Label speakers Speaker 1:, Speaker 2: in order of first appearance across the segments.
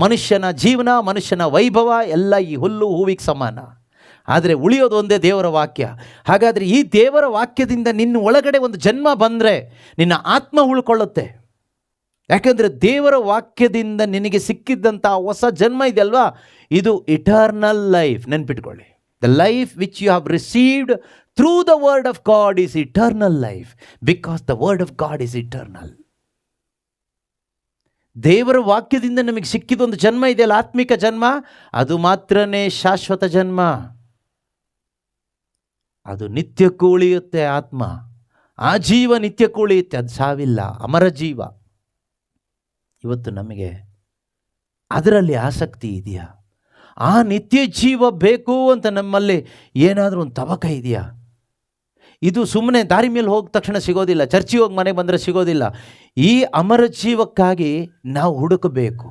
Speaker 1: ಮನುಷ್ಯನ ಜೀವನ, ಮನುಷ್ಯನ ವೈಭವ ಎಲ್ಲ ಈ ಹುಲ್ಲು ಹೂವಿಗೆ ಸಮಾನ. ಆದರೆ ಉಳಿಯೋದು ಒಂದೇ ದೇವರ ವಾಕ್ಯ. ಹಾಗಾದರೆ ಈ ದೇವರ ವಾಕ್ಯದಿಂದ ನಿನ್ನ ಒಳಗಡೆ ಒಂದು ಜನ್ಮ ಬಂದರೆ ನಿನ್ನ ಆತ್ಮ ಉಳ್ಕೊಳ್ಳುತ್ತೆ. ಯಾಕೆಂದರೆ ದೇವರ ವಾಕ್ಯದಿಂದ ನಿನಗೆ ಸಿಕ್ಕಿದ್ದಂಥ ಹೊಸ ಜನ್ಮ ಇದೆಯಲ್ವಾ, ಇದು ಇಟರ್ನಲ್ ಲೈಫ್. ನೆನ್ಪಿಟ್ಕೊಳ್ಳಿ, the life which you have received through the word of God is eternal life, because the word of God is eternal. ದೇವರ ವಾಕ್ಯದಿಂದ ನಮಗೆ ಸಿಕ್ಕಿದೊಂದು ಜನ್ಮ ಇದೆಯಲ್ಲ, ಆತ್ಮಿಕ ಜನ್ಮ, ಅದು ಮಾತ್ರನೇ ಶಾಶ್ವತ ಜನ್ಮ. ಅದು ನಿತ್ಯಕ್ಕೂ ಉಳಿಯುತ್ತೆ. ಆತ್ಮ ಆ ಜೀವ ನಿತ್ಯಕ್ಕೂ ಉಳಿಯುತ್ತೆ, ಅದು ಸಾವಿಲ್ಲ, ಅಮರ ಜೀವ. ಇವತ್ತು ನಮಗೆ ಅದರಲ್ಲಿ ಆಸಕ್ತಿ ಇದೆಯಾ? ಆ ನಿತ್ಯ ಜೀವ ಬೇಕು ಅಂತ ನಮ್ಮಲ್ಲಿ ಏನಾದರೂ ಒಂದು ತವಕ ಇದೆಯಾ? ಇದು ಸುಮ್ಮನೆ ದಾರಿ ಮೇಲೆ ಹೋಗಿದ ತಕ್ಷಣ ಸಿಗೋದಿಲ್ಲ, ಚರ್ಚಿಗೆ ಹೋಗಿ ಮನೆಗೆ ಬಂದರೆ ಸಿಗೋದಿಲ್ಲ. ಈ ಅಮರ ಜೀವಕ್ಕಾಗಿ ನಾವು ಹುಡುಕಬೇಕು.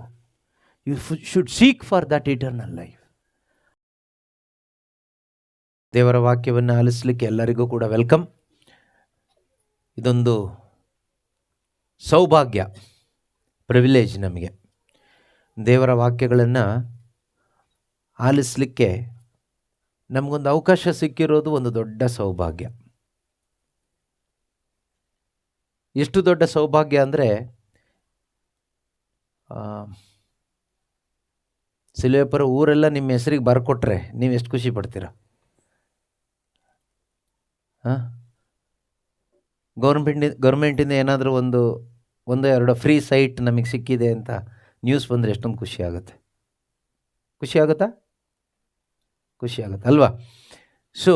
Speaker 1: You should seek for that eternal life. ದೇವರ ವಾಕ್ಯವನ್ನು ಆಲಿಸಲಿಕ್ಕೆ ಎಲ್ಲರಿಗೂ ಕೂಡ ವೆಲ್ಕಮ್. ಇದೊಂದು ಸೌಭಾಗ್ಯ, ಪ್ರಿವಿಲೇಜ್ ನಮಗೆ. ದೇವರ ವಾಕ್ಯಗಳನ್ನು ಆಲಿಸಲಿಕ್ಕೆ ನಮಗೊಂದು ಅವಕಾಶ ಸಿಕ್ಕಿರೋದು ಒಂದು ದೊಡ್ಡ ಸೌಭಾಗ್ಯ. ಎಷ್ಟು ದೊಡ್ಡ ಸೌಭಾಗ್ಯ ಅಂದರೆ, ಸಿಲ್ವೇಪುರ ಊರೆಲ್ಲ ನಿಮ್ಮ ಹೆಸರಿಗೆ ಬರ್ಕೊಟ್ರೆ ನೀವು ಎಷ್ಟು ಖುಷಿ ಪಡ್ತೀರಾ? ಗೌರ್ಮೆಂಟಿಂದ ಏನಾದರೂ ಒಂದು ಎರಡು ಫ್ರೀ ಸೈಟ್ ನಮಗೆ ಸಿಕ್ಕಿದೆ ಅಂತ ನ್ಯೂಸ್ ಬಂದರೆ ಎಷ್ಟೊಂದು ಖುಷಿ ಆಗುತ್ತೆ. ಖುಷಿ ಆಗುತ್ತಾ? ಖುಷಿ ಆಗುತ್ತೆ ಅಲ್ವಾ? ಸೊ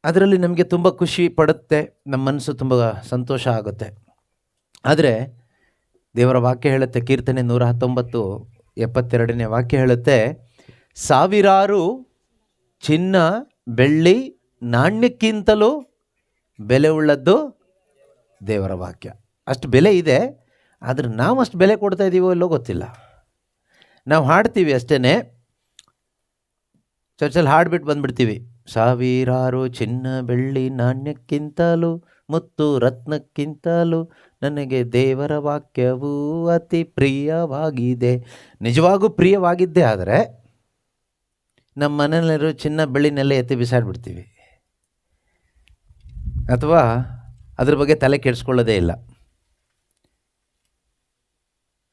Speaker 1: ಅದರಲ್ಲಿ ನಮಗೆ ತುಂಬ ಖುಷಿ ಪಡುತ್ತೆ, ನಮ್ಮ ಮನಸ್ಸು ತುಂಬ ಸಂತೋಷ ಆಗುತ್ತೆ. ಆದರೆ ದೇವರ ವಾಕ್ಯ ಹೇಳುತ್ತೆ, ಕೀರ್ತನೆ 119:72 ವಾಕ್ಯ ಹೇಳುತ್ತೆ, ಸಾವಿರಾರು ಚಿನ್ನ ಬೆಳ್ಳಿ ನಾಣ್ಯಕ್ಕಿಂತಲೂ ಬೆಲೆ ಉಳ್ಳದ್ದು ದೇವರ ವಾಕ್ಯ. ಅಷ್ಟು ಬೆಲೆ ಇದೆ, ಆದರೆ ನಾವು ಅಷ್ಟು ಬೆಲೆ ಕೊಡ್ತಾ ಇದ್ದೀವೋ ಇಲ್ಲೋ ಗೊತ್ತಿಲ್ಲ. ನಾವು ಹಾಡ್ತೀವಿ ಅಷ್ಟೇ, ಚರ್ಚಲ್ಲಿ ಹಾಡ್ಬಿಟ್ಟು ಬಂದುಬಿಡ್ತೀವಿ, ಸಾವಿರಾರು ಚಿನ್ನ ಬೆಳ್ಳಿ ನಾಣ್ಯಕ್ಕಿಂತಲೂ ಮುತ್ತು ರತ್ನಕ್ಕಿಂತಲೂ ನನಗೆ ದೇವರ ವಾಕ್ಯವು ಅತಿ ಪ್ರಿಯವಾಗಿದೆ. ನಿಜವಾಗೂ ಪ್ರಿಯವಾಗಿದ್ದೇ ಆದರೆ ನಮ್ಮ ಮನೆಯಲ್ಲಿರೋ ಚಿನ್ನ ಬೆಳ್ಳಿನೆಲ್ಲ ಎತ್ತಿ ಬಿಸಾಡ್ಬಿಡ್ತೀವಿ, ಅಥವಾ ಅದ್ರ ಬಗ್ಗೆ ತಲೆ ಕೆಡಿಸ್ಕೊಳ್ಳೋದೇ ಇಲ್ಲ.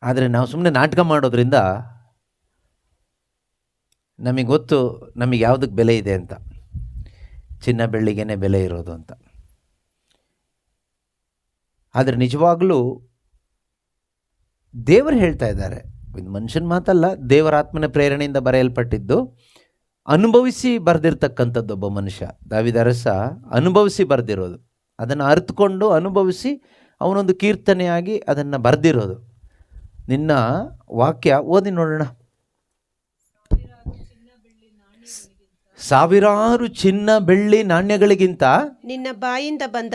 Speaker 1: ಆದರೆ ನಾವು ಸುಮ್ಮನೆ ನಾಟಕ ಮಾಡೋದ್ರಿಂದ ನಮಗೆ ಗೊತ್ತು ನಮಗೆ ಯಾವುದಕ್ಕೆ ಬೆಲೆ ಇದೆ ಅಂತ. ಚಿನ್ನ ಬೆಳ್ಳಿಗೇನೆ ಬೆಲೆ ಇರೋದು ಅಂತ. ಆದರೆ ನಿಜವಾಗಲೂ ದೇವರು ಹೇಳ್ತಾ ಇದ್ದಾರೆ, ಇದು ಮನುಷ್ಯನ ಮಾತಲ್ಲ, ದೇವರ ಆತ್ಮನ ಪ್ರೇರಣೆಯಿಂದ ಬರೆಯಲ್ಪಟ್ಟಿದ್ದು, ಅನುಭವಿಸಿ ಬರೆದಿರ್ತಕ್ಕಂಥದ್ದು ಒಬ್ಬ ಮನುಷ್ಯ. ದಾವೀದ ಅರಸ ಅನುಭವಿಸಿ ಬರೆದಿರೋದು, ಅದನ್ನು ಅರ್ಥಕೊಂಡು ಅನುಭವಿಸಿ ಅವನೊಂದು ಕೀರ್ತನೆಯಾಗಿ ಅದನ್ನು ಬರೆದಿರೋದು. ನಿನ್ನ ವಾಕ್ಯ ಓದಿ ನೋಡೋಣ. ಸಾವಿರಾರು ಚಿನ್ನ ಬೆಳ್ಳಿ ನಾಣ್ಯಗಳಿಗಿಂತ
Speaker 2: ನಿನ್ನ ಬಾಯಿಂದ ಬಂದ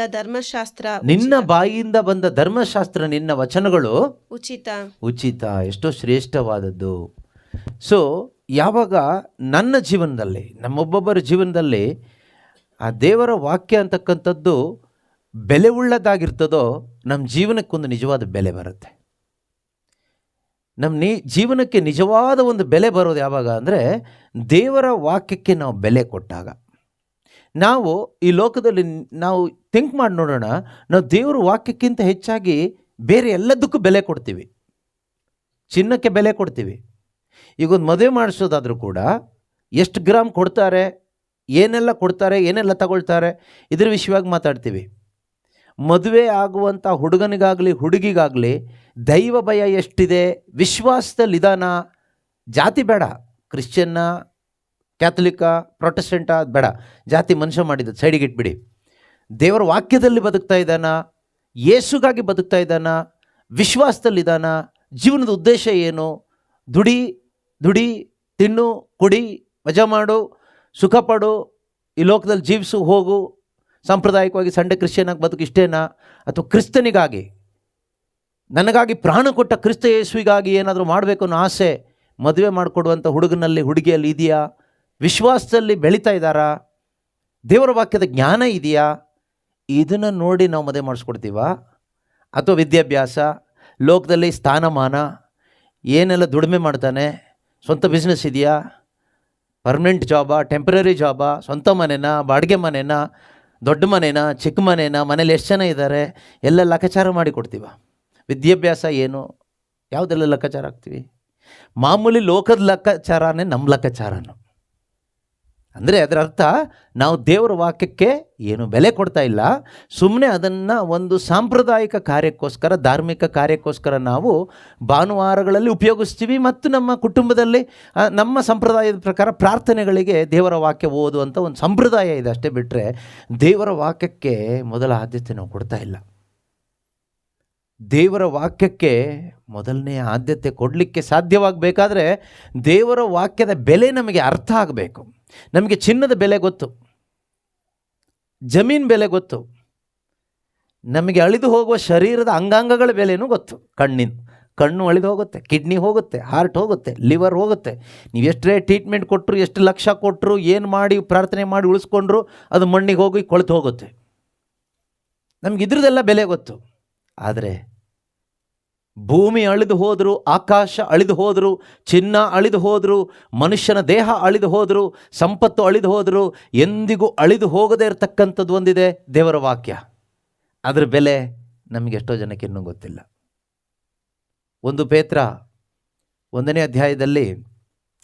Speaker 2: ಧರ್ಮಶಾಸ್ತ್ರ, ನಿನ್ನ ವಚನಗಳು ಉಚಿತ. ಎಷ್ಟೋ ಶ್ರೇಷ್ಠವಾದದ್ದು. ಸೊ ಯಾವಾಗ ನನ್ನ ಜೀವನದಲ್ಲಿ, ನಮ್ಮೊಬ್ಬೊಬ್ಬರ ಜೀವನದಲ್ಲಿ ಆ ದೇವರ ವಾಕ್ಯ ಅಂತಕ್ಕಂಥದ್ದು ಬೆಲೆ ಉಳ್ಳದಾಗಿರ್ತದೋ, ನಮ್ಮ ಜೀವನಕ್ಕೊಂದು ನಿಜವಾದ ಬೆಲೆ ಬರುತ್ತೆ. ನಮ್ಮ ಜೀವನಕ್ಕೆ ನಿಜವಾದ ಒಂದು ಬೆಲೆ ಬರೋದು ಯಾವಾಗ ಅಂದರೆ, ದೇವರ ವಾಕ್ಯಕ್ಕೆ ನಾವು ಬೆಲೆ ಕೊಟ್ಟಾಗ. ನಾವು ಈ ಲೋಕದಲ್ಲಿ ನಾವು ಥಿಂಕ್ ಮಾಡಿ ನೋಡೋಣ, ನಾವು ದೇವರ ವಾಕ್ಯಕ್ಕಿಂತ ಹೆಚ್ಚಾಗಿ ಬೇರೆ ಎಲ್ಲದಕ್ಕೂ ಬೆಲೆ ಕೊಡ್ತೀವಿ. ಚಿನ್ನಕ್ಕೆ ಬೆಲೆ ಕೊಡ್ತೀವಿ. ಈಗ ಒಂದು ಮದುವೆ ಮಾಡಿಸೋದಾದರೂ ಕೂಡ ಎಷ್ಟು ಗ್ರಾಮ್ ಕೊಡ್ತಾರೆ, ಏನೆಲ್ಲ ಕೊಡ್ತಾರೆ, ಏನೆಲ್ಲ ತಗೊಳ್ತಾರೆ, ಇದ್ರ ವಿಷಯವಾಗಿ ಮಾತಾಡ್ತೀವಿ. ಮದುವೆ ಆಗುವಂಥ ಹುಡುಗನಿಗಾಗಲಿ ಹುಡುಗಿಗಾಗಲಿ ದೈವ ಭಯ ಎಷ್ಟಿದೆ, ವಿಶ್ವಾಸದಲ್ಲಿ ಇದಾನ, ಜಾತಿ ಬೇಡ, ಕ್ರಿಶ್ಚಿಯನ್ನ, ಕ್ಯಾಥಲಿಕ, ಪ್ರೊಟೆಸ್ಟೆಂಟ ಅದು ಬೇಡ, ಜಾತಿ ಮನುಷ್ಯ ಮಾಡಿದ್ದು ಸೈಡಿಗೆ ಇಟ್ಬಿಡಿ. ದೇವರ ವಾಕ್ಯದಲ್ಲಿ ಬದುಕ್ತಾ ಇದ್ದಾನ, ಯೇಸುಗಾಗಿ ಬದುಕ್ತಾ ಇದ್ದಾನ, ವಿಶ್ವಾಸದಲ್ಲಿದ್ದಾನ, ಜೀವನದ ಉದ್ದೇಶ ಏನು, ದುಡಿ ತಿನ್ನು ಕುಡಿ ಮಜಾ ಮಾಡು ಸುಖಪಡು, ಈ ಲೋಕದಲ್ಲಿ ಜೀವಿಸು ಹೋಗು, ಸಾಂಪ್ರದಾಯಿಕವಾಗಿ ಸಂಡೆ ಕ್ರಿಶ್ಚಿಯನಾಗಿ ಬದುಕು ಇಷ್ಟೇನಾ, ಅಥವಾ ಕ್ರಿಸ್ತನಿಗಾಗಿ, ನನಗಾಗಿ ಪ್ರಾಣ ಕೊಟ್ಟ ಕ್ರಿಸ್ತ ಯೇಸುವಿಗಾಗಿ ಏನಾದರೂ ಮಾಡಬೇಕು ಅನ್ನೋ ಆಸೆ ಮದುವೆ ಮಾಡಿಕೊಡುವಂಥ ಹುಡುಗನಲ್ಲಿ ಹುಡುಗಿಯಲ್ಲಿ ಇದೆಯಾ? ವಿಶ್ವಾಸದಲ್ಲಿ ಬೆಳೀತಾ ಇದ್ದಾರಾ? ದೇವರ ವಾಕ್ಯದ ಜ್ಞಾನ ಇದೆಯಾ? ಇದನ್ನು ನೋಡಿ ನಾವು ಮದುವೆ ಮಾಡಿಸ್ಕೊಡ್ತೀವ? ಅಥವಾ ವಿದ್ಯಾಭ್ಯಾಸ, ಲೋಕದಲ್ಲಿ ಸ್ಥಾನಮಾನ, ಏನೆಲ್ಲ ದುಡಿಮೆ ಮಾಡ್ತಾನೆ, ಸ್ವಂತ ಬಿಸ್ನೆಸ್ ಇದೆಯಾ, ಪರ್ಮನೆಂಟ್ ಜಾಬಾ, ಟೆಂಪ್ರರಿ ಜಾಬಾ, ಸ್ವಂತ ಮನೆನಾ, ಬಾಡಿಗೆ ಮನೆನಾ, ದೊಡ್ಡ ಮನೆನಾ, ಚಿಕ್ಕ ಮನೆನಾ, ಮನೇಲಿ ಎಷ್ಟು ಜನ ಇದ್ದಾರೆ ಎಲ್ಲ ಲೆಕ್ಕಾಚಾರ ಮಾಡಿ ಕೊಡ್ತೀವ. ವಿದ್ಯಾಭ್ಯಾಸ ಏನು, ಯಾವುದೆಲ್ಲ ಲೆಕ್ಕಾಚಾರ ಹಾಕ್ತೀವಿ. ಮಾಮೂಲಿ ಲೋಕದ ಲೆಕ್ಕಾಚಾರನೇ ನಮ್ಮ ಲೆಕ್ಕಾಚಾರನು. ಅಂದರೆ ಅದರ ಅರ್ಥ ನಾವು ದೇವರ ವಾಕ್ಯಕ್ಕೆ ಏನು ಬೆಲೆ ಕೊಡ್ತಾ ಇಲ್ಲ, ಸುಮ್ಮನೆ ಅದನ್ನು ಒಂದು ಸಾಂಪ್ರದಾಯಿಕ ಕಾರ್ಯಕ್ಕೋಸ್ಕರ, ಧಾರ್ಮಿಕ ಕಾರ್ಯಕ್ಕೋಸ್ಕರ ನಾವು ಭಾನುವಾರಗಳಲ್ಲಿ ಉಪಯೋಗಿಸ್ತೀವಿ. ಮತ್ತು ನಮ್ಮ ಕುಟುಂಬದಲ್ಲಿ ನಮ್ಮ ಸಂಪ್ರದಾಯದ ಪ್ರಕಾರ ಪ್ರಾರ್ಥನೆಗಳಿಗೆ ದೇವರ ವಾಕ್ಯ ಓದುವಂಥ ಒಂದು ಸಂಪ್ರದಾಯ ಇದೆ ಅಷ್ಟೇ. ಬಿಟ್ಟರೆ ದೇವರ ವಾಕ್ಯಕ್ಕೆ ಮೊದಲ ಆದ್ಯತೆ ನಾವು ಕೊಡ್ತಾ ಇಲ್ಲ. ದೇವರ ವಾಕ್ಯಕ್ಕೆ ಮೊದಲನೇ ಆದ್ಯತೆ ಕೊಡಲಿಕ್ಕೆ ಸಾಧ್ಯವಾಗಬೇಕಾದ್ರೆ ದೇವರ ವಾಕ್ಯದ ಬೆಲೆ ನಮಗೆ ಅರ್ಥ ಆಗಬೇಕು. ನಮಗೆ ಚಿನ್ನದ ಬೆಲೆ ಗೊತ್ತು, ಜಮೀನು ಬೆಲೆ ಗೊತ್ತು, ನಮಗೆ ಅಳಿದು ಹೋಗುವ ಶರೀರದ ಅಂಗಾಂಗಗಳ ಬೆಲೆನೂ ಗೊತ್ತು. ಕಣ್ಣು ಅಳಿದು ಹೋಗುತ್ತೆ, ಕಿಡ್ನಿ ಹೋಗುತ್ತೆ, ಹಾರ್ಟ್ ಹೋಗುತ್ತೆ, ಲಿವರ್ ಹೋಗುತ್ತೆ. ನೀವು ಎಷ್ಟೇ ಟ್ರೀಟ್ಮೆಂಟ್ ಕೊಟ್ಟರು, ಎಷ್ಟು ಲಕ್ಷ ಕೊಟ್ಟರು, ಏನು ಮಾಡಿ ಪ್ರಾರ್ಥನೆ ಮಾಡಿ ಉಳಿಸ್ಕೊಂಡ್ರು, ಅದು ಮಣ್ಣಿಗೆ ಹೋಗಿ ಕೊಳೆತು ಹೋಗುತ್ತೆ. ನಮ್ಗೆ ಇದ್ರದ್ದೆಲ್ಲ ಬೆಲೆ ಗೊತ್ತು. ಆದರೆ ಭೂಮಿ ಅಳಿದು ಹೋದರೂ, ಆಕಾಶ ಅಳಿದು ಹೋದರೂ, ಚಿನ್ನ ಅಳಿದು ಹೋದರೂ, ಮನುಷ್ಯನ ದೇಹ ಅಳಿದು ಹೋದರೂ, ಸಂಪತ್ತು ಅಳಿದು ಹೋದರೂ, ಎಂದಿಗೂ ಅಳಿದು ಹೋಗದೇ ಇರತಕ್ಕಂಥದ್ದು ಒಂದಿದೆ, ದೇವರ ವಾಕ್ಯ. ಅದರ ಬೆಲೆ ನಮಗೆ ಎಷ್ಟೋ ಜನಕ್ಕೆ ಇನ್ನೂ ಗೊತ್ತಿಲ್ಲ. 1 ಪೇತ್ರ 1ನೇ ಅಧ್ಯಾಯದಲ್ಲಿ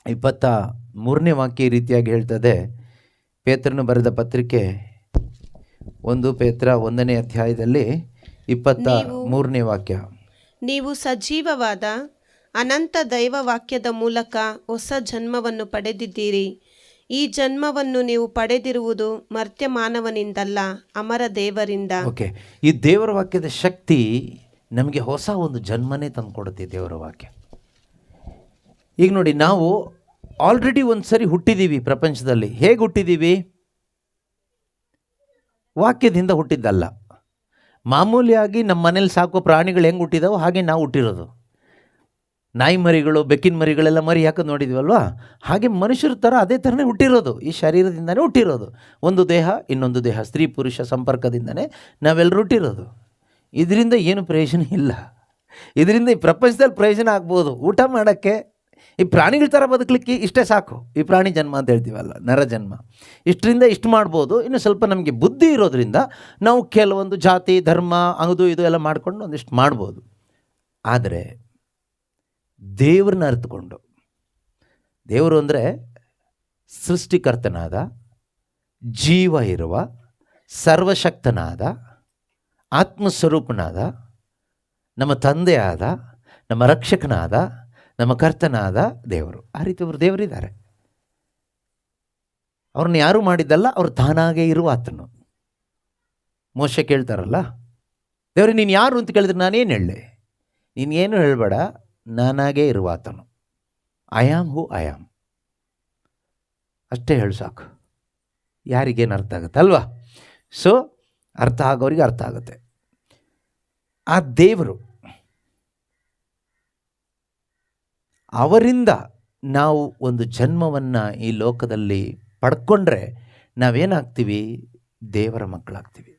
Speaker 2: 23ನೇ ವಾಕ್ಯ ಈ ರೀತಿಯಾಗಿ ಹೇಳ್ತದೆ. ಪೇತ್ರನು ಬರೆದ ಪತ್ರಿಕೆ 1 ಪೇತ್ರ 1ನೇ ಅಧ್ಯಾಯದಲ್ಲಿ 23ನೇ ವಾಕ್ಯ.
Speaker 3: ನೀವು ಸಜೀವವಾದ ಅನಂತ ದೈವ ವಾಕ್ಯದ ಮೂಲಕ ಹೊಸ ಜನ್ಮವನ್ನು ಪಡೆದಿದ್ದೀರಿ. ಈ ಜನ್ಮವನ್ನು ನೀವು ಪಡೆದಿರುವುದು ಮರ್ತ್ಯ ಮಾನವನಿಂದಲ್ಲ, ಅಮರ ದೇವರಿಂದ.
Speaker 2: ಓಕೆ, ಈ ದೇವರ ವಾಕ್ಯದ ಶಕ್ತಿ ನಮಗೆ ಹೊಸ ಒಂದು ಜನ್ಮನೇ ತಂದುಕೊಡುತ್ತೆ ದೇವರ ವಾಕ್ಯ. ಈಗ ನೋಡಿ, ನಾವು ಆಲ್ರೆಡಿ ಒಂದು ಸರಿ ಹುಟ್ಟಿದ್ದೀವಿ ಪ್ರಪಂಚದಲ್ಲಿ. ಹೇಗೆ ಹುಟ್ಟಿದ್ದೀವಿ? ವಾಕ್ಯದಿಂದ ಹುಟ್ಟಿದ್ದಲ್ಲ. ಮಾಮೂಲಿಯಾಗಿ ನಮ್ಮ ಮನೇಲಿ ಸಾಕೋ ಪ್ರಾಣಿಗಳು ಹೆಂಗೆ ಹುಟ್ಟಿದಾವೋ ಹಾಗೆ ನಾವು ಹುಟ್ಟಿರೋದು. ನಾಯಿ ಮರಿಗಳು, ಬೆಕ್ಕಿನ ಮರಿಗಳೆಲ್ಲ ಮರಿ ಹಾಕೋದು ನೋಡಿದ್ವಲ್ವಾ? ಹಾಗೆ ಮನುಷ್ಯರ ಥರ ಅದೇ ಥರನೇ ಹುಟ್ಟಿರೋದು. ಈ ಶರೀರದಿಂದನೇ ಹುಟ್ಟಿರೋದು. ಒಂದು ದೇಹ, ಇನ್ನೊಂದು ದೇಹ, ಸ್ತ್ರೀ ಪುರುಷ ಸಂಪರ್ಕದಿಂದನೇ ನಾವೆಲ್ಲರೂ ಹುಟ್ಟಿರೋದು. ಇದರಿಂದ ಏನು ಪ್ರಯೋಜನ ಇಲ್ಲ. ಇದರಿಂದ ಈ ಪ್ರಪಂಚದಲ್ಲಿ ಪ್ರಯೋಜನ ಆಗ್ಬೋದು. ಊಟ ಮಾಡೋಕ್ಕೆ, ಈ ಪ್ರಾಣಿಗಳ ಥರ ಬದುಕಲಿಕ್ಕೆ ಇಷ್ಟೇ ಸಾಕು. ಈ ಪ್ರಾಣಿ ಜನ್ಮ ಅಂತ ಹೇಳ್ತೀವಲ್ಲ, ನರ ಜನ್ಮ, ಇಷ್ಟರಿಂದ ಇಷ್ಟು ಮಾಡ್ಬೋದು. ಇನ್ನು ಸ್ವಲ್ಪ ನಮಗೆ ಬುದ್ಧಿ ಇರೋದ್ರಿಂದ ನಾವು ಕೆಲವೊಂದು ಜಾತಿ, ಧರ್ಮ, ಅದು ಇದು ಎಲ್ಲ ಮಾಡಿಕೊಂಡು ಒಂದಿಷ್ಟು ಮಾಡ್ಬೋದು. ಆದರೆ ದೇವ್ರನ್ನ ಅರ್ಥಕೊಂಡು, ದೇವರು ಅಂದರೆ ಸೃಷ್ಟಿಕರ್ತನಾದ, ಜೀವ ಇರುವ, ಸರ್ವಶಕ್ತನಾದ, ಆತ್ಮಸ್ವರೂಪನಾದ, ನಮ್ಮ ತಂದೆಯಾದ, ನಮ್ಮ ರಕ್ಷಕನಾದ, ನಮ್ಮ ಕರ್ತನಾದ ದೇವರು. ಆ ರೀತಿ ಅವರು ದೇವರಿದ್ದಾರೆ. ಅವ್ರನ್ನ ಯಾರೂ ಮಾಡಿದ್ದಲ್ಲ, ಅವರು ತಾನಾಗೇ ಇರುವ ಆತನು. ಮೋಶೆ ಕೇಳ್ತಾರಲ್ಲ, ದೇವ್ರೆ ನೀನು ಯಾರು ಅಂತ ಕೇಳಿದ್ರೆ ನಾನೇನು ಹೇಳಲೆ? ನೀನು ಏನು ಹೇಳಬೇಡ, ನಾನಾಗೇ ಇರುವ ಆತನು. I am who I am ಅಷ್ಟೇ ಹೇಳು ಸಾಕು. ಯಾರಿಗೇನು ಅರ್ಥ ಆಗುತ್ತೆ ಅಲ್ವಾ? ಸೊ ಅರ್ಥ ಆಗೋರಿಗೆ ಅರ್ಥ ಆಗುತ್ತೆ. ಆ ದೇವರು, ಅವರಿಂದ ನಾವು ಒಂದು ಜನ್ಮವನ್ನು ಈ ಲೋಕದಲ್ಲಿ ಪಡ್ಕೊಂಡ್ರೆ ನಾವೇನಾಗ್ತೀವಿ? ದೇವರ ಮಕ್ಕಳಾಗ್ತೀವಿ.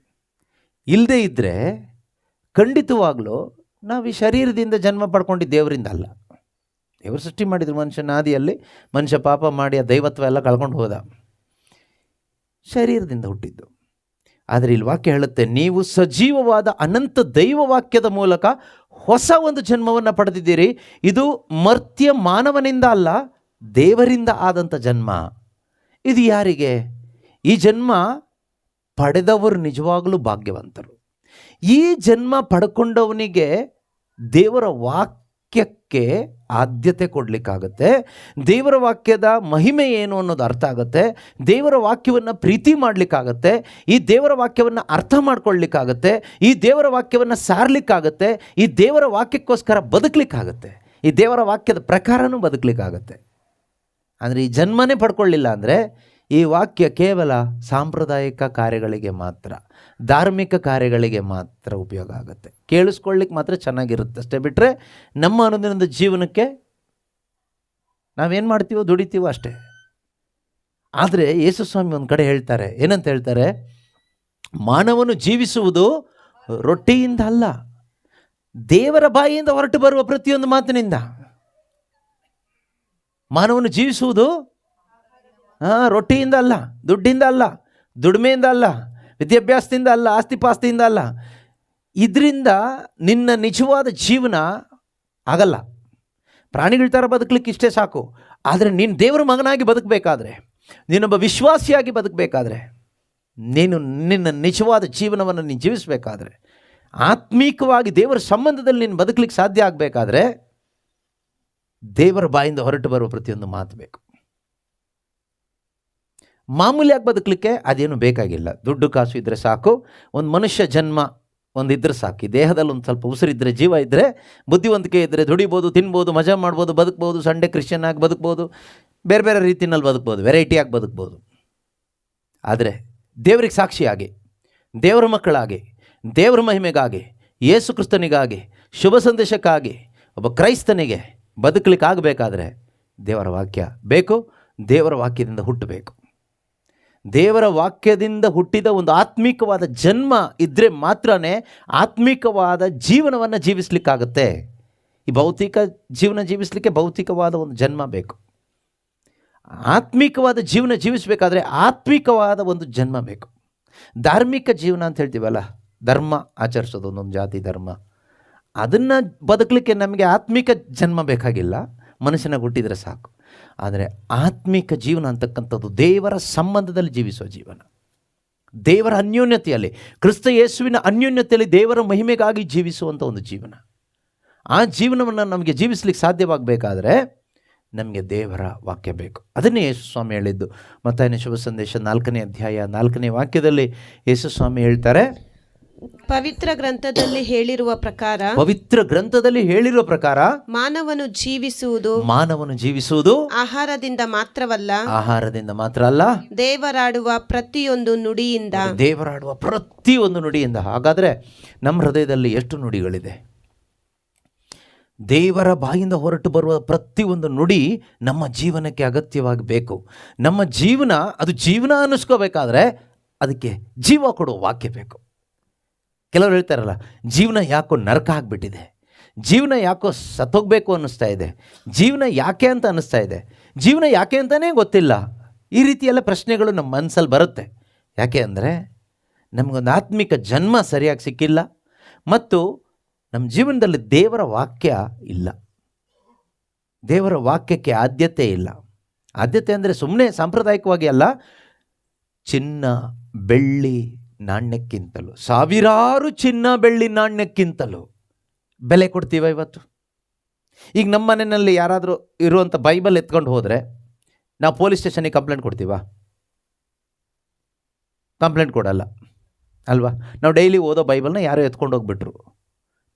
Speaker 2: ಇಲ್ಲದೇ ಇದ್ದರೆ ಖಂಡಿತವಾಗ್ಲೂ ನಾವು ಈ ಶರೀರದಿಂದ ಜನ್ಮ ಪಡ್ಕೊಂಡು ದೇವರಿಂದ ಅಲ್ಲ. ದೇವರು ಸೃಷ್ಟಿ ಮಾಡಿದ್ರು ಮನುಷ್ಯನ ಆದಿಯಲ್ಲಿ. ಮನುಷ್ಯ ಪಾಪ ಮಾಡಿ ಆ ದೈವತ್ವ ಎಲ್ಲ ಕಳ್ಕೊಂಡು ಹೋದ, ಶರೀರದಿಂದ ಹುಟ್ಟಿದ್ದು. ಆದರೆ ಇಲ್ಲಿ ವಾಕ್ಯ ಹೇಳುತ್ತೆ, ನೀವು ಸಜೀವವಾದ ಅನಂತ ದೈವ ವಾಕ್ಯದ ಮೂಲಕ ಹೊಸ ಒಂದು ಜನ್ಮವನ್ನು ಪಡೆದಿದ್ದೀರಿ. ಇದು ಮರ್ತ್ಯ ಮಾನವನಿಂದ ಅಲ್ಲ, ದೇವರಿಂದ ಆದಂಥ ಜನ್ಮ. ಇದು ಯಾರಿಗೆ? ಈ ಜನ್ಮ ಪಡೆದವರು ನಿಜವಾಗಲೂ ಭಾಗ್ಯವಂತರು. ಈ ಜನ್ಮ ಪಡ್ಕೊಂಡವನಿಗೆ ದೇವರ ವಾಕ್ಯಕ್ಕೆ ಆದ್ಯತೆ ಕೊಡಲಿಕ್ಕಾಗತ್ತೆ. ದೇವರ ವಾಕ್ಯದ ಮಹಿಮೆ ಏನು ಅನ್ನೋದು ಅರ್ಥ ಆಗುತ್ತೆ. ದೇವರ ವಾಕ್ಯವನ್ನು ಪ್ರೀತಿ ಮಾಡಲಿಕ್ಕಾಗತ್ತೆ. ಈ ದೇವರ ವಾಕ್ಯವನ್ನು ಅರ್ಥ ಮಾಡ್ಕೊಳ್ಲಿಕ್ಕಾಗತ್ತೆ. ಈ ದೇವರ ವಾಕ್ಯವನ್ನು ಸಾರಲಿಕ್ಕಾಗತ್ತೆ. ಈ ದೇವರ ವಾಕ್ಯಕ್ಕೋಸ್ಕರ ಬದುಕಲಿಕ್ಕಾಗತ್ತೆ. ಈ ದೇವರ ವಾಕ್ಯದ ಪ್ರಕಾರನೂ ಬದುಕಲಿಕ್ಕಾಗತ್ತೆ. ಅಂದರೆ ಈ ಜನ್ಮನೇ ಪಡ್ಕೊಳ್ಳಿಲ್ಲ ಅಂದರೆ ಈ ವಾಕ್ಯ ಕೇವಲ ಸಾಂಪ್ರದಾಯಿಕ ಕಾರ್ಯಗಳಿಗೆ ಮಾತ್ರ, ಧಾರ್ಮಿಕ ಕಾರ್ಯಗಳಿಗೆ ಮಾತ್ರ ಉಪಯೋಗ ಆಗುತ್ತೆ. ಕೇಳಿಸ್ಕೊಳ್ಳಿಕ್ಕೆ ಮಾತ್ರ ಚೆನ್ನಾಗಿರುತ್ತೆ ಅಷ್ಟೇ. ಬಿಟ್ಟರೆ ನಮ್ಮ ಅನುದಿನದ ಜೀವನಕ್ಕೆ ನಾವೇನು ಮಾಡ್ತೀವೋ, ದುಡಿತೀವೋ ಅಷ್ಟೇ. ಆದರೆ ಯೇಸು ಸ್ವಾಮಿ ಒಂದು ಕಡೆ ಹೇಳ್ತಾರೆ, ಏನಂತ ಹೇಳ್ತಾರೆ? ಮಾನವನು ಜೀವಿಸುವುದು ರೊಟ್ಟಿಯಿಂದ ಅಲ್ಲ, ದೇವರ ಬಾಯಿಯಿಂದ ಹೊರಟು ಬರುವ ಪ್ರತಿಯೊಂದು ಮಾತಿನಿಂದ. ಮಾನವನು ಜೀವಿಸುವುದು ರೊಟ್ಟಿಯಿಂದ ಅಲ್ಲ, ದುಡ್ಡಿಂದ ಅಲ್ಲ, ದುಡಿಮೆಯಿಂದ ಅಲ್ಲ, ವಿದ್ಯಾಭ್ಯಾಸದಿಂದ ಅಲ್ಲ, ಆಸ್ತಿಪಾಸ್ತಿಯಿಂದ ಅಲ್ಲ. ಇದರಿಂದ ನಿನ್ನ ನಿಜವಾದ ಜೀವನ ಆಗಲ್ಲ. ಪ್ರಾಣಿಗಳ ಥರ ಬದುಕಲಿಕ್ಕೆ ಇಷ್ಟೇ ಸಾಕು. ಆದರೆ ನೀನು ದೇವರ ಮಗನಾಗಿ ಬದುಕಬೇಕಾದ್ರೆ, ನೀನೊಬ್ಬ ವಿಶ್ವಾಸಿಯಾಗಿ ಬದುಕಬೇಕಾದ್ರೆ, ನೀನು ನಿನ್ನ ನಿಜವಾದ ಜೀವನವನ್ನು ನೀನು ಜೀವಿಸಬೇಕಾದ್ರೆ, ಆತ್ಮೀಕವಾಗಿ ದೇವರ ಸಂಬಂಧದಲ್ಲಿ ನೀನು ಬದುಕಲಿಕ್ಕೆ ಸಾಧ್ಯ ಆಗಬೇಕಾದ್ರೆ, ದೇವರ ಬಾಯಿಂದ ಹೊರಟು ಬರುವ ಪ್ರತಿಯೊಂದು ಮಾತು ಬೇಕು. ಮಾಮೂಲಿಯಾಗಿ ಬದುಕಲಿಕ್ಕೆ ಅದೇನು ಬೇಕಾಗಿಲ್ಲ. ದುಡ್ಡು ಕಾಸು ಇದ್ದರೆ ಸಾಕು. ಒಂದು ಮನುಷ್ಯ ಜನ್ಮ ಒಂದಿದ್ರೆ ಸಾಕು. ಈ ದೇಹದಲ್ಲಿ ಒಂದು ಸ್ವಲ್ಪ ಉಸಿರಿದ್ದರೆ, ಜೀವ ಇದ್ದರೆ, ಬುದ್ಧಿವಂತಿಕೆ ಇದ್ದರೆ ದುಡಿಬೋದು, ತಿನ್ಬೋದು, ಮಜಾ ಮಾಡ್ಬೋದು, ಬದುಕ್ಬೋದು, ಸಂಡೇ ಕ್ರಿಶ್ಚಿಯನ್ ಆಗಿ ಬದುಕ್ಬೋದು, ಬೇರೆ ಬೇರೆ ರೀತಿಯಲ್ಲಿ ಬದುಕ್ಬೋದು, ವೆರೈಟಿಯಾಗಿ ಬದುಕ್ಬೋದು. ಆದರೆ ದೇವರಿಗೆ ಸಾಕ್ಷಿಯಾಗಿ, ದೇವರ ಮಕ್ಕಳಾಗಿ, ದೇವರ ಮಹಿಮೆಗಾಗಿ, ಯೇಸು ಕ್ರಿಸ್ತನಿಗಾಗಿ, ಶುಭ ಸಂದೇಶಕ್ಕಾಗಿ ಒಬ್ಬ ಕ್ರೈಸ್ತನಿಗೆ ಬದುಕಲಿಕ್ಕೆ ಆಗಬೇಕಾದ್ರೆ ದೇವರ ವಾಕ್ಯ ಬೇಕು. ದೇವರ ವಾಕ್ಯದಿಂದ ಹುಟ್ಟಬೇಕು. ದೇವರ ವಾಕ್ಯದಿಂದ ಹುಟ್ಟಿದ ಒಂದು ಆತ್ಮೀಕವಾದ ಜನ್ಮ ಇದ್ದರೆ ಮಾತ್ರ ಆತ್ಮೀಕವಾದ ಜೀವನವನ್ನು ಜೀವಿಸಲಿಕ್ಕಾಗುತ್ತೆ. ಈ ಭೌತಿಕ ಜೀವನ ಜೀವಿಸಲಿಕ್ಕೆ ಭೌತಿಕವಾದ ಒಂದು ಜನ್ಮ ಬೇಕು. ಆತ್ಮೀಕವಾದ ಜೀವನ ಜೀವಿಸಬೇಕಾದ್ರೆ ಆತ್ಮಿಕವಾದ ಒಂದು ಜನ್ಮ ಬೇಕು. ಧಾರ್ಮಿಕ ಜೀವನ ಅಂತ ಹೇಳ್ತೀವಲ್ಲ, ಧರ್ಮ ಆಚರಿಸೋದು, ಒಂದೊಂದು ಜಾತಿ ಧರ್ಮ, ಅದನ್ನು ಬದುಕಲಿಕ್ಕೆ ನಮಗೆ ಆತ್ಮಿಕ ಜನ್ಮ ಬೇಕಾಗಿಲ್ಲ, ಮನುಷ್ಯನಾಗಿ ಹುಟ್ಟಿದರೆ ಸಾಕು. ಆದರೆ ಆತ್ಮಿಕ ಜೀವನ ಅಂತಕ್ಕಂಥದ್ದು ದೇವರ ಸಂಬಂಧದಲ್ಲಿ ಜೀವಿಸುವ ಜೀವನ, ದೇವರ ಅನ್ಯೋನ್ಯತೆಯಲ್ಲಿ, ಕ್ರಿಸ್ತ ಯೇಸುವಿನ ಅನ್ಯೋನ್ಯತೆಯಲ್ಲಿ ದೇವರ ಮಹಿಮೆಗಾಗಿ ಜೀವಿಸುವಂಥ ಒಂದು ಜೀವನ. ಆ ಜೀವನವನ್ನು ನಮಗೆ ಜೀವಿಸಲಿಕ್ಕೆ ಸಾಧ್ಯವಾಗಬೇಕಾದ್ರೆ ನಮಗೆ ದೇವರ ವಾಕ್ಯ ಬೇಕು. ಅದನ್ನೇ ಯೇಸು ಸ್ವಾಮಿ ಹೇಳಿದ್ದು. ಮತ್ತಾಯನ ಶುಭ ಸಂದೇಶ 4ನೇ ಅಧ್ಯಾಯ 4ನೇ ವಾಕ್ಯದಲ್ಲಿ ಯೇಸು ಸ್ವಾಮಿ ಹೇಳ್ತಾರೆ,
Speaker 3: ಪವಿತ್ರ ಗ್ರಂಥದಲ್ಲಿ ಹೇಳಿರುವ ಪ್ರಕಾರ ಮಾನವನು ಜೀವಿಸುವುದು ಆಹಾರದಿಂದ ಮಾತ್ರ ಅಲ್ಲ, ದೇವರಾಡುವ ಪ್ರತಿಯೊಂದು ನುಡಿಯಿಂದ.
Speaker 2: ಹಾಗಾದರೆ ನಮ್ಮ ಹೃದಯದಲ್ಲಿ ಎಷ್ಟು ನುಡಿಗಳಿದೆ? ದೇವರ ಬಾಯಿಂದ ಹೊರಟು ಬರುವ ಪ್ರತಿಯೊಂದು ನುಡಿ ನಮ್ಮ ಜೀವನಕ್ಕೆ ಅಗತ್ಯವಾಗಿ ಬೇಕು. ನಮ್ಮ ಜೀವನ ಅದು ಜೀವನ ಅನ್ನಿಸ್ಕೋಬೇಕಾದ್ರೆ ಅದಕ್ಕೆ ಜೀವ ಕೊಡುವ ವಾಕ್ಯ ಬೇಕು. ಕೆಲವರು ಹೇಳ್ತಾರಲ್ಲ, ಜೀವನ ಯಾಕೋ ನರಕ ಆಗಿಬಿಟ್ಟಿದೆ, ಜೀವನ ಯಾಕೋ ಸತ್ತೋಗ್ಬೇಕು ಅನ್ನಿಸ್ತಾ ಇದೆ, ಜೀವನ ಯಾಕೆ ಅಂತ ಅನ್ನಿಸ್ತಾ ಇದೆ, ಜೀವನ ಯಾಕೆ ಅಂತಲೇ ಗೊತ್ತಿಲ್ಲ. ಈ ರೀತಿಯೆಲ್ಲ ಪ್ರಶ್ನೆಗಳು ನಮ್ಮ ಮನಸ್ಸಲ್ಲಿ ಬರುತ್ತೆ. ಯಾಕೆ ಅಂದರೆ ನಮಗೊಂದು ಆತ್ಮಿಕ ಜನ್ಮ ಸರಿಯಾಗಿ ಸಿಕ್ಕಿಲ್ಲ ಮತ್ತು ನಮ್ಮ ಜೀವನದಲ್ಲಿ ದೇವರ ವಾಕ್ಯ ಇಲ್ಲ. ದೇವರ ವಾಕ್ಯಕ್ಕೆ ಆದ್ಯತೆ ಇಲ್ಲ. ಆದ್ಯತೆ ಅಂದರೆ ಸುಮ್ಮನೆ ಸಾಂಪ್ರದಾಯಿಕವಾಗಿ ಅಲ್ಲ, ಚಿನ್ನ ಬೆಳ್ಳಿ ನಾಣ್ಯಕ್ಕಿಂತಲೂ, ಸಾವಿರಾರು ಚಿನ್ನ ಬೆಳ್ಳಿ ನಾಣ್ಯಕ್ಕಿಂತಲೂ ಬೆಲೆ ಕೊಡ್ತೀವ ಇವತ್ತು. ಈಗ ನಮ್ಮ ಮನೆಯಲ್ಲಿ ಯಾರಾದರೂ ಇರುವಂಥ ಬೈಬಲ್ ಎತ್ಕೊಂಡು ಹೋದರೆ ನಾವು ಪೊಲೀಸ್ ಸ್ಟೇಷನಿಗೆ ಕಂಪ್ಲೇಂಟ್ ಕೊಡ್ತೀವಾ? ಕಂಪ್ಲೇಂಟ್ ಕೊಡಲ್ಲ ಅಲ್ವಾ? ನಾವು ಡೈಲಿ ಓದೋ ಬೈಬಲ್ನ ಯಾರೋ ಎತ್ಕೊಂಡು ಹೋಗ್ಬಿಟ್ರು,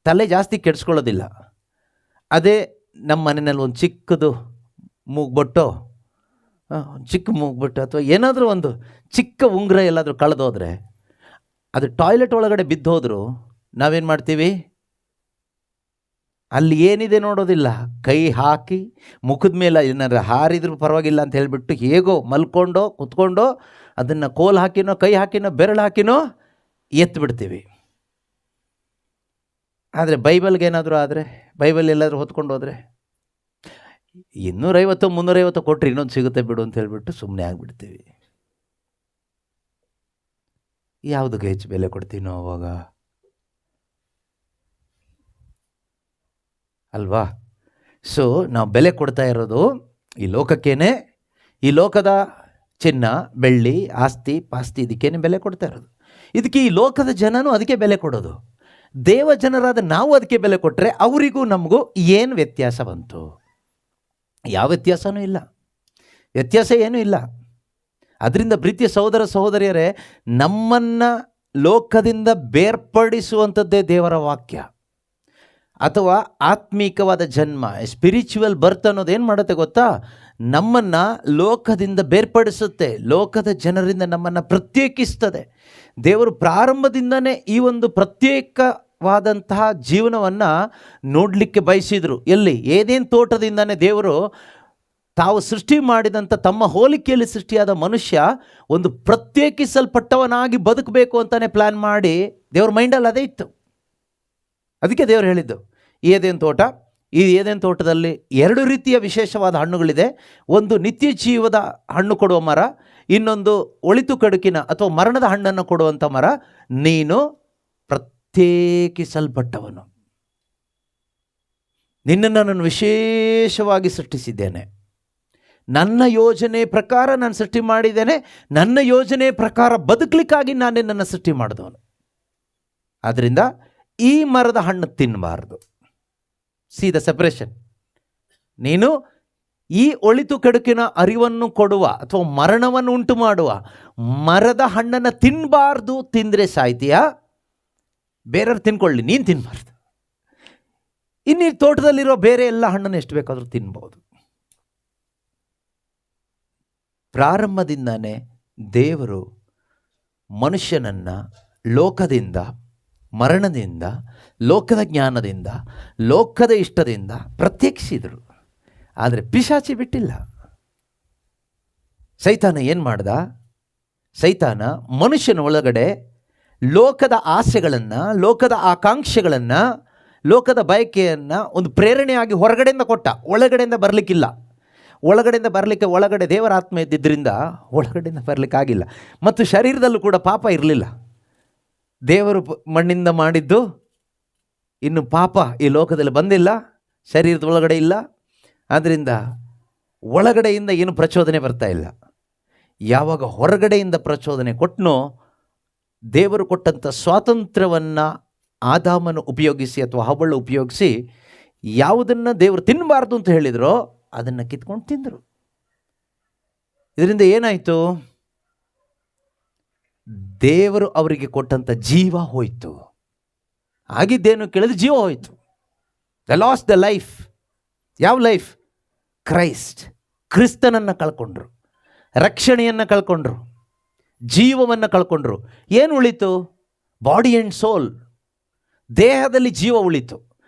Speaker 2: ತಲೆ ಜಾಸ್ತಿ ಕೆಡಿಸ್ಕೊಳ್ಳೋದಿಲ್ಲ. ಅದೇ ನಮ್ಮ ಮನೆಯಲ್ಲಿ ಒಂದು ಚಿಕ್ಕದು ಮೂಗ್ಬೊಟ್ಟು, ಚಿಕ್ಕ ಮೂಗ್ಬೊಟ್ಟು ಅಥವಾ ಏನಾದರೂ ಒಂದು ಚಿಕ್ಕ ಉಂಗುರ ಎಲ್ಲಾದರೂ ಕಳೆದೋದ್ರೆ, ಅದು ಟಾಯ್ಲೆಟ್ ಒಳಗಡೆ ಬಿದ್ದೋದ್ರು ನಾವೇನು ಮಾಡ್ತೀವಿ? ಅಲ್ಲಿ ಏನಿದೆ ನೋಡೋದಿಲ್ಲ, ಕೈ ಹಾಕಿ ಮುಖದ ಮೇಲೆ ಏನಾದ್ರು ಹಾರಿದ್ರೂ ಪರವಾಗಿಲ್ಲ ಅಂತ ಹೇಳಿಬಿಟ್ಟು ಹೇಗೋ ಮಲ್ಕೊಂಡೋ ಕುತ್ಕೊಂಡೋ ಅದನ್ನು ಕೋಲ್ ಹಾಕಿನೋ ಕೈ ಹಾಕಿನೋ ಬೆರಳು ಹಾಕಿನೋ ಎತ್ತಿಬಿಡ್ತೀವಿ. ಆದರೆ ಬೈಬಲ್ಗೆ ಏನಾದರೂ ಆದರೆ, ಬೈಬಲ್ ಎಲ್ಲಾದರೂ ಹೊತ್ಕೊಂಡು ಹೋದರೆ 250-350 ಕೊಟ್ಟರೆ ಇನ್ನೊಂದು ಸಿಗುತ್ತೆ ಬಿಡು ಅಂತ ಹೇಳಿಬಿಟ್ಟು ಸುಮ್ಮನೆ ಆಗಿಬಿಡ್ತೀವಿ. ಯಾವುದಕ್ಕೆ ಹೆಚ್ಚು ಬೆಲೆ ಕೊಡ್ತೀವಿ ನಾವು ಅವಾಗ ಅಲ್ವಾ? ಸೊ ನಾವು ಬೆಲೆ ಕೊಡ್ತಾ ಇರೋದು ಈ ಲೋಕಕ್ಕೇನೆ, ಈ ಲೋಕದ ಚಿನ್ನ ಬೆಳ್ಳಿ ಆಸ್ತಿ ಪಾಸ್ತಿ ಇದಕ್ಕೇನೆ ಬೆಲೆ ಕೊಡ್ತಾ ಇರೋದು. ಇದಕ್ಕೆ ಈ ಲೋಕದ ಜನನೂ ಅದಕ್ಕೆ ಬೆಲೆ ಕೊಡೋದು. ದೇವ ಜನರಾದ ನಾವು ಅದಕ್ಕೆ ಬೆಲೆ ಕೊಟ್ಟರೆ ಅವರಿಗೂ ನಮಗೂ ಏನು ವ್ಯತ್ಯಾಸ ಬಂತು? ಯಾವ ವ್ಯತ್ಯಾಸನೂ ಇಲ್ಲ, ವ್ಯತ್ಯಾಸ ಏನೂ ಇಲ್ಲ. ಅದರಿಂದ ಪ್ರೀತಿಯ ಸಹೋದರ ಸಹೋದರಿಯರೇ, ನಮ್ಮನ್ನು ಲೋಕದಿಂದ ಬೇರ್ಪಡಿಸುವಂಥದ್ದೇ ದೇವರ ವಾಕ್ಯ ಅಥವಾ ಆತ್ಮೀಕವಾದ ಜನ್ಮ. ಸ್ಪಿರಿಚುವಲ್ ಬರ್ತ್ ಅನ್ನೋದೇನು ಮಾಡುತ್ತೆ ಗೊತ್ತಾ? ನಮ್ಮನ್ನು ಲೋಕದಿಂದ ಬೇರ್ಪಡಿಸುತ್ತೆ, ಲೋಕದ ಜನರಿಂದ ನಮ್ಮನ್ನು ಪ್ರತ್ಯೇಕಿಸ್ತದೆ. ದೇವರು ಪ್ರಾರಂಭದಿಂದನೇ ಈ ಒಂದು ಪ್ರತ್ಯೇಕವಾದಂತಹ ಜೀವನವನ್ನು ನೋಡಲಿಕ್ಕೆ ಬಯಸಿದರು. ಎಲ್ಲಿ? ಏದೇನು ತೋಟದಿಂದನೇ ದೇವರು ತಾವು ಸೃಷ್ಟಿ ಮಾಡಿದಂಥ ತಮ್ಮ ಹೋಲಿಕೆಯಲ್ಲಿ ಸೃಷ್ಟಿಯಾದ ಮನುಷ್ಯ ಒಂದು ಪ್ರತ್ಯೇಕಿಸಲ್ಪಟ್ಟವನಾಗಿ ಬದುಕಬೇಕು ಅಂತಲೇ ಪ್ಲ್ಯಾನ್ ಮಾಡಿ ದೇವ್ರ ಮೈಂಡಲ್ಲಿ ಅದೇ ಇತ್ತು. ಅದಕ್ಕೆ ದೇವರು ಹೇಳಿದ್ದು, ಏದೇನು ತೋಟ ಈ ಏದೇನು ತೋಟದಲ್ಲಿ 2 ರೀತಿಯ ವಿಶೇಷವಾದ ಹಣ್ಣುಗಳಿದೆ. ಒಂದು ನಿತ್ಯ ಜೀವದ ಹಣ್ಣು ಕೊಡುವ ಮರ, ಇನ್ನೊಂದು ಒಳಿತು ಕಡುಕಿನ ಅಥವಾ ಮರಣದ ಹಣ್ಣನ್ನು ಕೊಡುವಂಥ ಮರ. ನೀನು ಪ್ರತ್ಯೇಕಿಸಲ್ಪಟ್ಟವನು, ನಿನ್ನನ್ನು ನಾನು ವಿಶೇಷವಾಗಿ ಸೃಷ್ಟಿಸಿದ್ದೇನೆ, ನನ್ನ ಯೋಜನೆ ಪ್ರಕಾರ ನಾನು ಸೃಷ್ಟಿ ಮಾಡಿದ್ದೇನೆ, ನನ್ನ ಯೋಜನೆ ಪ್ರಕಾರ ಬದುಕಲಿಕ್ಕಾಗಿ ನಾನು ನಿನ್ನನ್ನು ಸೃಷ್ಟಿ ಮಾಡಿದವನು. ಆದ್ದರಿಂದ ಈ ಮರದ ಹಣ್ಣು ತಿನ್ನಬಾರ್ದು. C the separation. ನೀನು ಈ ಒಳಿತು ಕೆಡುಕಿನ ಅರಿವನ್ನು ಕೊಡುವ ಅಥವಾ ಮರಣವನ್ನು ಉಂಟು ಮಾಡುವ ಮರದ ಹಣ್ಣನ್ನು ತಿನ್ನಬಾರ್ದು. ತಿಂದರೆ ಸಾಯ್ತೀಯಾ, ಬೇರೆಯವ್ರು ತಿನ್ಕೊಳ್ಳಿ, ನೀನು ತಿನ್ನಬಾರ್ದು. ಇನ್ನು ತೋಟದಲ್ಲಿರೋ ಬೇರೆ ಎಲ್ಲ ಹಣ್ಣನ್ನು ಎಷ್ಟು ಬೇಕಾದರೂ ತಿನ್ಬೋದು. ಪ್ರಾರಂಭದಿಂದನೇ ದೇವರು ಮನುಷ್ಯನನ್ನು ಲೋಕದಿಂದ, ಮರಣದಿಂದ, ಲೋಕದ ಜ್ಞಾನದಿಂದ, ಲೋಕದ ಇಷ್ಟದಿಂದ ಪ್ರತ್ಯೇಕಿಸಿದರು. ಆದರೆ ಪಿಶಾಚಿ ಬಿಟ್ಟಿಲ್ಲ. ಸೈತಾನ ಏನು ಮಾಡ್ದ? ಸೈತಾನ ಮನುಷ್ಯನ ಒಳಗಡೆ ಲೋಕದ ಆಸೆಗಳನ್ನು, ಲೋಕದ ಆಕಾಂಕ್ಷೆಗಳನ್ನು, ಲೋಕದ ಬಯಕೆಯನ್ನು ಒಂದು ಪ್ರೇರಣೆಯಾಗಿ ಹೊರಗಡೆಯಿಂದ ಕೊಟ್ಟ. ಒಳಗಡೆಯಿಂದ ಬರಲಿಕ್ಕಿಲ್ಲ. ಒಳಗಡೆಯಿಂದ ಬರಲಿಕ್ಕೆ ಒಳಗಡೆ ದೇವರ ಆತ್ಮ ಇದ್ದಿದ್ದರಿಂದ ಒಳಗಡೆಯಿಂದ ಬರಲಿಕ್ಕಾಗಿಲ್ಲ. ಮತ್ತು ಶರೀರದಲ್ಲೂ ಕೂಡ ಪಾಪ ಇರಲಿಲ್ಲ. ದೇವರು ಮಣ್ಣಿಂದ ಮಾಡಿದ್ದು, ಇನ್ನು ಪಾಪ ಈ ಲೋಕದಲ್ಲಿ ಬಂದಿಲ್ಲ, ಶರೀರದ ಒಳಗಡೆ ಇಲ್ಲ. ಆದ್ದರಿಂದ ಒಳಗಡೆಯಿಂದ ಏನು ಪ್ರಚೋದನೆ ಬರ್ತಾ ಇಲ್ಲ. ಯಾವಾಗ ಹೊರಗಡೆಯಿಂದ ಪ್ರಚೋದನೆ ಕೊಟ್ಟನೋ, ದೇವರು ಕೊಟ್ಟಂಥ ಸ್ವಾತಂತ್ರ್ಯವನ್ನು ಆದಾಮನು ಉಪಯೋಗಿಸಿ ಅಥವಾ ಹವ್ವಳು ಉಪಯೋಗಿಸಿ ಯಾವುದನ್ನು ದೇವರು ತಿನ್ನಬಾರ್ದು ಅಂತ ಹೇಳಿದರೋ ಅದನ್ನು ಕಿತ್ಕೊಂಡು ತಿಂದರು. ಇದರಿಂದ ಏನಾಯಿತು? ದೇವರು ಅವರಿಗೆ ಕೊಟ್ಟಂಥ ಜೀವ ಹೋಯಿತು. ಆಗಿದ್ದೇನು ಕೇಳಿದ್ರೆ ಜೀವ ಹೋಯಿತು. The loss the life. ಯಾವ ಲೈಫ್? ಕ್ರಿಸ್ತನನ್ನು ಕಳ್ಕೊಂಡ್ರು, ರಕ್ಷಣೆಯನ್ನು ಕಳ್ಕೊಂಡ್ರು, ಜೀವವನ್ನು ಕಳ್ಕೊಂಡ್ರು. ಏನು ಉಳಿತು? Body and soul. ದೇಹದಲ್ಲಿ ಜೀವ ಉಳಿತು,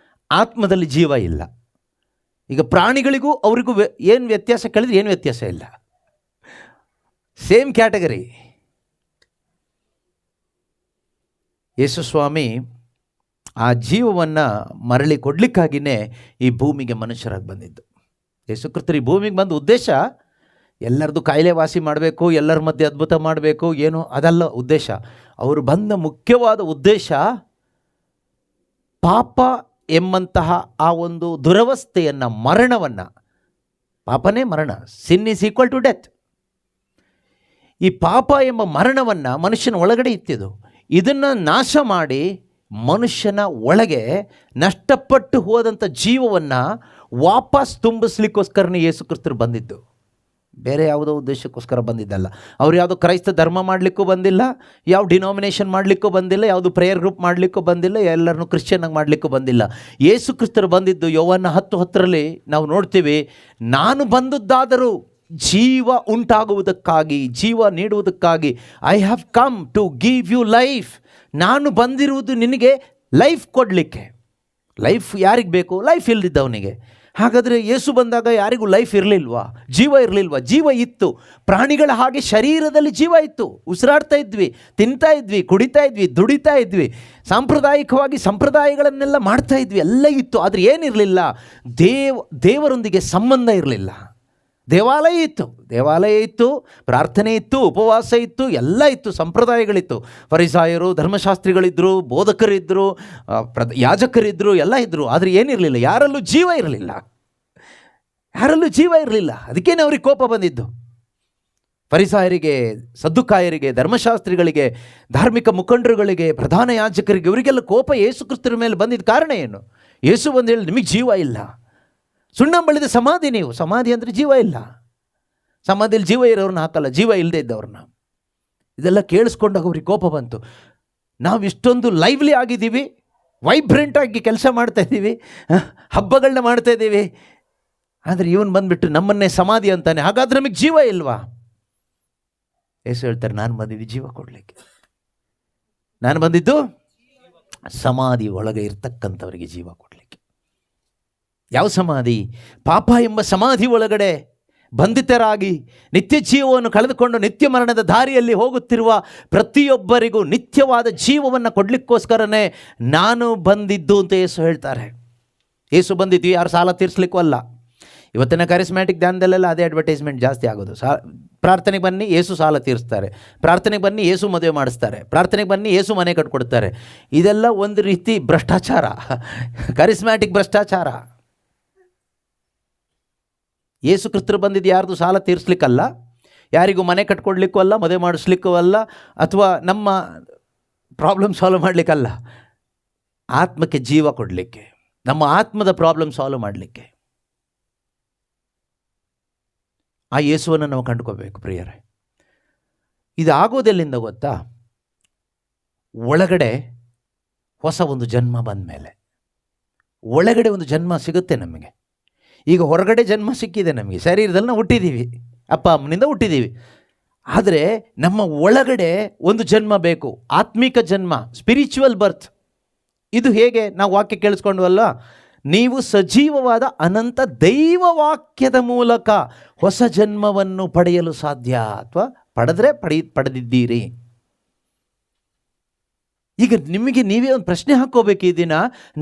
Speaker 2: ಆತ್ಮದಲ್ಲಿ ಜೀವ ಇಲ್ಲ. ಈಗ ಪ್ರಾಣಿಗಳಿಗೂ ಅವರಿಗೂ ಏನು ವ್ಯತ್ಯಾಸ ಕೇಳಿದ್ರೆ ಏನು ವ್ಯತ್ಯಾಸ ಇಲ್ಲ, ಸೇಮ್ ಕ್ಯಾಟಗರಿ. ಯೇಸುಸ್ವಾಮಿ ಆ ಜೀವವನ್ನು ಮರಳಿ ಕೊಡಲಿಕ್ಕಾಗಿಯೇ ಈ ಭೂಮಿಗೆ ಮನುಷ್ಯರಾಗಿ ಬಂದಿದ್ದು. ಯೇಸುಕ್ರಿಸ್ತರು ಈ ಭೂಮಿಗೆ ಬಂದ ಉದ್ದೇಶ ಎಲ್ಲರದು ಕಾಯಿಲೆ ವಾಸಿ ಮಾಡಬೇಕು, ಎಲ್ಲರ ಮಧ್ಯೆ ಅದ್ಭುತ ಮಾಡಬೇಕು, ಏನೋ ಅದಲ್ಲ ಉದ್ದೇಶ. ಅವರು ಬಂದ ಮುಖ್ಯವಾದ ಉದ್ದೇಶ ಪಾಪ ಎಂಬಂತಹ ಆ ಒಂದು ದುರವಸ್ಥೆಯನ್ನು, ಮರಣವನ್ನು, ಪಾಪನೇ ಮರಣ, ಸಿನ್ ಈಸ್ ಈಕ್ವಲ್ ಟು ಡೆತ್. ಈ ಪಾಪ ಎಂಬ ಮರಣವನ್ನು ಮನುಷ್ಯನ ಒಳಗಡೆ ಇತ್ತಿದ್ದು, ಇದನ್ನು ನಾಶ ಮಾಡಿ ಮನುಷ್ಯನ ಒಳಗೆ ನಷ್ಟಪಟ್ಟು ಹೋದಂಥ ಜೀವವನ್ನು ವಾಪಸ್ ತುಂಬಿಸ್ಲಿಕ್ಕೋಸ್ಕರನೇ ಯೇಸು ಕ್ರಿಸ್ತರು ಬಂದಿದ್ದು. ಬೇರೆ ಯಾವುದೋ ಉದ್ದೇಶಕ್ಕೋಸ್ಕರ ಬಂದಿದ್ದಲ್ಲ. ಅವ್ರು ಯಾವುದೋ ಕ್ರೈಸ್ತ ಧರ್ಮ ಮಾಡಲಿಕ್ಕೂ ಬಂದಿಲ್ಲ, ಯಾವ ಡಿನಾಮಿನೇಷನ್ ಮಾಡಲಿಕ್ಕೂ ಬಂದಿಲ್ಲ, ಯಾವುದು ಪ್ರೇಯರ್ ಗ್ರೂಪ್ ಮಾಡಲಿಕ್ಕೂ ಬಂದಿಲ್ಲ, ಎಲ್ಲರನ್ನೂ ಕ್ರಿಶ್ಚಿಯನ್ನಾಗಿ ಮಾಡಲಿಕ್ಕೂ ಬಂದಿಲ್ಲ. ಯೇಸು ಕ್ರಿಸ್ತರು ಬಂದಿದ್ದು ಯೋವನ್ನ 10:10 ನಾವು ನೋಡ್ತೀವಿ, ನಾನು ಬಂದದ್ದಾದರೂ ಜೀವ ಉಂಟಾಗುವುದಕ್ಕಾಗಿ, ಜೀವ ನೀಡುವುದಕ್ಕಾಗಿ. I have come to give you life. ನಾನು ಬಂದಿರುವುದು ನಿನಗೆ ಲೈಫ್ ಕೊಡಲಿಕ್ಕೆ. ಲೈಫ್ ಯಾರಿಗೆ ಬೇಕು? ಲೈಫ್ ಇಲ್ಲದಿದ್ದವನಿಗೆ. ಹಾಗಾದರೆ ಯೇಸು ಬಂದಾಗ ಯಾರಿಗೂ ಲೈಫ್ ಇರಲಿಲ್ವಾ? ಜೀವ ಇರಲಿಲ್ವಾ? ಜೀವ ಇತ್ತು. ಪ್ರಾಣಿಗಳ ಹಾಗೆ ಶರೀರದಲ್ಲಿ ಜೀವ ಇತ್ತು. ಉಸಿರಾಡ್ತಾ ಇದ್ವಿ, ತಿಂತಾ ಇದ್ವಿ, ಕುಡಿತಾ ಇದ್ವಿ, ದುಡಿತಾ ಇದ್ವಿ, ಸಾಂಪ್ರದಾಯಿಕವಾಗಿ ಸಂಪ್ರದಾಯಗಳನ್ನೆಲ್ಲ ಮಾಡ್ತಾ ಇದ್ವಿ, ಎಲ್ಲ ಇತ್ತು. ಆದರೆ ಏನಿರಲಿಲ್ಲ? ದೇವರೊಂದಿಗೆ ಸಂಬಂಧ ಇರಲಿಲ್ಲ. ದೇವಾಲಯ ಇತ್ತು, ಪ್ರಾರ್ಥನೆ ಇತ್ತು, ಉಪವಾಸ ಇತ್ತು, ಎಲ್ಲ ಇತ್ತು, ಸಂಪ್ರದಾಯಗಳಿತ್ತು. ಫರಿಸಾಯರು, ಧರ್ಮಶಾಸ್ತ್ರಿಗಳಿದ್ದರು, ಬೋಧಕರಿದ್ದರು, ಯಾಜಕರಿದ್ದರು, ಎಲ್ಲ ಇದ್ದರು. ಆದರೆ ಏನಿರಲಿಲ್ಲ? ಯಾರಲ್ಲೂ ಜೀವ ಇರಲಿಲ್ಲ. ಅದಕ್ಕೇನೆ ಅವ್ರಿಗೆ ಕೋಪ ಬಂದಿದ್ದು. ಫರಿಸಾಯರಿಗೆ, ಸದ್ದುಕಾಯರಿಗೆ, ಧರ್ಮಶಾಸ್ತ್ರಿಗಳಿಗೆ, ಧಾರ್ಮಿಕ ಮುಖಂಡರುಗಳಿಗೆ, ಪ್ರಧಾನ ಯಾಜಕರಿಗೆ, ಇವರಿಗೆಲ್ಲ ಕೋಪ ಯೇಸು ಕ್ರಿಸ್ತರ ಮೇಲೆ ಬಂದಿದ್ದ ಕಾರಣ ಏನು? ಯೇಸು ಬಂದು ಹೇಳಿ, ನಿಮಗೆ ಜೀವ ಇಲ್ಲ, ಸುಣ್ಣ ಬಳಿದ ಸಮಾಧಿ ನೀವು. ಸಮಾಧಿ ಅಂದರೆ ಜೀವ ಇಲ್ಲ. ಸಮಾಧಿಯಲ್ಲಿ ಜೀವ ಇರೋರನ್ನ ಹಾಕಲ್ಲ, ಜೀವ ಇಲ್ಲದೆ ಇದ್ದವ್ರನ್ನ. ಇದೆಲ್ಲ ಕೇಳಿಸ್ಕೊಂಡಾಗ ಅವ್ರಿಗೆ ಕೋಪ ಬಂತು. ನಾವು ಇಷ್ಟೊಂದು ಲೈವ್ಲಿ ಆಗಿದ್ದೀವಿ, ವೈಬ್ರೆಂಟಾಗಿ ಕೆಲಸ ಮಾಡ್ತಾಯಿದ್ದೀವಿ, ಹಬ್ಬಗಳನ್ನ ಮಾಡ್ತಾಯಿದ್ದೀವಿ, ಆದರೆ ಇವನು ಬಂದುಬಿಟ್ಟು ನಮ್ಮನ್ನೇ ಸಮಾಧಿ ಅಂತಾನೆ. ಹಾಗಾದ್ರೆ ನಮಗೆ ಜೀವ ಇಲ್ವಾ? ಯೇಸು ಹೇಳ್ತಾರೆ, ನಾನು ಬಂದಿದ್ದು ಜೀವ ಕೊಡಲಿಕ್ಕೆ. ನಾನು ಬಂದಿದ್ದು ಸಮಾಧಿ ಒಳಗೆ ಇರ್ತಕ್ಕಂಥವರಿಗೆ ಜೀವ ಕೊಡಲಿಕ್ಕೆ. ಯಾವ ಸಮಾಧಿ? ಪಾಪ ಎಂಬ ಸಮಾಧಿ ಒಳಗಡೆ ಬಂಧಿತರಾಗಿ ನಿತ್ಯ ಜೀವವನ್ನು ಕಳೆದುಕೊಂಡು ನಿತ್ಯ ಮರಣದ ದಾರಿಯಲ್ಲಿ ಹೋಗುತ್ತಿರುವ ಪ್ರತಿಯೊಬ್ಬರಿಗೂ ನಿತ್ಯವಾದ ಜೀವವನ್ನು ಕೊಡಲಿಕ್ಕೋಸ್ಕರನೇ ನಾನು ಬಂದಿದ್ದು ಅಂತ ಯೇಸು ಹೇಳ್ತಾರೆ. ಯೇಸು ಬಂದಿದ್ವಿ ಯಾರು ಸಾಲ ತೀರಿಸ್ಲಿಕ್ಕೂ ಅಲ್ಲ. ಇವತ್ತಿನ ಕರಿಸ್ಮ್ಯಾಟಿಕ್ ಧ್ಯಾನದಲ್ಲೆಲ್ಲ ಅದೇ ಅಡ್ವರ್ಟೈಸ್ಮೆಂಟ್ ಜಾಸ್ತಿ ಆಗೋದು. ಪ್ರಾರ್ಥನೆಗೆ ಬನ್ನಿ ಯೇಸು ಸಾಲ ತೀರಿಸ್ತಾರೆ, ಪ್ರಾರ್ಥನೆಗೆ ಬನ್ನಿ ಯೇಸು ಮದುವೆ ಮಾಡಿಸ್ತಾರೆ, ಪ್ರಾರ್ಥನೆಗೆ ಬನ್ನಿ ಯೇಸು ಮನೆ ಕಟ್ಕೊಡ್ತಾರೆ. ಇದೆಲ್ಲ ಒಂದು ರೀತಿ ಭ್ರಷ್ಟಾಚಾರ, ಕರಿಸ್ಮ್ಯಾಟಿಕ್ ಭ್ರಷ್ಟಾಚಾರ. ಯೇಸು ಕ್ರಿಸ್ತರು ಬಂದಿದ್ದು ಯಾರ್ದು ಸಾಲ ತೀರಿಸ್ಲಿಕ್ಕಲ್ಲ, ಯಾರಿಗೂ ಮನೆ ಕಟ್ಕೊಡ್ಲಿಕ್ಕೂ ಅಲ್ಲ, ಮದುವೆ ಮಾಡಿಸ್ಲಿಕ್ಕೂ ಅಲ್ಲ, ಅಥವಾ ನಮ್ಮ ಪ್ರಾಬ್ಲಮ್ ಸಾಲ್ವ್ ಮಾಡಲಿಕ್ಕಲ್ಲ. ಆತ್ಮಕ್ಕೆ ಜೀವ ಕೊಡಲಿಕ್ಕೆ, ನಮ್ಮ ಆತ್ಮದ ಪ್ರಾಬ್ಲಮ್ ಸಾಲ್ವ್ ಮಾಡಲಿಕ್ಕೆ ಆ ಯೇಸುವನ್ನು ನಾವು ಕಂಡುಕೋಬೇಕು ಪ್ರಿಯರೇ. ಇದು ಆಗೋದೆಲ್ಲಿಂದ ಗೊತ್ತಾ? ಒಳಗಡೆ ಹೊಸ ಒಂದು ಜನ್ಮ ಬಂದ ಮೇಲೆ. ಒಳಗಡೆ ಒಂದು ಜನ್ಮ ಸಿಗುತ್ತೆ ನಮಗೆ. ಈಗ ಹೊರಗಡೆ ಜನ್ಮ ಸಿಕ್ಕಿದೆ ನಮಗೆ, ಶರೀರದಲ್ಲಿ ನಾವು ಹುಟ್ಟಿದ್ದೀವಿ, ಅಪ್ಪ ಅಮ್ಮನಿಂದ ಹುಟ್ಟಿದ್ದೀವಿ. ಆದರೆ ನಮ್ಮ ಒಳಗಡೆ ಒಂದು ಜನ್ಮ ಬೇಕು, ಆತ್ಮಿಕ ಜನ್ಮ, ಸ್ಪಿರಿಚುವಲ್ ಬರ್ತ್. ಇದು ಹೇಗೆ? ನಾವು ವಾಕ್ಯ ಕೇಳಿಸ್ಕೊಂಡ್ವಲ್ಲ, ನೀವು ಸಜೀವವಾದ ಅನಂತ ದೈವ ವಾಕ್ಯದ ಮೂಲಕ ಹೊಸ ಜನ್ಮವನ್ನು ಪಡೆಯಲು ಸಾಧ್ಯ, ಅಥವಾ ಪಡೆದಿದ್ದೀರಿ. ಈಗ ನಿಮಗೆ ನೀವೇ ಒಂದು ಪ್ರಶ್ನೆ ಹಾಕೋಬೇಕು ಈ ದಿನ,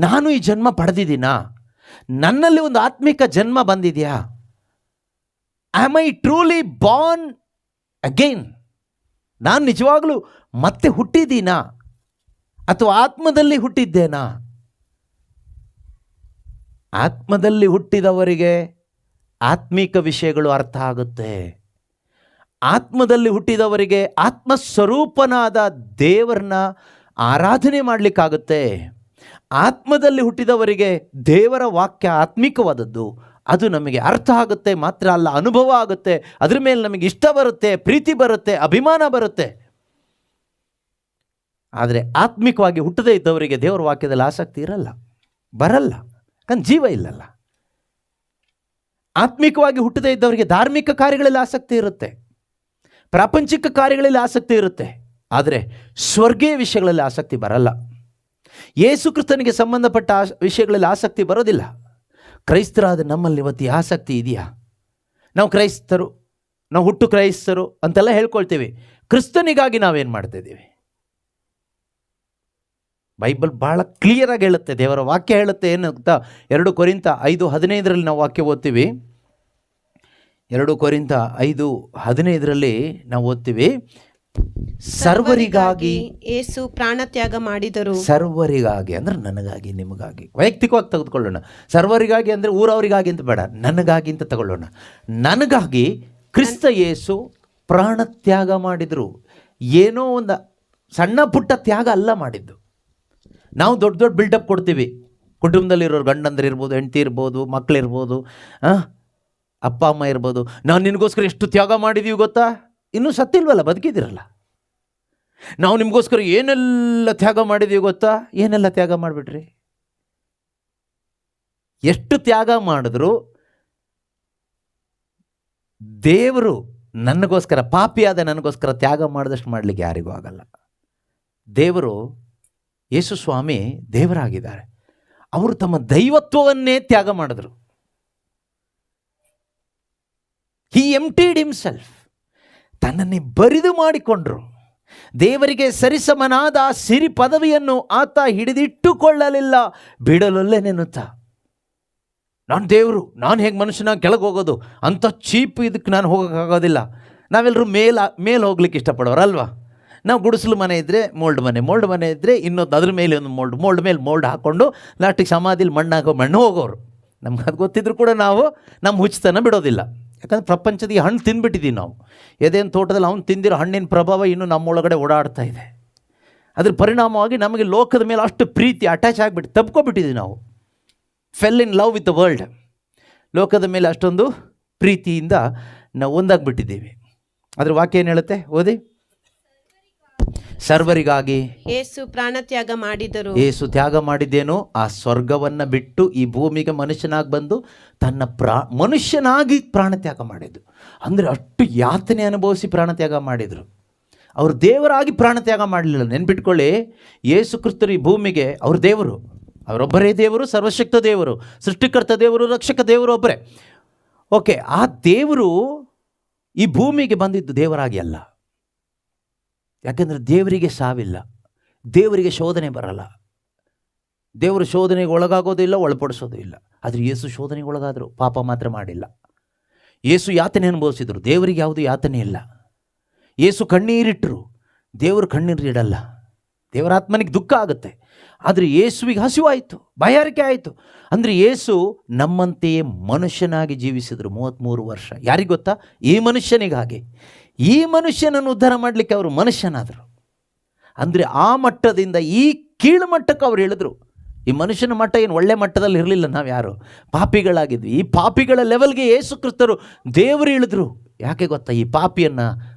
Speaker 2: ನಾನು ಈ ಜನ್ಮ ಪಡೆದಿದ್ದೀನಾ? ನನ್ನಲ್ಲಿ ಒಂದು ಆತ್ಮಿಕ ಜನ್ಮ ಬಂದಿದೆಯಾ? Am I truly Born again? ನಾನು ನಿಜವಾಗಲೂ ಮತ್ತೆ ಹುಟ್ಟಿದ್ದೀನಾ, ಅಥವಾ ಆತ್ಮದಲ್ಲಿ ಹುಟ್ಟಿದ್ದೇನಾ? ಆತ್ಮದಲ್ಲಿ ಹುಟ್ಟಿದವರಿಗೆ ಆತ್ಮಿಕ ವಿಷಯಗಳು ಅರ್ಥ ಆಗುತ್ತೆ. ಆತ್ಮದಲ್ಲಿ ಹುಟ್ಟಿದವರಿಗೆ ಆತ್ಮಸ್ವರೂಪನಾದ ದೇವರನ್ನ ಆರಾಧನೆ ಮಾಡಲಿಕ್ಕಾಗುತ್ತೆ. ಆತ್ಮದಲ್ಲಿ ಹುಟ್ಟಿದವರಿಗೆ ದೇವರ ವಾಕ್ಯ ಆತ್ಮಿಕವಾದದ್ದು, ಅದು ನಮಗೆ ಅರ್ಥ ಆಗುತ್ತೆ, ಮಾತ್ರ ಅಲ್ಲ ಅನುಭವ ಆಗುತ್ತೆ. ಅದ್ರ ಮೇಲೆ ನಮಗೆ ಇಷ್ಟ ಬರುತ್ತೆ, ಪ್ರೀತಿ ಬರುತ್ತೆ, ಅಭಿಮಾನ ಬರುತ್ತೆ. ಆದರೆ ಆತ್ಮಿಕವಾಗಿ ಹುಟ್ಟದೇ ಇದ್ದವರಿಗೆ ದೇವರ ವಾಕ್ಯದಲ್ಲಿ ಆಸಕ್ತಿ ಬರಲ್ಲ, ಯಾಕಂದ್ರೆ ಜೀವ ಇಲ್ಲಲ್ಲ. ಆತ್ಮಿಕವಾಗಿ ಹುಟ್ಟದೇ ಇದ್ದವರಿಗೆ ಧಾರ್ಮಿಕ ಕಾರ್ಯಗಳಲ್ಲಿ ಆಸಕ್ತಿ ಇರುತ್ತೆ, ಪ್ರಾಪಂಚಿಕ ಕಾರ್ಯಗಳಲ್ಲಿ ಆಸಕ್ತಿ ಇರುತ್ತೆ, ಆದರೆ ಸ್ವರ್ಗೀಯ ವಿಷಯಗಳಲ್ಲಿ ಆಸಕ್ತಿ ಬರಲ್ಲ. ಯೇಸು ಕ್ರಿಸ್ತನಿಗೆ ಸಂಬಂಧಪಟ್ಟ ವಿಷಯಗಳಲ್ಲಿ ಆಸಕ್ತಿ ಬರೋದಿಲ್ಲ. ಕ್ರೈಸ್ತರಾದ ನಮ್ಮಲ್ಲಿ ಇವತ್ತು ಈ ಆಸಕ್ತಿ ಇದೆಯಾ? ನಾವು ಕ್ರೈಸ್ತರು, ನಾವು ಹುಟ್ಟು ಕ್ರೈಸ್ತರು ಅಂತೆಲ್ಲ ಹೇಳ್ಕೊಳ್ತೀವಿ. ಕ್ರಿಸ್ತನಿಗಾಗಿ ನಾವೇನು ಮಾಡ್ತಿದ್ದೀವಿ? ಬೈಬಲ್ ಭಾಳ ಕ್ಲಿಯರಾಗಿ ಹೇಳುತ್ತೆ, ದೇವರ ವಾಕ್ಯ ಹೇಳುತ್ತೆ. ಏನು ಅಂತ 2 ಕೊರಿಂಥ 5:15 ನಾವು ವಾಕ್ಯ ಓದ್ತೀವಿ. 2 ಕೊರಿಂಥ 5:15 ನಾವು ಓದ್ತೀವಿ, ಸರ್ವರಿಗಾಗಿ
Speaker 3: ಯೇಸು ಪ್ರಾಣತ್ಯಾಗ ಮಾಡಿದರು.
Speaker 2: ಸರ್ವರಿಗಾಗಿ ಅಂದರೆ ನನಗಾಗಿ, ನಿಮಗಾಗಿ. ವೈಯಕ್ತಿಕವಾಗಿ ತೆಗೆದುಕೊಳ್ಳೋಣ. ಸರ್ವರಿಗಾಗಿ ಅಂದರೆ ಊರವರಿಗಾಗಿ ಅಂತ ಬೇಡ, ನನಗಾಗಿ ಅಂತ ತಗೊಳ್ಳೋಣ. ನನಗಾಗಿ ಕ್ರಿಸ್ತ ಯೇಸು ಪ್ರಾಣತ್ಯಾಗ ಮಾಡಿದರು. ಏನೋ ಒಂದು ಸಣ್ಣ ಪುಟ್ಟ ತ್ಯಾಗ ಅಲ್ಲ ಮಾಡಿದ್ದು. ನಾವು ದೊಡ್ಡ ದೊಡ್ಡ ಬಿಲ್ಡಪ್ ಕೊಡ್ತೀವಿ. ಕುಟುಂಬದಲ್ಲಿರೋರು ಗಂಡಂದ್ರೆ ಇರ್ಬೋದು, ಹೆಂಡತಿ ಇರ್ಬೋದು, ಮಕ್ಕಳಿರ್ಬೋದು, ಅಪ್ಪ ಅಮ್ಮ ಇರ್ಬೋದು. ನಾವು ನಿನಗೋಸ್ಕರ ಎಷ್ಟು ತ್ಯಾಗ ಮಾಡಿದ್ದೀವಿ ಗೊತ್ತಾ? ಇನ್ನೂ ಸತ್ತಿಲ್ವಲ್ಲ, ಬದುಕಿದ್ದೀರಲ್ಲ. ನಾವು ನಿಮಗೋಸ್ಕರ ಏನೆಲ್ಲ ತ್ಯಾಗ ಮಾಡಿದ್ದೀವಿ ಗೊತ್ತಾ? ಏನೆಲ್ಲ ತ್ಯಾಗ ಮಾಡಿಬಿಟ್ರಿ? ಎಷ್ಟು ತ್ಯಾಗ ಮಾಡಿದ್ರು ದೇವರು ನನಗೋಸ್ಕರ, ಪಾಪಿಯಾದ ನನಗೋಸ್ಕರ ತ್ಯಾಗ ಮಾಡಿದಷ್ಟು ಮಾಡಲಿಕ್ಕೆ ಯಾರಿಗೂ ಆಗಲ್ಲ. ದೇವರು, ಯೇಸು ಸ್ವಾಮಿ ದೇವರಾಗಿದ್ದಾರೆ. ಅವರು ತಮ್ಮ ದೈವತ್ವವನ್ನೇ ತ್ಯಾಗ ಮಾಡಿದ್ರು. ಹಿ ಎಂಪ್ಟಿಡ್ ಹಿಮ್ಸೆಲ್ಫ್, ತನ್ನನ್ನೇ ಬರಿದು ಮಾಡಿಕೊಂಡ್ರು. ದೇವರಿಗೆ ಸರಿಸಮನಾದ ಆ ಸಿರಿ ಪದವಿಯನ್ನು ಆತ ಹಿಡಿದಿಟ್ಟುಕೊಳ್ಳಲಿಲ್ಲ, ಬಿಡಲೊಲ್ಲೆನೆನ್ನುತ್ತಾ. ನಾನು ದೇವರು, ನಾನು ಹೇಗೆ ಮನುಷ್ಯನಾಗಿ ಕೆಳಗೆ ಹೋಗೋದು, ಅಂಥ ಚೀಪ್ ಇದಕ್ಕೆ ನಾನು ಹೋಗೋಕ್ಕಾಗೋದಿಲ್ಲ. ನಾವೆಲ್ಲರೂ ಮೇಲೆ ಹೋಗ್ಲಿಕ್ಕೆ ಇಷ್ಟಪಡೋರಲ್ವಾ? ನಾವು ಗುಡಿಸಲು ಮನೆ ಇದ್ದರೆ ಮೋಲ್ಡ್ ಮನೆ ಇದ್ದರೆ ಇನ್ನೊಂದು ಅದ್ರ ಮೇಲೆ ಒಂದು ಮೋಲ್ಡ್ ಮೇಲೆ ಮೋಲ್ಡ್ ಹಾಕ್ಕೊಂಡು ಲಾಸ್ಟಿಗೆ ಸಮಾಧಿಲಿ ಮಣ್ಣು ಹೋಗೋರು. ನಮ್ಗೆ ಅದು ಗೊತ್ತಿದ್ರು ಕೂಡ ನಾವು ನಮ್ಮ ಹುಚ್ಚತನ ಬಿಡೋದಿಲ್ಲ. ಯಾಕಂದರೆ ಪ್ರಪಂಚದ ಈ ಹಣ್ಣು ತಿಂದುಬಿಟ್ಟಿದ್ದೀವಿ ನಾವು. ಏದೇನು ತೋಟದಲ್ಲಿ ಅವ್ನು ತಿಂದಿರೋ ಹಣ್ಣಿನ ಪ್ರಭಾವ ಇನ್ನೂ ನಮ್ಮೊಳಗಡೆ ಓಡಾಡ್ತಾ ಇದೆ. ಅದ್ರ ಪರಿಣಾಮವಾಗಿ ನಮಗೆ ಲೋಕದ ಮೇಲೆ ಅಷ್ಟು ಪ್ರೀತಿ ಅಟ್ಯಾಚ್ ಆಗಿಬಿಟ್ಟು ತಪ್ಕೊಬಿಟ್ಟಿದ್ದೀವಿ ನಾವು. Fell in love with the world. ಲೋಕದ ಮೇಲೆ ಅಷ್ಟೊಂದು ಪ್ರೀತಿಯಿಂದ ನಾವು ಒಂದಾಗ್ಬಿಟ್ಟಿದ್ದೀವಿ. ಅದ್ರ ವಾಕ್ಯ ಏನು ಹೇಳುತ್ತೆ? ಓದಿ. ಸರ್ವರಿಗಾಗಿ
Speaker 3: ಯೇಸು ಪ್ರಾಣತ್ಯಾಗ ಮಾಡಿದರು.
Speaker 2: ಯೇಸು ತ್ಯಾಗ ಮಾಡಿದ್ದೇನು? ಆ ಸ್ವರ್ಗವನ್ನು ಬಿಟ್ಟು ಈ ಭೂಮಿಗೆ ಮನುಷ್ಯನಾಗಿ ಬಂದು ತನ್ನ ಮನುಷ್ಯನಾಗಿ ಪ್ರಾಣತ್ಯಾಗ ಮಾಡಿದ್ದು. ಅಂದರೆ ಅಷ್ಟು ಯಾತನೆ ಅನುಭವಿಸಿ ಪ್ರಾಣತ್ಯಾಗ ಮಾಡಿದರು. ಅವರು ದೇವರಾಗಿ ಪ್ರಾಣತ್ಯಾಗ ಮಾಡಲಿಲ್ಲ. ನೆನ್ಪಿಟ್ಕೊಳ್ಳಿ, ಯೇಸು ಕ್ರಿಸ್ತರು ಈ ಭೂಮಿಗೆ ಅವರು ದೇವರು, ಅವರೊಬ್ಬರೇ ದೇವರು, ಸರ್ವಶಕ್ತ ದೇವರು, ಸೃಷ್ಟಿಕರ್ತ ದೇವರು, ರಕ್ಷಕ ದೇವರು ಒಬ್ಬರೇ. ಓಕೆ, ಆ ದೇವರು ಈ ಭೂಮಿಗೆ ಬಂದಿದ್ದು ದೇವರಾಗಿ ಅಲ್ಲ. ಯಾಕೆಂದರೆ ದೇವರಿಗೆ ಸಾವಿಲ್ಲ, ದೇವರಿಗೆ ಶೋಧನೆ ಬರಲ್ಲ. ದೇವರು ಶೋಧನೆಗೆ ಒಳಗಾಗೋದು ಇಲ್ಲ, ಒಳಪಡಿಸೋದು ಇಲ್ಲ. ಆದರೆ ಯೇಸು ಶೋಧನೆಗೆ ಒಳಗಾದರು, ಪಾಪ ಮಾತ್ರ ಮಾಡಿಲ್ಲ. ಯೇಸು ಯಾತನೆ ಅನುಭವಿಸಿದರು, ದೇವರಿಗೆ ಯಾವುದು ಯಾತನೆ ಇಲ್ಲ. ಯೇಸು ಕಣ್ಣೀರಿಟ್ಟರು, ದೇವರು ಕಣ್ಣೀರಿಡಲ್ಲ. ದೇವರ ಆತ್ಮನಿಗೆ ದುಃಖ ಆಗುತ್ತೆ, ಆದರೆ ಯೇಸುವಿಗೆ ಹಸಿವಾಯಿತು, ಬಾಯಾರಿಕೆ ಆಯಿತು. ಅಂದರೆ ಯೇಸು ನಮ್ಮಂತೆಯೇ ಮನುಷ್ಯನಾಗಿ ಜೀವಿಸಿದರು 33 ವರ್ಷ. ಯಾರಿಗೆ ಗೊತ್ತಾ? ಈ ಮನುಷ್ಯನಿಗಾಗಿ. ಈ ಮನುಷ್ಯನನ್ನು ಉದ್ಧಾರ ಮಾಡಲಿಕ್ಕೆ ಅವರು ಮನುಷ್ಯನಾದರು. ಅಂದರೆ ಆ ಮಟ್ಟದಿಂದ ಈ ಕೀಳು ಮಟ್ಟಕ್ಕೆ ಅವ್ರು ಹೇಳಿದ್ರು. ಈ ಮನುಷ್ಯನ ಮಟ್ಟ ಏನು ಒಳ್ಳೆ ಮಟ್ಟದಲ್ಲಿ ಇರಲಿಲ್ಲ, ನಾವು ಯಾರು ಪಾಪಿಗಳಾಗಿದ್ವಿ. ಈ ಪಾಪಿಗಳ ಲೆವೆಲ್ಗೆ ಯೇಸು ಕ್ರಿಸ್ತರು ದೇವರು ಇಳಿದ್ರು. ಯಾಕೆ ಗೊತ್ತಾ? ಈ ಪಾಪಿಯನ್ನು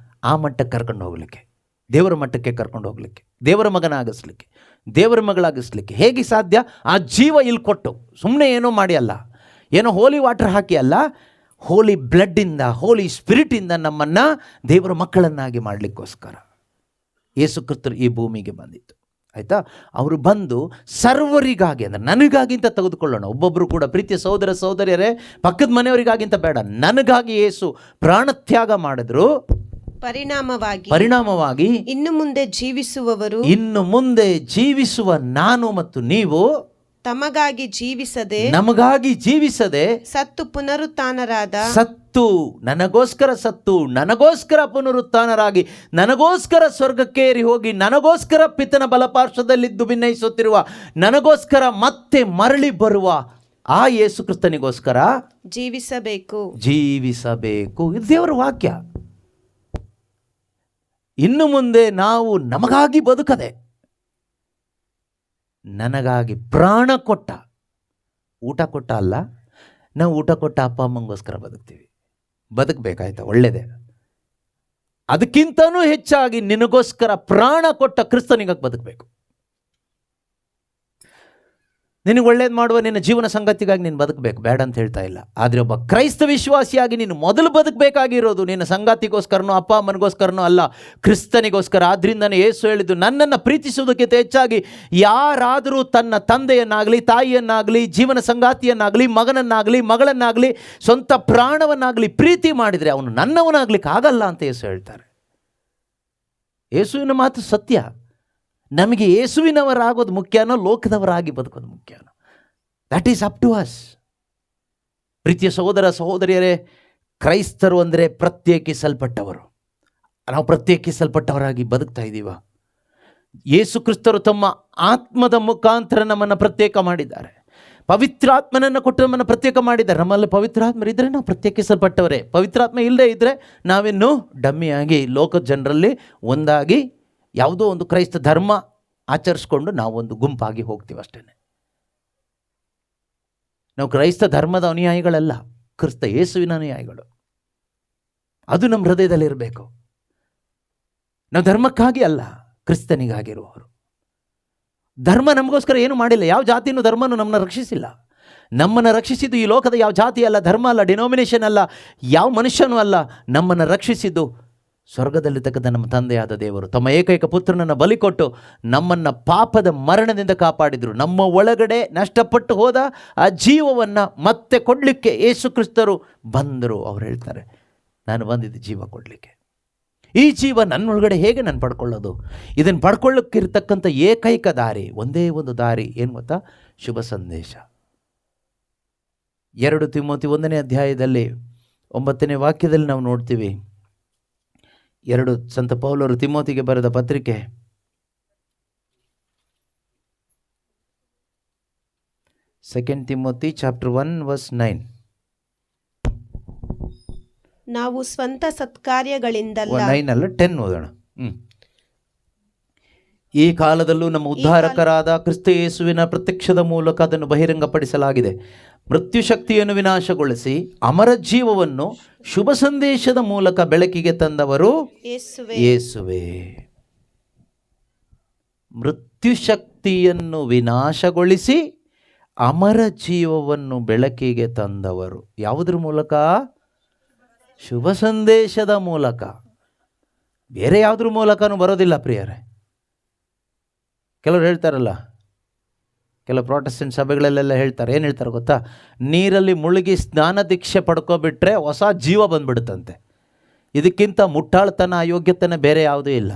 Speaker 2: ಆ ಮಟ್ಟಕ್ಕೆ ಕರ್ಕೊಂಡು ಹೋಗಲಿಕ್ಕೆ, ದೇವರ ಮಟ್ಟಕ್ಕೆ ಕರ್ಕೊಂಡು ಹೋಗಲಿಕ್ಕೆ, ದೇವರ ಮಗನಾಗಿಸ್ಲಿಕ್ಕೆ, ದೇವರ ಮಗಳಾಗಿಸ್ಲಿಕ್ಕೆ. ಹೇಗೆ ಸಾಧ್ಯ? ಆ ಜೀವ ಇಲ್ಲಿ ಕೊಟ್ಟು, ಸುಮ್ಮನೆ ಏನೋ ಮಾಡಿ ಅಲ್ಲ, ಏನೋ ಹೋಲಿ ವಾಟರ್ ಹಾಕಿ ಅಲ್ಲ, ಹೋಲಿ ಬ್ಲಡ್ಡಿಂದ, ಹೋಲಿ ಸ್ಪಿರಿಟಿಂದ ನಮ್ಮನ್ನು ದೇವರ ಮಕ್ಕಳನ್ನಾಗಿ ಮಾಡಲಿಕ್ಕೋಸ್ಕರ ಯೇಸು ಕ್ರಿಸ್ತರು ಈ ಭೂಮಿಗೆ ಬಂದಿತ್ತು. ಆಯಿತಾ? ಅವರು ಬಂದು ಸರ್ವರಿಗಾಗಿ, ಅಂದರೆ ನನಗಾಗಿಂತ ತೆಗೆದುಕೊಳ್ಳೋಣ. ಒಬ್ಬೊಬ್ಬರು ಕೂಡ ಪ್ರೀತಿಯ ಸಹೋದರ ಸಹೋದರಿಯರೇ, ಪಕ್ಕದ ಮನೆಯವರಿಗಾಗಿಂತ ಬೇಡ, ನನಗಾಗಿ ಯೇಸು ಪ್ರಾಣತ್ಯಾಗ ಮಾಡಿದ್ರು. ಪರಿಣಾಮವಾಗಿ
Speaker 3: ಇನ್ನು ಮುಂದೆ ಜೀವಿಸುವವರು,
Speaker 2: ಇನ್ನು ಮುಂದೆ ಜೀವಿಸುವ ನಾನು ಮತ್ತು ನೀವು
Speaker 3: ತಮಗಾಗಿ ಜೀವಿಸದೆ,
Speaker 2: ನಮಗಾಗಿ ಜೀವಿಸದೆ,
Speaker 3: ಸತ್ತು ಪುನರುತ್ಥಾನರಾದ,
Speaker 2: ಸತ್ತು ನನಗೋಸ್ಕರ ಸತ್ತು, ನನಗೋಸ್ಕರ ಪುನರುತ್ಥಾನರಾಗಿ, ನನಗೋಸ್ಕರ ಸ್ವರ್ಗಕ್ಕೇರಿ ಹೋಗಿ, ನನಗೋಸ್ಕರ ಪಿತನ ಬಲಪಾರ್ಶ್ವದಲ್ಲಿದ್ದು ಭಿನ್ನಯಿಸುತ್ತಿರುವ, ನನಗೋಸ್ಕರ ಮತ್ತೆ ಮರಳಿ ಬರುವ ಆ ಯೇಸು ಕ್ರಿಸ್ತನಿಗೋಸ್ಕರ
Speaker 3: ಜೀವಿಸಬೇಕು.
Speaker 2: ಇದು ದೇವರ ವಾಕ್ಯ. ಇನ್ನು ಮುಂದೆ ನಾವು ನಮಗಾಗಿ ಬದುಕದೆ, ನನಗಾಗಿ ಪ್ರಾಣ ಕೊಟ್ಟ, ಊಟ ಕೊಟ್ಟ ಅಲ್ಲ, ನಾವು ಊಟ ಕೊಟ್ಟ ಅಪ್ಪ ಅಮ್ಮಂಗೋಸ್ಕರ ಬದುಕಬೇಕಾಯ್ತಾ? ಒಳ್ಳೆಯದೇ. ಅದಕ್ಕಿಂತನೂ ಹೆಚ್ಚಾಗಿ ನಿನಗೋಸ್ಕರ ಪ್ರಾಣ ಕೊಟ್ಟ ಕ್ರಿಸ್ತನಿಗಾಗಿ ಬದುಕಬೇಕು. ನಿನಗೆ ಒಳ್ಳೇದು ಮಾಡುವ ನಿನ್ನ ಜೀವನ ಸಂಗತಿಗಾಗಿ ನೀನು ಬದುಕಬೇಕು, ಬೇಡ ಅಂತ ಹೇಳ್ತಾ ಇಲ್ಲ. ಆದರೆ ಒಬ್ಬ ಕ್ರೈಸ್ತ ವಿಶ್ವಾಸಿಯಾಗಿ ನೀನು ಮೊದಲು ಬದುಕಬೇಕಾಗಿರೋದು ನಿನ್ನ ಸಂಗಾತಿಗೋಸ್ಕರನೋ ಅಪ್ಪ ಅಮ್ಮನಿಗೋಸ್ಕರನೋ ಅಲ್ಲ, ಕ್ರಿಸ್ತನಿಗೋಸ್ಕರ. ಆದ್ದರಿಂದನೇ ಯೇಸು ಹೇಳಿದ್ದು, ನನ್ನನ್ನು ಪ್ರೀತಿಸುವುದಕ್ಕಿಂತ ಹೆಚ್ಚಾಗಿ ಯಾರಾದರೂ ತನ್ನ ತಂದೆಯನ್ನಾಗಲಿ, ತಾಯಿಯನ್ನಾಗಲಿ, ಜೀವನ ಸಂಗಾತಿಯನ್ನಾಗಲಿ, ಮಗನನ್ನಾಗಲಿ, ಮಗಳನ್ನಾಗಲಿ, ಸ್ವಂತ ಪ್ರಾಣವನ್ನಾಗಲಿ ಪ್ರೀತಿ ಮಾಡಿದರೆ ಅವನು ನನ್ನವನಾಗ್ಲಿಕ್ಕೆ ಆಗಲ್ಲ ಅಂತ ಯೇಸು ಹೇಳ್ತಾರೆ. ಯೇಸುವಿನ ಮಾತು ಸತ್ಯ. ನಮಗೆ ಯೇಸುವಿನವರಾಗೋದು ಮುಖ್ಯನೋ, ಲೋಕದವರಾಗಿ ಬದುಕೋದು ಮುಖ್ಯನೋ? That is up to us. ಪ್ರೀತಿಯ ಸಹೋದರ ಸಹೋದರಿಯರೇ, ಕ್ರೈಸ್ತರು ಅಂದರೆ ಪ್ರತ್ಯೇಕಿಸಲ್ಪಟ್ಟವರು. ನಾವು ಪ್ರತ್ಯೇಕಿಸಲ್ಪಟ್ಟವರಾಗಿ ಬದುಕ್ತಾ ಇದ್ದೀವ? ಯೇಸು ಕ್ರಿಸ್ತರು ತಮ್ಮ ಆತ್ಮದ ಮುಖಾಂತರ ನಮ್ಮನ್ನು ಪ್ರತ್ಯೇಕ ಮಾಡಿದ್ದಾರೆ. ಪವಿತ್ರಾತ್ಮನನ್ನು ಕೊಟ್ಟು ನಮ್ಮನ್ನು ಪ್ರತ್ಯೇಕ ಮಾಡಿದ್ದಾರೆ. ನಮ್ಮಲ್ಲಿ ಪವಿತ್ರಾತ್ಮ ಇದ್ದರೆ ನಾವು ಪ್ರತ್ಯೇಕಿಸಲ್ಪಟ್ಟವರೇ. ಪವಿತ್ರಾತ್ಮ ಇಲ್ಲದೆ ಇದ್ದರೆ ನಾವಿನ್ನೂ ಡಮ್ಮಿಯಾಗಿ ಲೋಕದ ಜನರಲ್ಲಿ ಒಂದಾಗಿ ಯಾವುದೋ ಒಂದು ಕ್ರೈಸ್ತ ಧರ್ಮ ಆಚರಿಸ್ಕೊಂಡು ನಾವೊಂದು ಗುಂಪಾಗಿ ಹೋಗ್ತೀವಿ ಅಷ್ಟೇ. ನಾವು ಕ್ರೈಸ್ತ ಧರ್ಮದ ಅನುಯಾಯಿಗಳಲ್ಲ, ಕ್ರಿಸ್ತ ಯೇಸುವಿನ ಅನುಯಾಯಿಗಳು. ಅದು ನಮ್ಮ ಹೃದಯದಲ್ಲಿರಬೇಕು. ನಾವು ಧರ್ಮಕ್ಕಾಗಿ ಅಲ್ಲ, ಕ್ರಿಸ್ತನಿಗಾಗಿರುವವರು. ಧರ್ಮ ನಮಗೋಸ್ಕರ ಏನು ಮಾಡಿಲ್ಲ. ಯಾವ ಜಾತಿಯೂ ಧರ್ಮನೂ ನಮ್ಮನ್ನು ರಕ್ಷಿಸಿಲ್ಲ. ನಮ್ಮನ್ನು ರಕ್ಷಿಸಿದ್ದು ಈ ಲೋಕದ ಯಾವ ಜಾತಿ ಅಲ್ಲ, ಧರ್ಮ ಅಲ್ಲ, ಡಿನೋಮಿನೇಷನ್ ಅಲ್ಲ, ಯಾವ ಮನುಷ್ಯನೂ ಅಲ್ಲ. ನಮ್ಮನ್ನು ರಕ್ಷಿಸಿದ್ದು ಸ್ವರ್ಗದಲ್ಲಿರ್ತಕ್ಕಂಥ ನಮ್ಮ ತಂದೆಯಾದ ದೇವರು ತಮ್ಮ ಏಕೈಕ ಪುತ್ರನನ್ನು ಬಲಿ ಕೊಟ್ಟು ನಮ್ಮನ್ನು ಪಾಪದ ಮರಣದಿಂದ ಕಾಪಾಡಿದರು. ನಮ್ಮ ಒಳಗಡೆ ನಷ್ಟಪಟ್ಟು ಹೋದ ಆ ಜೀವವನ್ನು ಮತ್ತೆ ಕೊಡಲಿಕ್ಕೆ ಯೇಸು ಕ್ರಿಸ್ತರು ಬಂದರು. ಅವ್ರು ಹೇಳ್ತಾರೆ, ನಾನು ಬಂದಿದ್ದು ಜೀವ ಕೊಡಲಿಕ್ಕೆ. ಈ ಜೀವ ನನ್ನೊಳಗಡೆ ಹೇಗೆ ನಾನು ಪಡ್ಕೊಳ್ಳೋದು? ಇದನ್ನು ಪಡ್ಕೊಳ್ಳೋಕ್ಕಿರ್ತಕ್ಕಂಥ ಏಕೈಕ ದಾರಿ, ಒಂದೇ ಒಂದು ದಾರಿ, ಏನು ಗೊತ್ತಾ? ಶುಭ ಸಂದೇಶ. 2 ತಿಮೋತಿ 1ನೇ ಅಧ್ಯಾಯದಲ್ಲಿ 9ನೇ ವಾಕ್ಯದಲ್ಲಿ ನಾವು ನೋಡ್ತೀವಿ. 2 ಸಂತ ಪೌಲರು ತಿಮೋತಿಗೆ ಬರೆದ ಪತ್ರಿಕೆ 2 ತಿಮೋತಿ ಚಾಪ್ಟರ್ 1 ವರ್ಸ್ 9.
Speaker 3: ನಾವು ಸ್ವಂತ ಸತ್ಕಾರ್ಯಗಳಿಂದಲ್ಲ,
Speaker 2: 9 ಅಲ್ಲ 10 ಓದೋಣ. ಈ ಕಾಲದಲ್ಲೂ ನಮ್ಮ ಉದ್ಧಾರಕರಾದ ಕ್ರಿಸ್ತ ಯೇಸುವಿನ ಪ್ರತ್ಯಕ್ಷದ ಮೂಲಕ ಅದನ್ನು ಬಹಿರಂಗಪಡಿಸಲಾಗಿದೆ. ಮೃತ್ಯು ಶಕ್ತಿಯನ್ನು ವಿನಾಶಗೊಳಿಸಿ ಅಮರ ಜೀವವನ್ನು ಶುಭ ಸಂದೇಶದ ಮೂಲಕ ಬೆಳಕಿಗೆ ತಂದವರು ಯೇಸುವೇ. ಮೃತ್ಯು ಶಕ್ತಿಯನ್ನು ವಿನಾಶಗೊಳಿಸಿ ಅಮರ ಜೀವವನ್ನು ಬೆಳಕಿಗೆ ತಂದವರು ಯಾವುದ್ರ ಮೂಲಕ? ಶುಭ ಸಂದೇಶದ ಮೂಲಕ. ಬೇರೆ ಯಾವುದ್ರ ಮೂಲಕನೂ ಬರೋದಿಲ್ಲ ಪ್ರಿಯರೇ. ಕೆಲವರು ಹೇಳ್ತಾರಲ್ಲ, ಕೆಲವು ಪ್ರೊಟೆಸ್ಟೆಂಟ್ ಸಭೆಗಳಲ್ಲೆಲ್ಲ ಹೇಳ್ತಾರೆ, ಏನು ಹೇಳ್ತಾರೆ ಗೊತ್ತಾ? ನೀರಲ್ಲಿ ಮುಳುಗಿ ಸ್ನಾನ ದೀಕ್ಷೆ ಪಡ್ಕೊಬಿಟ್ರೆ ಹೊಸ ಜೀವ ಬಂದ್ಬಿಡುತ್ತಂತೆ. ಇದಕ್ಕಿಂತ ಮುಟ್ಟಾಳ್ತನ, ಅಯೋಗ್ಯತನ ಬೇರೆ ಯಾವುದೂ ಇಲ್ಲ.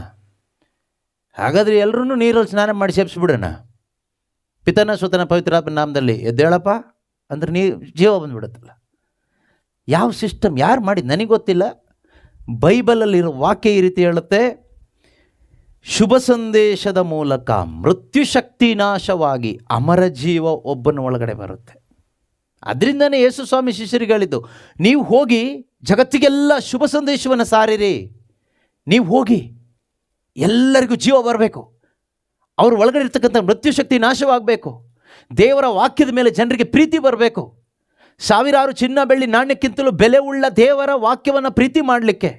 Speaker 2: ಹಾಗಾದರೆ ಎಲ್ಲರೂ ನೀರಲ್ಲಿ ಸ್ನಾನ ಮಾಡಿ ಸೇರಿಸ್ಬಿಡೋಣ. ಪಿತನ ಸುತನ ಪವಿತ್ರಾತ್ಮ ನಾಮದಲ್ಲಿ ಎದ್ದೇಳಪ್ಪ ಅಂದ್ರೆ ಜೀವ ಬಂದ್ಬಿಡುತ್ತಲ್ಲ. ಯಾವ ಸಿಸ್ಟಮ್ ಯಾರು ಮಾಡಿದ್ದು ನನಗೆ ಗೊತ್ತಿಲ್ಲ. ಬೈಬಲಲ್ಲಿರೋ ವಾಕ್ಯ ಈ ರೀತಿ ಹೇಳುತ್ತೆ, ಶುಭ ಸಂದೇಶದ ಮೂಲಕ ಮೃತ್ಯು ಶಕ್ತಿ ನಾಶವಾಗಿ ಅಮರ ಜೀವ ಒಬ್ಬನ ಒಳಗಡೆ ಬರುತ್ತೆ. ಅದರಿಂದನೇ ಯೇಸು ಸ್ವಾಮಿ ಶಿಷ್ಯರಿಗೆ ಹೇಳಿದ್ದು, ನೀವು ಹೋಗಿ ಜಗತ್ತಿಗೆಲ್ಲ ಶುಭ ಸಂದೇಶವನ್ನು ಸಾರಿರಿ. ನೀವು ಹೋಗಿ ಎಲ್ಲರಿಗೂ ಜೀವ ಬರಬೇಕು, ಅವ್ರ ಒಳಗಡೆ ಇರ್ತಕ್ಕಂಥ ಮೃತ್ಯು ಶಕ್ತಿ ನಾಶವಾಗಬೇಕು, ದೇವರ ವಾಕ್ಯದ ಮೇಲೆ ಜನರಿಗೆ ಪ್ರೀತಿ ಬರಬೇಕು. ಸಾವಿರಾರು ಚಿನ್ನ ಬೆಳ್ಳಿ ನಾಣ್ಯಕ್ಕಿಂತಲೂ ಬೆಲೆ ಉಳ್ಳ ದೇವರ ವಾಕ್ಯವನ್ನು ಪ್ರೀತಿ ಮಾಡಲಿಕ್ಕೆ,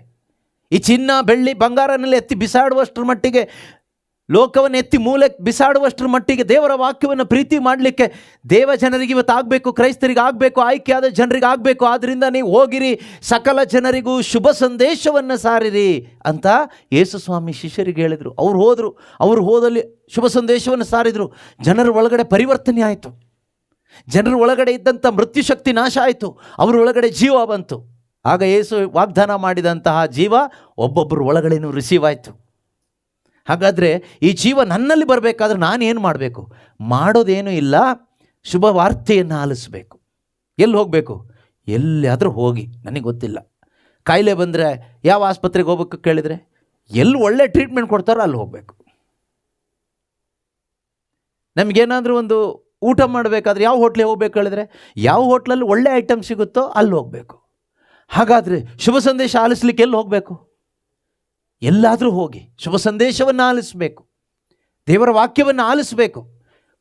Speaker 2: ಈ ಚಿನ್ನ ಬೆಳ್ಳಿ ಬಂಗಾರನಲ್ಲಿ ಎತ್ತಿ ಬಿಸಾಡುವಷ್ಟರ ಮಟ್ಟಿಗೆ, ಲೋಕವನ್ನು ಎತ್ತಿ ಮೂಲಕ್ಕೆ ಬಿಸಾಡುವಷ್ಟರ ಮಟ್ಟಿಗೆ ದೇವರ ವಾಕ್ಯವನ್ನು ಪ್ರೀತಿ ಮಾಡಲಿಕ್ಕೆ ದೇವ ಜನರಿಗೆ ಇವತ್ತು ಆಗಬೇಕು, ಕ್ರೈಸ್ತರಿಗೆ ಆಗಬೇಕು, ಆಯ್ಕೆಯಾದ ಜನರಿಗೆ ಆಗಬೇಕು. ಆದ್ದರಿಂದ ನೀವು ಹೋಗಿರಿ, ಸಕಲ ಜನರಿಗೂ ಶುಭ ಸಂದೇಶವನ್ನು ಸಾರಿರಿ ಅಂತ ಯೇಸು ಸ್ವಾಮಿ ಶಿಷ್ಯರಿಗೆ ಹೇಳಿದರು. ಅವರು ಹೋದಲ್ಲಿ ಶುಭ ಸಂದೇಶವನ್ನು ಸಾರಿದರು. ಜನರ ಒಳಗಡೆ ಪರಿವರ್ತನೆ ಆಯಿತು. ಜನರ ಒಳಗಡೆ ಇದ್ದಂಥ ಮೃತ್ಯು ಶಕ್ತಿ ನಾಶ ಆಯಿತು. ಅವರ ಒಳಗಡೆ ಜೀವ ಬಂತು. ಆಗ ಯೇಸು ವಾಗ್ದಾನ ಮಾಡಿದಂತಹ ಜೀವ ಒಬ್ಬೊಬ್ಬರು ಒಳಗಡೆನೂ ರಿಸೀವ್ ಆಯಿತು. ಹಾಗಾದರೆ ಈ ಜೀವ ನನ್ನಲ್ಲಿ ಬರಬೇಕಾದ್ರೆ ನಾನೇನು ಮಾಡಬೇಕು? ಮಾಡೋದೇನೂ ಇಲ್ಲ, ಶುಭ ವಾರ್ತೆಯನ್ನು ಆಲಿಸಬೇಕು. ಎಲ್ಲಿ ಹೋಗಬೇಕು? ಎಲ್ಲಿಯಾದರೂ ಹೋಗಿ, ನನಗೆ ಗೊತ್ತಿಲ್ಲ. ಕಾಯಿಲೆ ಬಂದರೆ ಯಾವ ಆಸ್ಪತ್ರೆಗೆ ಹೋಗ್ಬೇಕು ಕೇಳಿದರೆ, ಎಲ್ಲಿ ಒಳ್ಳೆ ಟ್ರೀಟ್ಮೆಂಟ್ ಕೊಡ್ತಾರೋ ಅಲ್ಲಿ ಹೋಗಬೇಕು. ನಮಗೇನಾದರೂ ಒಂದು ಊಟ ಮಾಡಬೇಕಾದ್ರೆ ಯಾವ ಹೋಟ್ಲಿಗೆ ಹೋಗ್ಬೇಕು ಹೇಳಿದ್ರೆ, ಯಾವ ಹೋಟ್ಲಲ್ಲಿ ಒಳ್ಳೆ ಐಟಮ್ ಸಿಗುತ್ತೋ ಅಲ್ಲಿ ಹೋಗಬೇಕು. ಹಾಗಾದರೆ ಶುಭ ಸಂದೇಶ ಆಲಿಸ್ಲಿಕ್ಕೆ ಎಲ್ಲಿ ಹೋಗಬೇಕು? ಎಲ್ಲಾದರೂ ಹೋಗಿ ಶುಭ ಸಂದೇಶವನ್ನು ಆಲಿಸಬೇಕು, ದೇವರ ವಾಕ್ಯವನ್ನು ಆಲಿಸಬೇಕು,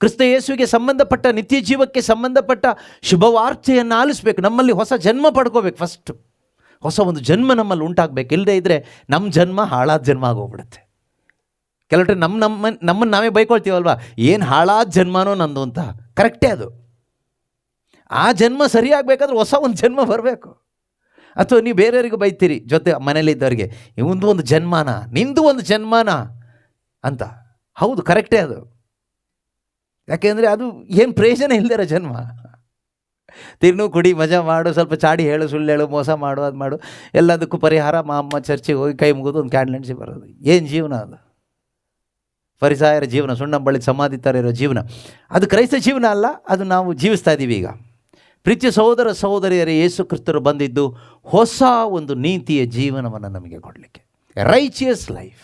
Speaker 2: ಕ್ರಿಸ್ತ ಯೇಸುವಿಗೆ ಸಂಬಂಧಪಟ್ಟ ನಿತ್ಯ ಜೀವಕ್ಕೆ ಸಂಬಂಧಪಟ್ಟ ಶುಭವಾರ್ತೆಯನ್ನು ಆಲಿಸಬೇಕು. ನಮ್ಮಲ್ಲಿ ಹೊಸ ಜನ್ಮ ಪಡ್ಕೋಬೇಕು. ಫಸ್ಟು ಹೊಸ ಒಂದು ಜನ್ಮ ನಮ್ಮಲ್ಲಿ ಉಂಟಾಗಬೇಕು. ಇಲ್ಲದೇ ಇದ್ದರೆ ನಮ್ಮ ಜನ್ಮ ಹಾಳಾದ ಜನ್ಮ ಆಗೋಗ್ಬಿಡುತ್ತೆ. ಕೆಲವೊಟ್ಟೆ ನಮ್ಮನ್ನು ನಾವೇ ಬೈಕೊಳ್ತೀವಲ್ವ, ಏನು ಹಾಳಾದ ಜನ್ಮನೋ ನಂದು ಅಂತ. ಕರೆಕ್ಟೇ ಅದು. ಆ ಜನ್ಮ ಸರಿಯಾಗಬೇಕಾದ್ರೆ ಹೊಸ ಒಂದು ಜನ್ಮ ಬರಬೇಕು. ಅಥವಾ ನೀವು ಬೇರೆಯವರಿಗೆ ಬೈತೀರಿ, ಜೊತೆ ಮನೇಲಿದ್ದವ್ರಿಗೆ, ಇವಂದು ಒಂದು ಜನ್ಮಾನ, ನಿಂದು ಒಂದು ಜನ್ಮಾನ ಅಂತ. ಹೌದು, ಕರೆಕ್ಟೇ ಅದು. ಯಾಕೆಂದರೆ ಅದು ಏನು ಪ್ರಯೋಜನ ಇಲ್ಲದಿರೋ ಜನ್ಮ. ತಿನ್ನು ಕುಡಿ ಮಜಾ ಮಾಡು, ಸ್ವಲ್ಪ ಚಾಡಿ ಹೇಳು, ಸುಳ್ಳು ಹೇಳು, ಮೋಸ ಮಾಡು, ಅದು ಮಾಡು, ಎಲ್ಲದಕ್ಕೂ ಪರಿಹಾರ ಅಮ್ಮ ಚರ್ಚಿಗೆ ಹೋಗಿ ಕೈ ಮುಗಿದು ಒಂದು ಕ್ಯಾಂಡಲ್ ನೆನೆಸಿ ಬರೋದು. ಏನು ಜೀವನ ಅದು? ಫರಿಸಾಯರ ಜೀವನ, ಸುಣ್ಣಂಬಳಿ ಸಮಾಧಿ ಥರ ಇರೋ ಜೀವನ. ಅದು ಕ್ರೈಸ್ತ ಜೀವನ ಅಲ್ಲ, ಅದು ನಾವು ಜೀವಿಸ್ತಾ ಇದ್ದೀವಿ ಈಗ. ಪ್ರೀತಿಯ ಸಹೋದರ ಸಹೋದರಿಯರೇ, ಯೇಸು ಕ್ರಿಸ್ತರು ಬಂದಿದ್ದು ಹೊಸ ಒಂದು ನೀತಿಯ ಜೀವನವನ್ನು ನಮಗೆ ಕೊಡಲಿಕ್ಕೆ. ರೈಚಿಯಸ್ ಲೈಫ್,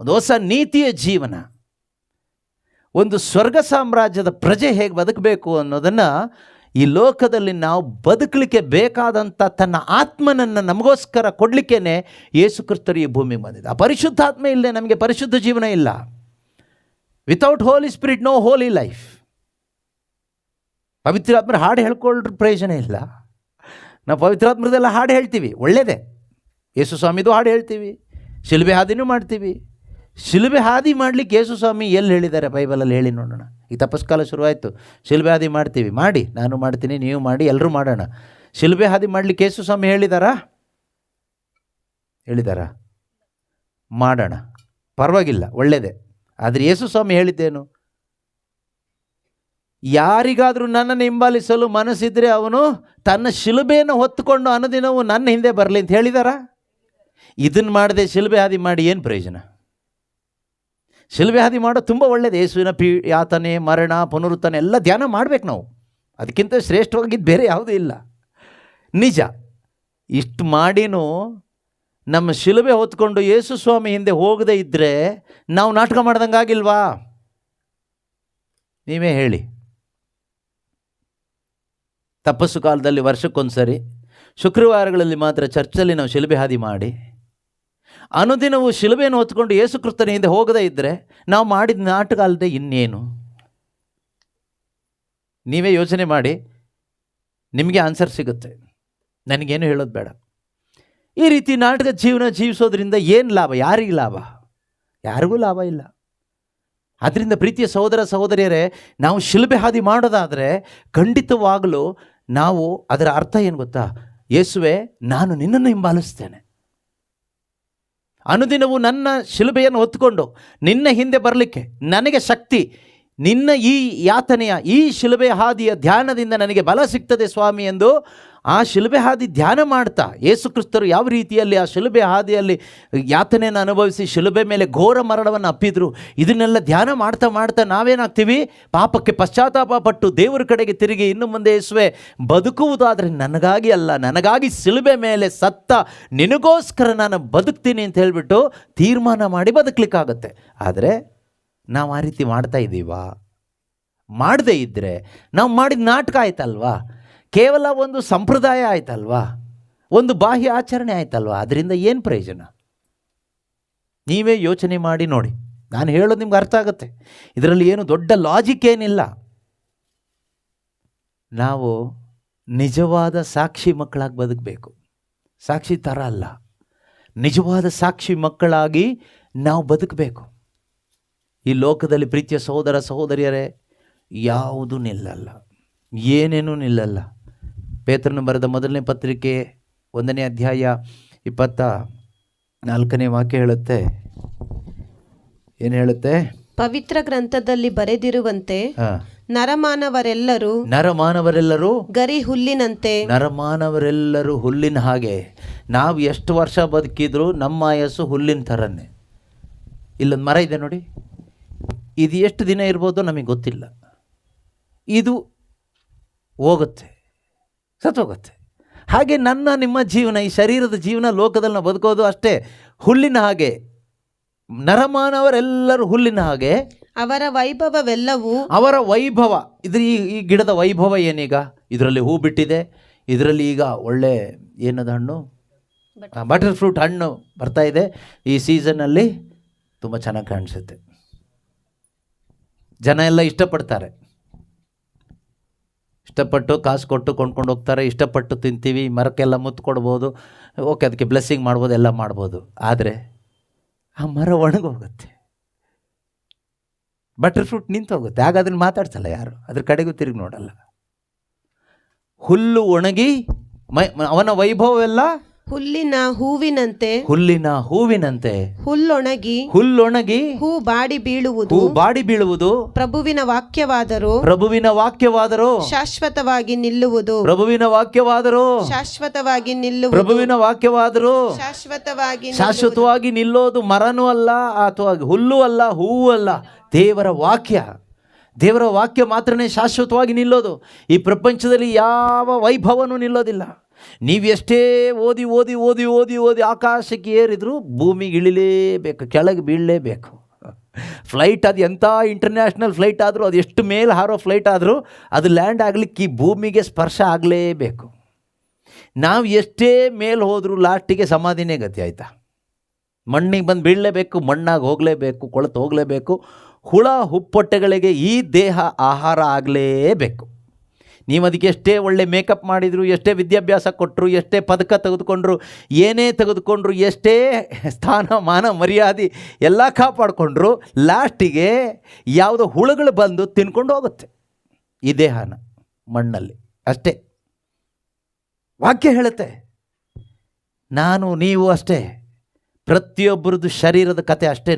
Speaker 2: ಒಂದು ಹೊಸ ನೀತಿಯ ಜೀವನ, ಒಂದು ಸ್ವರ್ಗ ಸಾಮ್ರಾಜ್ಯದ ಪ್ರಜೆ ಹೇಗೆ ಬದುಕಬೇಕು ಅನ್ನೋದನ್ನು, ಈ ಲೋಕದಲ್ಲಿ ನಾವು ಬದುಕಲಿಕ್ಕೆ ಬೇಕಾದಂಥ ತನ್ನ ಆತ್ಮನನ್ನು ನಮಗೋಸ್ಕರ ಕೊಡಲಿಕ್ಕೇ ಯೇಸು ಕ್ರಿಸ್ತರು ಈ ಭೂಮಿಗೆ ಬಂದಿದ್ದ. ಆ ಪರಿಶುದ್ಧಾತ್ಮ ಇಲ್ಲದೆ ನಮಗೆ ಪರಿಶುದ್ಧ ಜೀವನ ಇಲ್ಲ. ವಿತೌಟ್ ಹೋಲಿ ಸ್ಪಿರಿಟ್ ನೋ ಹೋಲಿ ಲೈಫ್. ಪವಿತ್ರಾತ್ಮರ ಹಾಡು ಹೇಳ್ಕೊಳ್ಳ್ರ ಪ್ರಯೋಜನ ಇಲ್ಲ. ನಾವು ಪವಿತ್ರಾತ್ಮರದೆಲ್ಲ ಹಾಡು ಹೇಳ್ತೀವಿ, ಒಳ್ಳೆಯದೇ. ಯೇಸು ಸ್ವಾಮಿದು ಹಾಡು ಹೇಳ್ತೀವಿ, ಶಿಲುಬೆ ಹಾದಿನೂ ಮಾಡ್ತೀವಿ. ಶಿಲುಬೆ ಹಾದಿ ಮಾಡಲಿಕ್ಕೆ ಯೇಸು ಸ್ವಾಮಿ ಎಲ್ಲಿ ಹೇಳಿದ್ದಾರೆ ಬೈಬಲಲ್ಲಿ? ಹೇಳಿ ನೋಡೋಣ. ಈ ತಪಸ್ಕಾಲ ಶುರುವಾಯಿತು, ಶಿಲುಬೆ ಹಾದಿ ಮಾಡ್ತೀವಿ, ಮಾಡಿ, ನಾನು ಮಾಡ್ತೀನಿ, ನೀವು ಮಾಡಿ, ಎಲ್ಲರೂ ಮಾಡೋಣ. ಶಿಲುಬೆ ಹಾದಿ ಮಾಡಲಿಕ್ಕೆ ಯೇಸು ಸ್ವಾಮಿ ಹೇಳಿದಾರಾ? ಮಾಡೋಣ, ಪರವಾಗಿಲ್ಲ, ಒಳ್ಳೆಯದೇ. ಆದರೆ ಯೇಸು ಸ್ವಾಮಿ ಹೇಳಿದ್ದೇನು? ಯಾರಿಗಾದರೂ ನನ್ನನ್ನು ಹಿಂಬಾಲಿಸಲು ಮನಸ್ಸಿದ್ರೆ ಅವನು ತನ್ನ ಶಿಲುಬೆಯನ್ನು ಹೊತ್ತುಕೊಂಡು ಅನುದಿನವೂ ನನ್ನ ಹಿಂದೆ ಬರಲಿ ಅಂತ ಹೇಳಿದಾರಾ? ಇದನ್ನು ಮಾಡದೆ ಶಿಲುಬೆ ಹಾದಿ ಮಾಡಿ ಏನು ಪ್ರಯೋಜನ? ಶಿಲುಬೆ ಹಾದಿ ಮಾಡೋದು ತುಂಬ ಒಳ್ಳೆಯದು. ಯೇಸುವಿನ ಯಾತನೆ, ಮರಣ, ಪುನರುತ್ಥಾನ ಎಲ್ಲ ಧ್ಯಾನ ಮಾಡಬೇಕು ನಾವು. ಅದಕ್ಕಿಂತ ಶ್ರೇಷ್ಠವಾಗಿದ್ದು ಬೇರೆ ಯಾವುದೂ ಇಲ್ಲ. ನಿಜ. ಇಷ್ಟು ಮಾಡಿನೂ ನಮ್ಮ ಶಿಲುಬೆ ಹೊತ್ಕೊಂಡು ಯೇಸು ಸ್ವಾಮಿ ಹಿಂದೆ ಹೋಗದೇ ಇದ್ದರೆ ನಾವು ನಾಟಕ ಮಾಡ್ದಂಗೆ ಆಗಿಲ್ವಾ? ನೀವೇ ಹೇಳಿ. ತಪಸ್ಸು ಕಾಲದಲ್ಲಿ ವರ್ಷಕ್ಕೊಂದು ಸರಿ ಶುಕ್ರವಾರಗಳಲ್ಲಿ ಮಾತ್ರ ಚರ್ಚಲ್ಲಿ ನಾವು ಶಿಲುಬೆ ಹಾದಿ ಮಾಡಿ ಅನುದಿನವೂ ಶಿಲುಬೆಯನ್ನು ಹೊತ್ಕೊಂಡು ಯೇಸು ಕ್ರಿಸ್ತನ ಹಿಂದೆ ಹೋಗದೇ ಇದ್ದರೆ ನಾವು ಮಾಡಿದ ನಾಟಕ ಅಲ್ಲದೆ ಇನ್ನೇನು? ನೀವೇ ಯೋಚನೆ ಮಾಡಿ, ನಿಮಗೆ ಆನ್ಸರ್ ಸಿಗುತ್ತೆ. ನನಗೇನು ಹೇಳೋದು ಬೇಡ. ಈ ರೀತಿ ನಾಟಕ ಜೀವನ ಜೀವಿಸೋದ್ರಿಂದ ಏನು ಲಾಭ? ಯಾರಿಗೆ ಲಾಭ? ಯಾರಿಗೂ ಲಾಭ ಇಲ್ಲ. ಆದ್ದರಿಂದ ಪ್ರೀತಿಯ ಸಹೋದರ ಸಹೋದರಿಯರೇ, ನಾವು ಶಿಲುಬೆ ಹಾದಿ ಮಾಡೋದಾದರೆ ಖಂಡಿತವಾಗಲೂ ನಾವು ಅದರ ಅರ್ಥ ಏನು ಗೊತ್ತಾ? ಯೇಸುವೆ, ನಾನು ನಿನ್ನನ್ನು ಹಿಂಬಾಲಿಸ್ತೇನೆ, ಅನುದಿನವೂ ನನ್ನ ಶಿಲುಬೆಯನ್ನು ಹೊತ್ತುಕೊಂಡು ನಿನ್ನ ಹಿಂದೆ ಬರಲಿಕ್ಕೆ ನನಗೆ ಶಕ್ತಿ, ನಿನ್ನ ಈ ಯಾತನೆಯ ಈ ಶಿಲುಬೆ ಹಾದಿಯ ಧ್ಯಾನದಿಂದ ನನಗೆ ಬಲ ಸಿಗ್ತದೆ ಸ್ವಾಮಿ ಎಂದು ಆ ಶಿಲುಬೆ ಹಾದಿ ಧ್ಯಾನ ಮಾಡ್ತಾ ಯೇಸು ಕ್ರಿಸ್ತರು ಯಾವ ರೀತಿಯಲ್ಲಿ ಆ ಶಿಲುಬೆ ಹಾದಿಯಲ್ಲಿ ಯಾತನೆಯನ್ನು ಅನುಭವಿಸಿ ಶಿಲುಬೆ ಮೇಲೆ ಘೋರ ಮರಣವನ್ನು ಅಪ್ಪಿದ್ರು, ಇದನ್ನೆಲ್ಲ ಧ್ಯಾನ ಮಾಡ್ತಾ ಮಾಡ್ತಾ ನಾವೇನಾಗ್ತೀವಿ, ಪಾಪಕ್ಕೆ ಪಶ್ಚಾತ್ತಾಪ ಪಟ್ಟು ದೇವರ ಕಡೆಗೆ ತಿರುಗಿ ಇನ್ನು ಮುಂದೆ ಯೇಸುವೆ ಬದುಕುವುದಾದರೆ ನನಗಾಗಿ ಅಲ್ಲ, ನನಗಾಗಿ ಶಿಲುಬೆ ಮೇಲೆ ಸತ್ತ ನಿನಗೋಸ್ಕರ ನಾನು ಬದುಕ್ತೀನಿ ಅಂತ ಹೇಳಿಬಿಟ್ಟು ತೀರ್ಮಾನ ಮಾಡಿ ಬದುಕಲಿಕ್ಕಾಗತ್ತೆ. ಆದರೆ ನಾವು ಆ ರೀತಿ ಮಾಡ್ತಾ ಇದ್ದೀವಾ? ಮಾಡದೇ ಇದ್ದರೆ ನಾವು ಮಾಡಿದ ನಾಟಕ ಆಯ್ತಲ್ವಾ, ಕೇವಲ ಒಂದು ಸಂಪ್ರದಾಯ ಆಯ್ತಲ್ವಾ, ಒಂದು ಬಾಹ್ಯ ಆಚರಣೆ ಆಯ್ತಲ್ವಾ, ಅದರಿಂದ ಏನು ಪ್ರಯೋಜನ? ನೀವೇ ಯೋಚನೆ ಮಾಡಿ ನೋಡಿ. ನಾನು ಹೇಳೋದು ನಿಮ್ಗೆ ಅರ್ಥ ಆಗುತ್ತೆ. ಇದರಲ್ಲಿ ಏನು ದೊಡ್ಡ ಲಾಜಿಕ್ ಏನಿಲ್ಲ. ನಾವು ನಿಜವಾದ ಸಾಕ್ಷಿ ಮಕ್ಕಳಾಗಿ ಬದುಕಬೇಕು. ಸಾಕ್ಷಿ ಥರ ಅಲ್ಲ, ನಿಜವಾದ ಸಾಕ್ಷಿ ಮಕ್ಕಳಾಗಿ ನಾವು ಬದುಕಬೇಕು. ಈ ಲೋಕದಲ್ಲಿ ಪ್ರೀತಿಯ ಸಹೋದರ ಸಹೋದರಿಯರೇ, ಯಾವುದೂ ನಿಲ್ಲಲ್ಲ, ಏನೇನೂ ನಿಲ್ಲಲ್ಲ. ಪೇತ್ರನು ಬರೆದ ಮೊದಲನೇ ಪತ್ರಿಕೆ 1ನೇ ಅಧ್ಯಾಯ 24ನೇ ವಾಕ್ಯ ಹೇಳುತ್ತೆ. ಏನು ಹೇಳುತ್ತೆ?
Speaker 3: ಪವಿತ್ರ ಗ್ರಂಥದಲ್ಲಿ ಬರೆದಿರುವಂತೆ ನರಮಾನವರೆಲ್ಲರೂ ಗರಿ ಹುಲ್ಲಿನಂತೆ.
Speaker 2: ನರಮಾನವರೆಲ್ಲರೂ ಹುಲ್ಲಿನ ಹಾಗೆ. ನಾವು ಎಷ್ಟು ವರ್ಷ ಬದುಕಿದ್ರು ನಮ್ಮ ಆಯಸ್ಸು ಹುಲ್ಲಿನ ಥರನೇ. ಇಲ್ಲೊಂದು ಮರ ಇದೆ ನೋಡಿ, ಇದು ಎಷ್ಟು ದಿನ ಇರ್ಬೋದೋ ನಮಗೆ ಗೊತ್ತಿಲ್ಲ. ಇದು ಹೋಗುತ್ತೆ, ಸತ್ತೋಗುತ್ತೆ. ಹಾಗೆ ನನ್ನ ನಿಮ್ಮ ಜೀವನ, ಈ ಶರೀರದ ಜೀವನ, ಲೋಕದಲ್ಲಿ ನಾವು ಬದುಕೋದು ಅಷ್ಟೇ ಹುಲ್ಲಿನ ಹಾಗೆ. ನರಮಾನವರೆಲ್ಲರೂ ಹುಲ್ಲಿನ ಹಾಗೆ.
Speaker 3: ಅವರ ವೈಭವವೆಲ್ಲವೂ,
Speaker 2: ಅವರ ವೈಭವ, ಇದ್ರ ಈ ಗಿಡದ ವೈಭವ ಏನೀಗ? ಇದರಲ್ಲಿ ಹೂ ಬಿಟ್ಟಿದೆ, ಇದರಲ್ಲಿ ಈಗ ಒಳ್ಳೆ ಏನದು ಹಣ್ಣು, ಬಟರ್ ಫ್ರೂಟ್ ಹಣ್ಣು ಬರ್ತಾ ಇದೆ. ಈ ಸೀಸನ್ನಲ್ಲಿ ತುಂಬ ಚೆನ್ನಾಗಿ ಕಾಣಿಸುತ್ತೆ, ಜನ ಎಲ್ಲ ಇಷ್ಟಪಡ್ತಾರೆ, ಇಷ್ಟಪಟ್ಟು ಕಾಸು ಕೊಟ್ಟು ಕೊಂಡ್ಕೊಂಡು ಹೋಗ್ತಾರೆ, ಇಷ್ಟಪಟ್ಟು ತಿಂತೀವಿ, ಮರಕ್ಕೆಲ್ಲ ಮುತ್ತು ಕೊಡ್ಬೋದು, ಓಕೆ, ಅದಕ್ಕೆ ಬ್ಲೆಸ್ಸಿಂಗ್ ಮಾಡ್ಬೋದು, ಎಲ್ಲ ಮಾಡ್ಬೋದು. ಆದರೆ ಆ ಮರ ಒಣಗೋಗುತ್ತೆ, ಬಟರ್ ಫ್ರೂಟ್ ನಿಂತು ಹೋಗುತ್ತೆ. ಆಗ ಅದನ್ನು ಮಾತಾಡ್ಸಲ್ಲ ಯಾರು, ಅದ್ರ ಕಡೆಗೂ ತಿರುಗಿ ನೋಡಲ್ಲ. ಹುಲ್ಲು ಒಣಗಿ ಅವನ ವೈಭವವೆಲ್ಲ
Speaker 3: ಹುಲ್ಲಿನ ಹೂವಿನಂತೆ
Speaker 2: ಹುಲ್ಲೊಣಗಿ
Speaker 3: ಹೂ ಬಾಡಿ ಬೀಳುವುದು ಪ್ರಭುವಿನ ವಾಕ್ಯವಾದರೂ ಶಾಶ್ವತವಾಗಿ ನಿಲ್ಲುವುದು.
Speaker 2: ಶಾಶ್ವತವಾಗಿ ನಿಲ್ಲೋದು ಮರನೂ ಅಲ್ಲ, ಅಥವಾ ಹುಲ್ಲು ಅಲ್ಲ, ಹೂವು ಅಲ್ಲ, ದೇವರ ವಾಕ್ಯ ಮಾತ್ರನೇ ಶಾಶ್ವತವಾಗಿ ನಿಲ್ಲೋದು. ಈ ಪ್ರಪಂಚದಲ್ಲಿ ಯಾವ ವೈಭವನೂ ನಿಲ್ಲೋದಿಲ್ಲ. ನೀವೆಷ್ಟೇ ಓದಿ ಓದಿ ಓದಿ ಓದಿ ಓದಿ ಆಕಾಶಕ್ಕೆ ಏರಿದ್ರು ಭೂಮಿಗೆ ಇಳಿಲೇಬೇಕು, ಕೆಳಗೆ ಬೀಳಲೇಬೇಕು. ಫ್ಲೈಟ್ ಅದು ಎಂಥ ಇಂಟರ್ನ್ಯಾಷನಲ್ ಫ್ಲೈಟ್ ಆದರೂ, ಅದು ಎಷ್ಟು ಮೇಲೆ ಹಾರೋ ಫ್ಲೈಟ್ ಆದರೂ ಅದು ಲ್ಯಾಂಡ್ ಆಗಲಿಕ್ಕೆ ಈ ಭೂಮಿಗೆ ಸ್ಪರ್ಶ ಆಗಲೇಬೇಕು. ನಾವು ಎಷ್ಟೇ ಮೇಲೆ ಹೋದರೂ ಲಾಸ್ಟಿಗೆ ಸಮಾಧಿನೇ ಗತಿ, ಆಯಿತಾ? ಮಣ್ಣಿಗೆ ಬಂದು ಬೀಳಲೇಬೇಕು, ಮಣ್ಣಾಗಿ ಹೋಗಲೇಬೇಕು, ಕೊಳೆತು ಹೋಗಲೇಬೇಕು. ಹುಳ ಹುಪ್ಪೊಟ್ಟೆಗಳಿಗೆ ಈ ದೇಹ ಆಹಾರ ಆಗಲೇಬೇಕು. ನೀವು ಅದಕ್ಕೆ ಎಷ್ಟೇ ಒಳ್ಳೆ ಮೇಕಪ್ ಮಾಡಿದ್ರು, ಎಷ್ಟೇ ವಿದ್ಯಾಭ್ಯಾಸ ಕೊಟ್ಟರು, ಎಷ್ಟೇ ಪದಕ ತೆಗೆದುಕೊಂಡ್ರು, ಏನೇ ತೆಗೆದುಕೊಂಡ್ರು, ಎಷ್ಟೇ ಸ್ಥಾನ ಮಾನ ಮರ್ಯಾದೆ ಎಲ್ಲ ಕಾಪಾಡಿಕೊಂಡ್ರು, ಲಾಸ್ಟಿಗೆ ಯಾವುದೋ ಹುಳುಗಳು ಬಂದು ತಿನ್ಕೊಂಡು ಹೋಗುತ್ತೆ ಈ ದೇಹನ ಮಣ್ಣಲ್ಲಿ ಅಷ್ಟೇ. ವಾಕ್ಯ ಹೇಳುತ್ತೆ, ನಾನು ನೀವು ಅಷ್ಟೇ, ಪ್ರತಿಯೊಬ್ಬರದ್ದು ಶರೀರದ ಕತೆ ಅಷ್ಟೇ.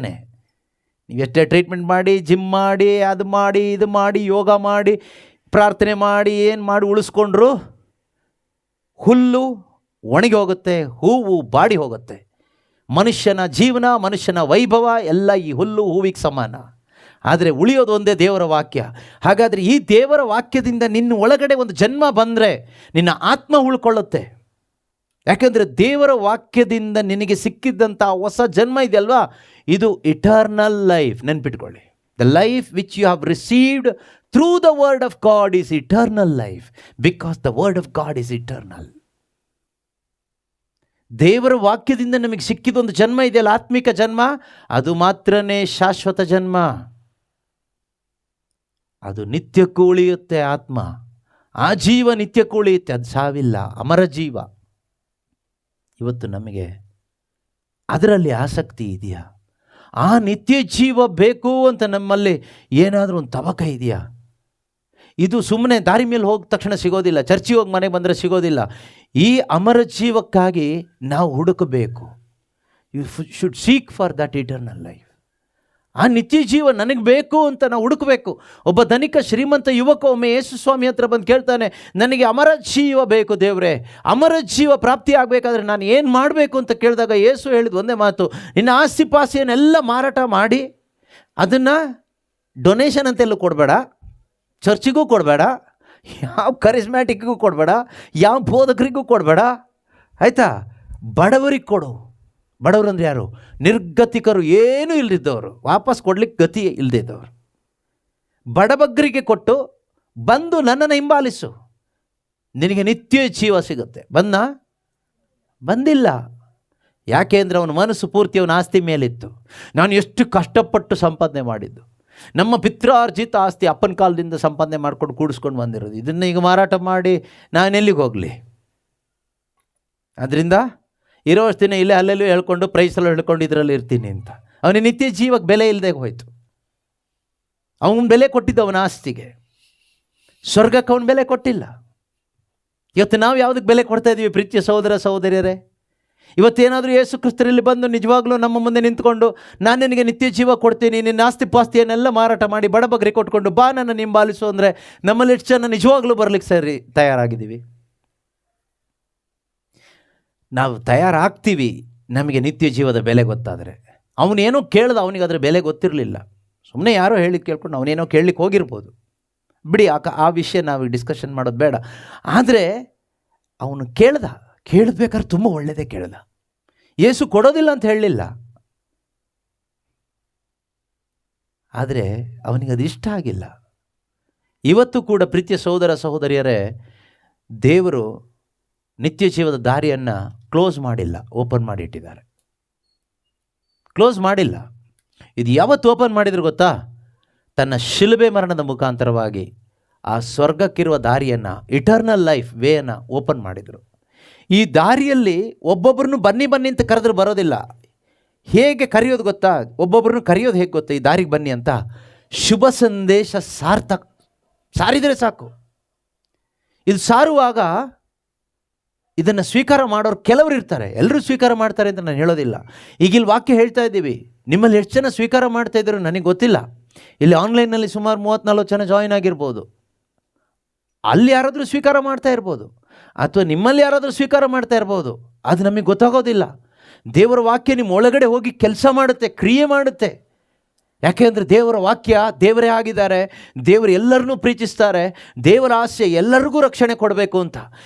Speaker 2: ನೀವೆಷ್ಟೇ ಟ್ರೀಟ್ಮೆಂಟ್ ಮಾಡಿ, ಜಿಮ್ ಮಾಡಿ, ಅದು ಮಾಡಿ, ಇದು ಮಾಡಿ, ಯೋಗ ಮಾಡಿ, ಪ್ರಾರ್ಥನೆ ಮಾಡಿ, ಏನು ಮಾಡಿ ಉಳಿಸ್ಕೊಂಡ್ರು ಹುಲ್ಲು ಒಣಗಿ ಹೋಗುತ್ತೆ, ಹೂವು ಬಾಡಿ ಹೋಗುತ್ತೆ. ಮನುಷ್ಯನ ಜೀವನ, ಮನುಷ್ಯನ ವೈಭವ ಎಲ್ಲ ಈ ಹುಲ್ಲು ಹೂವಿಗೆ ಸಮಾನ. ಆದರೆ ಉಳಿಯೋದು ಒಂದೇ ದೇವರ ವಾಕ್ಯ. ಹಾಗಾದರೆ ಈ ದೇವರ ವಾಕ್ಯದಿಂದ ನಿನ್ನ ಒಳಗಡೆ ಒಂದು ಜನ್ಮ ಬಂದರೆ ನಿನ್ನ ಆತ್ಮ ಉಳ್ಕೊಳ್ಳುತ್ತೆ. ಯಾಕೆಂದರೆ ದೇವರ ವಾಕ್ಯದಿಂದ ನಿನಗೆ ಸಿಕ್ಕಿದ್ದಂಥ ಹೊಸ ಜನ್ಮ ಇದೆಯಲ್ವಾ, ಇದು ಇಟರ್ನಲ್ ಲೈಫ್. ನೆನ್ಪಿಟ್ಕೊಳ್ಳಿ, the life which you have received through the word of God is eternal life, because the word of God is eternal. ದೇವರ ವಾಕ್ಯದಿಂದ ನಮಗೆ ಸಿಕ್ಕಿದೊಂದು ಜನ್ಮ ಇದೆಯಲ್ಲ, ಆತ್ಮಿಕ ಜನ್ಮ, ಅದು ಮಾತ್ರನೇ ಶಾಶ್ವತ ಜನ್ಮ. ಅದು ನಿತ್ಯಕ್ಕೂ ಉಳಿಯುತ್ತೆ. ಆತ್ಮ, ಆ ಜೀವ ನಿತ್ಯಕ್ಕೂ ಉಳಿಯುತ್ತೆ, ಅದು ಸಾವಿಲ್ಲ, ಅಮರ ಜೀವ. ಇವತ್ತು ನಮಗೆ ಅದರಲ್ಲಿ ಆಸಕ್ತಿ ಇದೆಯಾ? ಆ ನಿತ್ಯ ಜೀವ ಬೇಕು ಅಂತ ನಮ್ಮಲ್ಲಿ ಏನಾದರೂ ಒಂದು ತವಕ ಇದೆಯಾ? ಇದು ಸುಮ್ಮನೆ ದಾರಿ ಮೇಲೆ ಹೋಗಿದ ತಕ್ಷಣ ಸಿಗೋದಿಲ್ಲ, ಚರ್ಚಿಗೆ ಹೋಗಿ ಮನೆಗೆ ಬಂದರೆ ಸಿಗೋದಿಲ್ಲ. ಈ ಅಮರ ಜೀವಕ್ಕಾಗಿ ನಾವು ಹುಡುಕಬೇಕು. You should seek for that eternal life. ಆ ನಿತ್ಯ ಜೀವ ನನಗೆ ಬೇಕು ಅಂತ ನಾವು ಹುಡುಕಬೇಕು. ಒಬ್ಬ ಧನಿಕ ಶ್ರೀಮಂತ ಯುವಕ ಒಮ್ಮೆ ಯೇಸು ಸ್ವಾಮಿ ಹತ್ರ ಬಂದು ಕೇಳ್ತಾನೆ, ನನಗೆ ಅಮರ ಜೀವ ಬೇಕು ದೇವರೇ, ಅಮರ ಜೀವ ಪ್ರಾಪ್ತಿ ಆಗಬೇಕಾದ್ರೆ ನಾನು ಏನು ಮಾಡಬೇಕು ಅಂತ ಕೇಳಿದಾಗ ಯೇಸು ಹೇಳಿದ ಒಂದೇ ಮಾತು, ನಿನ್ನ ಆಸ್ತಿ ಪಾಸ್ತಿಯನ್ನೆಲ್ಲ ಮಾರಾಟ ಮಾಡಿ ಅದನ್ನು ಡೊನೇಷನ್ ಅಂತೆಲ್ಲೂ ಕೊಡಬೇಡ, ಚರ್ಚಿಗೂ ಕೊಡಬೇಡ, ಯಾವ ಕರಿಸ್ಮ್ಯಾಟಿಕ್ಗೂ ಕೊಡಬೇಡ, ಯಾವ ಬೋಧಕರಿಗೂ ಕೊಡಬೇಡ, ಆಯಿತಾ, ಬಡವರಿಗೆ ಕೊಡು. ಬಡವರು ಅಂದರೆ ಯಾರು? ನಿರ್ಗತಿಕರು, ಏನೂ ಇಲ್ಲದಿದ್ದವರು, ವಾಪಸ್ ಕೊಡ್ಲಿಕ್ಕೆ ಗತಿ ಇಲ್ಲದಿದ್ದವರು. ಬಡಬಗ್ಗರಿಗೆ ಕೊಟ್ಟು ಬಂದು ನನ್ನನ್ನು ಹಿಂಬಾಲಿಸು, ನಿನಗೆ ನಿತ್ಯ ಜೀವ ಸಿಗುತ್ತೆ. ಬಂದಿಲ್ಲ. ಯಾಕೆ ಅಂದರೆ ಅವನ ಮನಸ್ಸು ಪೂರ್ತಿ ಅವನ ಆಸ್ತಿ ಮೇಲಿತ್ತು. ನಾನು ಎಷ್ಟು ಕಷ್ಟಪಟ್ಟು ಸಂಪಾದನೆ ಮಾಡಿದ್ದು, ನಮ್ಮ ಪಿತ್ರಾರ್ಜಿತ ಆಸ್ತಿ ಅಪ್ಪನ ಕಾಲದಿಂದ ಸಂಪಾದನೆ ಮಾಡ್ಕೊಂಡು ಕೂಡಿಸ್ಕೊಂಡು ಬಂದಿರೋದು, ಇದನ್ನು ಈಗ ಮಾರಾಟ ಮಾಡಿ ನಾನೆಲ್ಲಿಗೆ ಹೋಗಲಿ? ಅದರಿಂದ ಇರೋಷ್ಟು ದಿನ ಇಲ್ಲೇ ಅಲ್ಲೆಲ್ಲೂ ಹೇಳ್ಕೊಂಡು ಪ್ರೈಸಲ್ಲಿ ಹೇಳ್ಕೊಂಡು ಇದರಲ್ಲಿ ಇರ್ತೀನಿ ಅಂತ. ಅವನಿಗೆ ನಿತ್ಯ ಜೀವಕ್ಕೆ ಬೆಲೆ ಇಲ್ಲದೆ ಹೋಯ್ತು. ಅವನ ಬೆಲೆ ಕೊಟ್ಟಿದ್ದು ಅವನ ಆಸ್ತಿಗೆ, ಸ್ವರ್ಗಕ್ಕೆ ಅವನ ಬೆಲೆ ಕೊಟ್ಟಿಲ್ಲ. ಇವತ್ತು ನಾವು ಯಾವುದಕ್ಕೆ ಬೆಲೆ ಕೊಡ್ತಾ ಇದ್ದೀವಿ ಪ್ರೀತಿಯ ಸಹೋದರ ಸಹೋದರಿಯರೇ? ಇವತ್ತೇನಾದರೂ ಯೇಸು ಕ್ರಿಸ್ತರಲ್ಲಿ ಬಂದು ನಿಜವಾಗ್ಲೂ ನಮ್ಮ ಮುಂದೆ ನಿಂತ್ಕೊಂಡು, ನಾನು ನಿನಗೆ ನಿತ್ಯ ಜೀವ ಕೊಡ್ತೀನಿ, ನಿನ್ನ ಆಸ್ತಿ ಪಾಸ್ತಿಯನ್ನೆಲ್ಲ ಮಾರಾಟ ಮಾಡಿ ಬಡಬಗ್ರಿ ಕೊಟ್ಕೊಂಡು ಬಾ ನನ್ನ ಹಿಂಬಾಲಿಸು ಅಂದರೆ ನಮ್ಮಲ್ಲಿ ಎಷ್ಟು ಜನ ನಿಜವಾಗ್ಲೂ ಬರಲಿಕ್ಕೆ ತಯಾರಾಗಿದ್ದೀವಿ? ನಾವು ತಯಾರಾಗ್ತೀವಿ ನಮಗೆ ನಿತ್ಯ ಜೀವದ ಬೆಲೆ ಗೊತ್ತಾದರೆ. ಅವನೇನೋ ಕೇಳ್ದ, ಅವನಿಗೆ ಅದರ ಬೆಲೆ ಗೊತ್ತಿರಲಿಲ್ಲ, ಸುಮ್ಮನೆ ಯಾರೋ ಹೇಳಿದ್ದು ಕೇಳ್ಕೊಂಡು ಅವನೇನೋ ಕೇಳಲಿಕ್ಕೆ ಹೋಗಿರ್ಬೋದು. ಬಿಡಿ, ಆ ವಿಷಯ ನಾವು ಡಿಸ್ಕಷನ್ ಮಾಡೋದು ಬೇಡ. ಆದರೆ ಅವನು ಕೇಳಬೇಕಾದ್ರೆ ತುಂಬ ಒಳ್ಳೆಯದೇ ಕೇಳ್ದ. ಯೇಸು ಕೊಡೋದಿಲ್ಲ ಅಂತ ಹೇಳಲಿಲ್ಲ, ಆದರೆ ಅವನಿಗೆ ಅದು ಇಷ್ಟ ಆಗಿಲ್ಲ. ಇವತ್ತು ಕೂಡ ಪ್ರೀತಿಯ ಸಹೋದರ ಸಹೋದರಿಯರೇ, ದೇವರು ನಿತ್ಯ ಜೀವದ ದಾರಿಯನ್ನು ಕ್ಲೋಸ್ ಮಾಡಿಲ್ಲ, ಓಪನ್ ಮಾಡಿ ಇಟ್ಟಿದ್ದಾರೆ. ಕ್ಲೋಸ್ ಮಾಡಿಲ್ಲ. ಇದು ಯಾವತ್ತು ಓಪನ್ ಮಾಡಿದ್ರು ಗೊತ್ತಾ? ತನ್ನ ಶಿಲುಬೆ ಮರಣದ ಮುಖಾಂತರವಾಗಿ ಆ ಸ್ವರ್ಗಕ್ಕಿರುವ ದಾರಿಯನ್ನು, ಇಟರ್ನಲ್ ಲೈಫ್ ವೇಯನ್ನು ಓಪನ್ ಮಾಡಿದರು. ಈ ದಾರಿಯಲ್ಲಿ ಒಬ್ಬೊಬ್ಬರನ್ನು ಬನ್ನಿ ಬನ್ನಿ ಅಂತ ಕರೆದ್ರೆ ಬರೋದಿಲ್ಲ. ಹೇಗೆ ಕರೆಯೋದು ಗೊತ್ತಾ? ಒಬ್ಬೊಬ್ಬರನ್ನು ಕರೆಯೋದು ಹೇಗೆ ಗೊತ್ತಾ? ಈ ದಾರಿಗೆ ಬನ್ನಿ ಅಂತ ಶುಭ ಸಂದೇಶ ಸಾರಿದರೆ ಸಾಕು. ಇದು ಸಾರುವಾಗ ಇದನ್ನು ಸ್ವೀಕಾರ ಮಾಡೋರು ಕೆಲವರು ಇರ್ತಾರೆ, ಎಲ್ಲರೂ ಸ್ವೀಕಾರ ಮಾಡ್ತಾರೆ ಅಂತ ನಾನು ಹೇಳೋದಿಲ್ಲ. ಈಗ ಇಲ್ಲಿ ವಾಕ್ಯ ಹೇಳ್ತಾ ಇದ್ದೀವಿ, ನಿಮ್ಮಲ್ಲಿ ಎಷ್ಟು ಜನ ಸ್ವೀಕಾರ ಮಾಡ್ತಾ ಇದ್ರು ನನಗೆ ಗೊತ್ತಿಲ್ಲ. ಇಲ್ಲಿ ಆನ್ಲೈನಲ್ಲಿ ಸುಮಾರು 30-40 ಜನ ಜಾಯಿನ್ ಆಗಿರ್ಬೋದು. ಅಲ್ಲಿ ಯಾರಾದರೂ ಸ್ವೀಕಾರ ಮಾಡ್ತಾ ಇರ್ಬೋದು, ಅಥವಾ ನಿಮ್ಮಲ್ಲಿ ಯಾರಾದರೂ ಸ್ವೀಕಾರ ಮಾಡ್ತಾ ಇರ್ಬೋದು. ಅದು ನಮಗೆ ಗೊತ್ತಾಗೋದಿಲ್ಲ. ದೇವರ ವಾಕ್ಯ ನಿಮ್ಮ ಒಳಗಡೆ ಹೋಗಿ ಕೆಲಸ ಮಾಡುತ್ತೆ, ಕ್ರಿಯೆ ಮಾಡುತ್ತೆ. ಯಾಕೆಂದರೆ ದೇವರ ವಾಕ್ಯ ದೇವರೇ ಆಗಿದ್ದಾರೆ. ದೇವರು ಎಲ್ಲರನ್ನೂ ಪ್ರೀತಿಸ್ತಾರೆ. ದೇವರ ಆಸೆ ಎಲ್ಲರಿಗೂ ರಕ್ಷಣೆ ಕೊಡಬೇಕು ಅಂತ,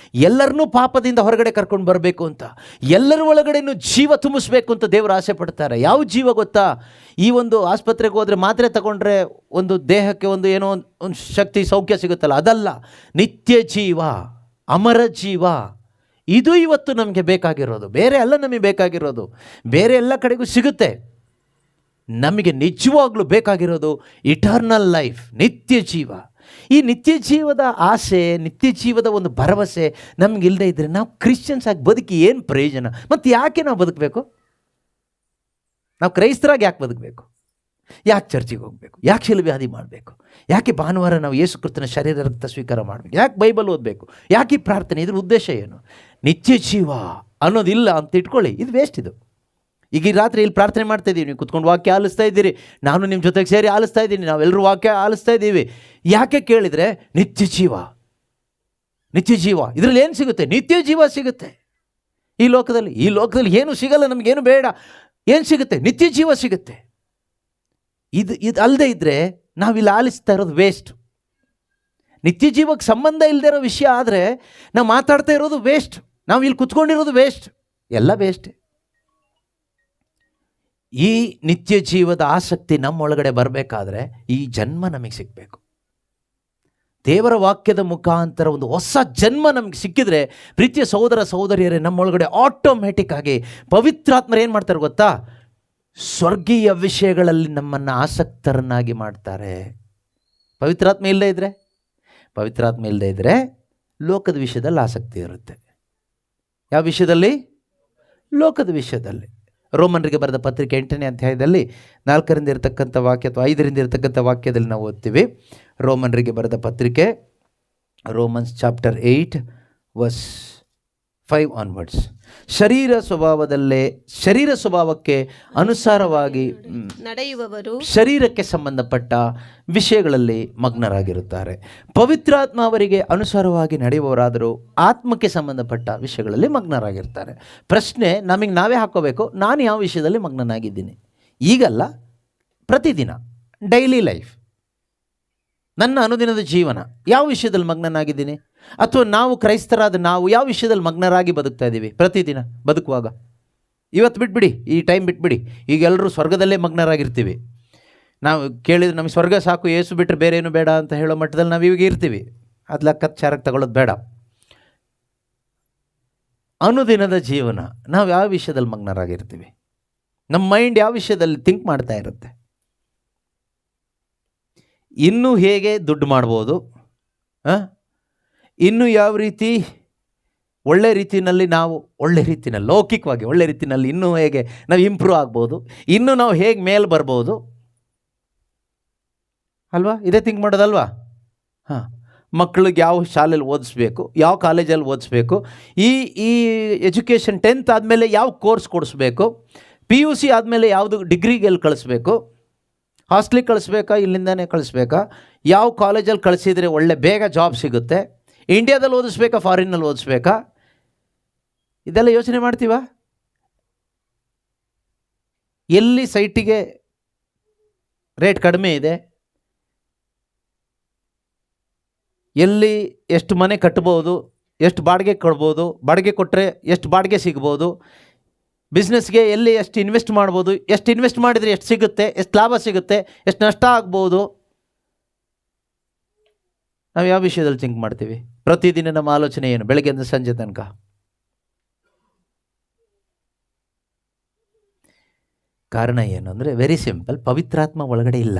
Speaker 2: ಎಲ್ಲರನ್ನೂ ಪಾಪದಿಂದ ಹೊರಗಡೆ ಕರ್ಕೊಂಡು ಬರಬೇಕು ಅಂತ, ಎಲ್ಲರ ಒಳಗಡೆನೂ ಜೀವ ತುಂಬಿಸ್ಬೇಕು ಅಂತ ದೇವರು ಆಸೆ ಪಡ್ತಾರೆ. ಯಾವ ಜೀವ ಗೊತ್ತಾ? ಈ ಒಂದು ಆಸ್ಪತ್ರೆಗೆ ಹೋದರೆ ಮಾತ್ರೆ ತಗೊಂಡ್ರೆ ಒಂದು ದೇಹಕ್ಕೆ ಒಂದು ಏನೋ ಒಂದು ಶಕ್ತಿ ಸೌಖ್ಯ ಸಿಗುತ್ತಲ್ಲ, ಅದಲ್ಲ. ನಿತ್ಯ ಜೀವ, ಅಮರ ಜೀವ, ಇದು ಇವತ್ತು ನಮಗೆ ಬೇಕಾಗಿರೋದು. ಬೇರೆ ಎಲ್ಲ ನಮಗೆ ಬೇಕಾಗಿರೋದು, ಬೇರೆ ಎಲ್ಲ ಕಡೆಗೂ ಸಿಗುತ್ತೆ. ನಮಗೆ ನಿಜವಾಗ್ಲೂ ಬೇಕಾಗಿರೋದು ಇಟರ್ನಲ್ ಲೈಫ್, ನಿತ್ಯ ಜೀವ. ಈ ನಿತ್ಯ ಜೀವದ ಆಸೆ, ನಿತ್ಯ ಜೀವದ ಒಂದು ಭರವಸೆ ನಮಗಿಲ್ಲದೆ ಇದ್ದರೆ ನಾವು ಕ್ರಿಶ್ಚಿಯನ್ಸ್ ಆಗಿ ಬದುಕಿ ಏನು ಪ್ರಯೋಜನ? ಮತ್ತು ಯಾಕೆ ನಾವು ಬದುಕಬೇಕು? ನಾವು ಕ್ರೈಸ್ತರಾಗಿ ಯಾಕೆ ಬದುಕಬೇಕು? ಯಾಕೆ ಚರ್ಚಿಗೆ ಹೋಗಬೇಕು? ಯಾಕೆ ಶಿಲುಬೆ ಮಾಡಬೇಕು? ಯಾಕೆ ಭಾನುವಾರ ನಾವು ಯೇಸು ಕ್ರಿಸ್ತನ ಶರೀರ ರಕ್ತ ಸ್ವೀಕಾರ ಮಾಡಬೇಕು? ಯಾಕೆ ಬೈಬಲ್ ಓದಬೇಕು? ಯಾಕೆ ಪ್ರಾರ್ಥನೆ? ಇದ್ರ ಉದ್ದೇಶ ಏನು? ನಿತ್ಯ ಜೀವ ಅನ್ನೋದಿಲ್ಲ ಅಂತ ಇಟ್ಕೊಳ್ಳಿ, ಇದು ವೇಸ್ಟ್. ಇದು ಈಗ ಈ ರಾತ್ರಿ ಇಲ್ಲಿ ಪ್ರಾರ್ಥನೆ ಮಾಡ್ತಾ ಇದ್ದೀವಿ, ನೀವು ಕುತ್ಕೊಂಡು ವಾಕ್ಯ ಆಲಿಸ್ತಾ ಇದ್ದೀರಿ, ನಾನು ನಿಮ್ಮ ಜೊತೆಗೆ ಸೇರಿ ಆಲಿಸ್ತಾ ಇದ್ದೀನಿ, ನಾವೆಲ್ಲರೂ ವಾಕ್ಯ ಆಲಿಸ್ತಾ ಇದ್ದೀವಿ. ಯಾಕೆ ಕೇಳಿದರೆ ನಿತ್ಯ ಜೀವ, ನಿತ್ಯ ಜೀವ. ಇದರಲ್ಲಿ ಏನು ಸಿಗುತ್ತೆ? ನಿತ್ಯ ಜೀವ ಸಿಗುತ್ತೆ. ಈ ಲೋಕದಲ್ಲಿ ಏನು ಸಿಗಲ್ಲ, ನಮಗೇನು ಬೇಡ. ಏನು ಸಿಗುತ್ತೆ? ನಿತ್ಯ ಜೀವ ಸಿಗುತ್ತೆ. ಇದು ಅಲ್ಲದೆ ಇದ್ದರೆ ನಾವಿಲ್ಲಿ ಆಲಿಸ್ತಾ ಇರೋದು ವೇಸ್ಟ್. ನಿತ್ಯ ಜೀವಕ್ಕೆ ಸಂಬಂಧ ಇಲ್ಲದೆ ಇರೋ ವಿಷಯ ಆದರೆ ನಾವು ಮಾತಾಡ್ತಾ ಇರೋದು ವೇಸ್ಟ್, ನಾವು ಇಲ್ಲಿ ಕುತ್ಕೊಂಡಿರೋದು ವೇಸ್ಟ್, ಎಲ್ಲ ವೇಸ್ಟ್. ಈ ನಿತ್ಯ ಜೀವದ ಆಸಕ್ತಿ ನಮ್ಮೊಳಗಡೆ ಬರಬೇಕಾದ್ರೆ ಈ ಜನ್ಮ ನಮಗೆ ಸಿಗಬೇಕು. ದೇವರ ವಾಕ್ಯದ ಮುಖಾಂತರ ಒಂದು ಹೊಸ ಜನ್ಮ ನಮಗೆ ಸಿಕ್ಕಿದ್ರೆ, ಪ್ರೀತಿಯ ಸಹೋದರ ಸಹೋದರಿಯರೇ, ನಮ್ಮೊಳಗಡೆ ಆಟೋಮೆಟಿಕ್ ಆಗಿ ಪವಿತ್ರಾತ್ಮರು ಏನು ಮಾಡ್ತಾರೆ ಗೊತ್ತಾ? ಸ್ವರ್ಗೀಯ ವಿಷಯಗಳಲ್ಲಿ ನಮ್ಮನ್ನು ಆಸಕ್ತರನ್ನಾಗಿ ಮಾಡ್ತಾರೆ. ಪವಿತ್ರಾತ್ಮ ಇಲ್ಲದೆ ಇದ್ದರೆ ಲೋಕದ ವಿಷಯದಲ್ಲಿ ಆಸಕ್ತಿ ಇರುತ್ತೆ. ಯಾವ ವಿಷಯದಲ್ಲಿ? ಲೋಕದ ವಿಷಯದಲ್ಲಿ. ರೋಮನ್ರಿಗೆ ಬರೆದ ಪತ್ರಿಕೆ 8ನೇ ಅಧ್ಯಾಯದಲ್ಲಿ 4ರಿಂದ ಇರತಕ್ಕಂಥ ವಾಕ್ಯ ಅಥವಾ 5ರಿಂದ ಇರತಕ್ಕಂಥ ವಾಕ್ಯದಲ್ಲಿ ನಾವು ಓದ್ತೀವಿ. ರೋಮನ್ರಿಗೆ ಬರೆದ ಪತ್ರಿಕೆ, ರೋಮನ್ಸ್ ಚಾಪ್ಟರ್ 8 ವರ್ಸ್ 5 ಆನ್ವರ್ಡ್ಸ್. ಶರೀರ ಸ್ವಭಾವಕ್ಕೆ ಅನುಸಾರವಾಗಿ
Speaker 3: ನಡೆಯುವವರು
Speaker 2: ಶರೀರಕ್ಕೆ ಸಂಬಂಧಪಟ್ಟ ವಿಷಯಗಳಲ್ಲಿ ಮಗ್ನರಾಗಿರುತ್ತಾರೆ. ಪವಿತ್ರಾತ್ಮ ಅವರಿಗೆ ಅನುಸಾರವಾಗಿ ನಡೆಯುವವರಾದರೂ ಆತ್ಮಕ್ಕೆ ಸಂಬಂಧಪಟ್ಟ ವಿಷಯಗಳಲ್ಲಿ ಮಗ್ನರಾಗಿರ್ತಾರೆ. ಪ್ರಶ್ನೆ ನಮಗೆ ನಾವೇ ಹಾಕೋಬೇಕು, ನಾನು ಯಾವ ವಿಷಯದಲ್ಲಿ ಮಗ್ನನಾಗಿದ್ದೀನಿ? ಈಗಲ್ಲ, ಪ್ರತಿದಿನ, ಡೈಲಿ ಲೈಫ್, ನನ್ನ ಅನುದಿನದ ಜೀವನ ಯಾವ ವಿಷಯದಲ್ಲಿ ಮಗ್ನನಾಗಿದ್ದೀನಿ? ಅಥವಾ ನಾವು ಕ್ರೈಸ್ತರಾದ ನಾವು ಯಾವ ವಿಷಯದಲ್ಲಿ ಮಗ್ನರಾಗಿ ಬದುಕ್ತಾ ಇದ್ದೀವಿ ಪ್ರತಿದಿನ ಬದುಕುವಾಗ? ಇವತ್ತು ಬಿಟ್ಬಿಡಿ, ಈ ಟೈಮ್ ಬಿಟ್ಬಿಡಿ. ಈಗ ಎಲ್ಲರೂ ಸ್ವರ್ಗದಲ್ಲೇ ಮಗ್ನರಾಗಿರ್ತೀವಿ. ನಾವು ಕೇಳಿದ್ರೆ ನಮಗೆ ಸ್ವರ್ಗ ಸಾಕು, ಏಸು ಬಿಟ್ಟರೆ ಬೇರೆ ಏನು ಬೇಡ ಅಂತ ಹೇಳೋ ಮಟ್ಟದಲ್ಲಿ ನಾವು ಇವಾಗ ಇರ್ತೀವಿ. ಅದು ಲೆಕ್ಕಾಚಾರಕ್ಕೆ ತಗೊಳ್ಳೋದು ಬೇಡ. ಅನುದಿನದ ಜೀವನ ನಾವು ಯಾವ ವಿಷಯದಲ್ಲಿ ಮಗ್ನರಾಗಿರ್ತೀವಿ? ನಮ್ಮ ಮೈಂಡ್ ಯಾವ ವಿಷಯದಲ್ಲಿ ಥಿಂಕ್ ಮಾಡ್ತಾ ಇರುತ್ತೆ? ಇನ್ನೂ ಹೇಗೆ ದುಡ್ಡು ಮಾಡ್ಬೋದು, ಇನ್ನೂ ಯಾವ ರೀತಿ ಒಳ್ಳೆ ರೀತಿಯಲ್ಲಿ ನಾವು ಲೌಕಿಕವಾಗಿ ಒಳ್ಳೆ ರೀತಿಯಲ್ಲಿ ಇನ್ನೂ ಹೇಗೆ ನಾವು ಇಂಪ್ರೂವ್ ಆಗ್ಬೋದು, ಇನ್ನೂ ನಾವು ಹೇಗೆ ಮೇಲೆ ಬರ್ಬೋದು ಅಲ್ವಾ? ಇದೇ ಥಿಂಕ್ ಮಾಡೋದಲ್ವಾ? ಮಕ್ಕಳಿಗೆ ಯಾವ ಶಾಲೆಯಲ್ಲಿ ಓದಿಸ್ಬೇಕು, ಯಾವ ಕಾಲೇಜಲ್ಲಿ ಓದಿಸ್ಬೇಕು, ಈ ಎಜುಕೇಷನ್ 10th ಆದಮೇಲೆ ಯಾವ ಕೋರ್ಸ್ ಕೊಡಿಸ್ಬೇಕು, PUC ಆದಮೇಲೆ ಯಾವುದು ಡಿಗ್ರಿಗೆಲ್ಲಿ ಕಳಿಸ್ಬೇಕು, ಹಾಸ್ಟ್ಲಿಗೆ ಕಳಿಸ್ಬೇಕಾ ಇಲ್ಲಿಂದನೇ ಕಳಿಸ್ಬೇಕಾ, ಯಾವ ಕಾಲೇಜಲ್ಲಿ ಕಳಿಸಿದರೆ ಒಳ್ಳೆ ಬೇಗ ಜಾಬ್ ಸಿಗುತ್ತೆ, ಇಂಡಿಯಾದಲ್ಲಿ ಓದಿಸ್ಬೇಕಾ ಫಾರಿನ್ನಲ್ಲಿ ಓದಿಸ್ಬೇಕಾ, ಇದೆಲ್ಲ ಯೋಚನೆ ಮಾಡ್ತೀವ? ಎಲ್ಲಿ ಸೈಟಿಗೆ ರೇಟ್ ಕಡಿಮೆ ಇದೆ, ಎಲ್ಲಿ ಎಷ್ಟು ಮನೆ ಕಟ್ಬೋದು, ಎಷ್ಟು ಬಾಡಿಗೆ ಕೊಡ್ಬೋದು, ಬಾಡಿಗೆ ಕೊಟ್ಟರೆ ಎಷ್ಟು ಬಾಡಿಗೆ ಸಿಗ್ಬೋದು, ಬಿಸ್ನೆಸ್ಗೆ ಎಲ್ಲಿ ಎಷ್ಟು ಇನ್ವೆಸ್ಟ್ ಮಾಡ್ಬೋದು, ಎಷ್ಟು ಇನ್ವೆಸ್ಟ್ ಮಾಡಿದರೆ ಎಷ್ಟು ಸಿಗುತ್ತೆ, ಎಷ್ಟು ಲಾಭ ಸಿಗುತ್ತೆ, ಎಷ್ಟು ನಷ್ಟ ಆಗ್ಬೋದು, ನಾವು ಯಾವ ವಿಷಯದಲ್ಲಿ ಥಿಂಕ್ ಮಾಡ್ತೀವಿ? ಪ್ರತಿದಿನ ನಮ್ಮ ಆಲೋಚನೆ ಏನು ಬೆಳಗ್ಗೆಯಿಂದ ಸಂಜೆ ತನಕ? ಕಾರಣ ಏನು ಅಂದರೆ ವೆರಿ ಸಿಂಪಲ್, ಪವಿತ್ರಾತ್ಮ ಒಳಗಡೆ ಇಲ್ಲ.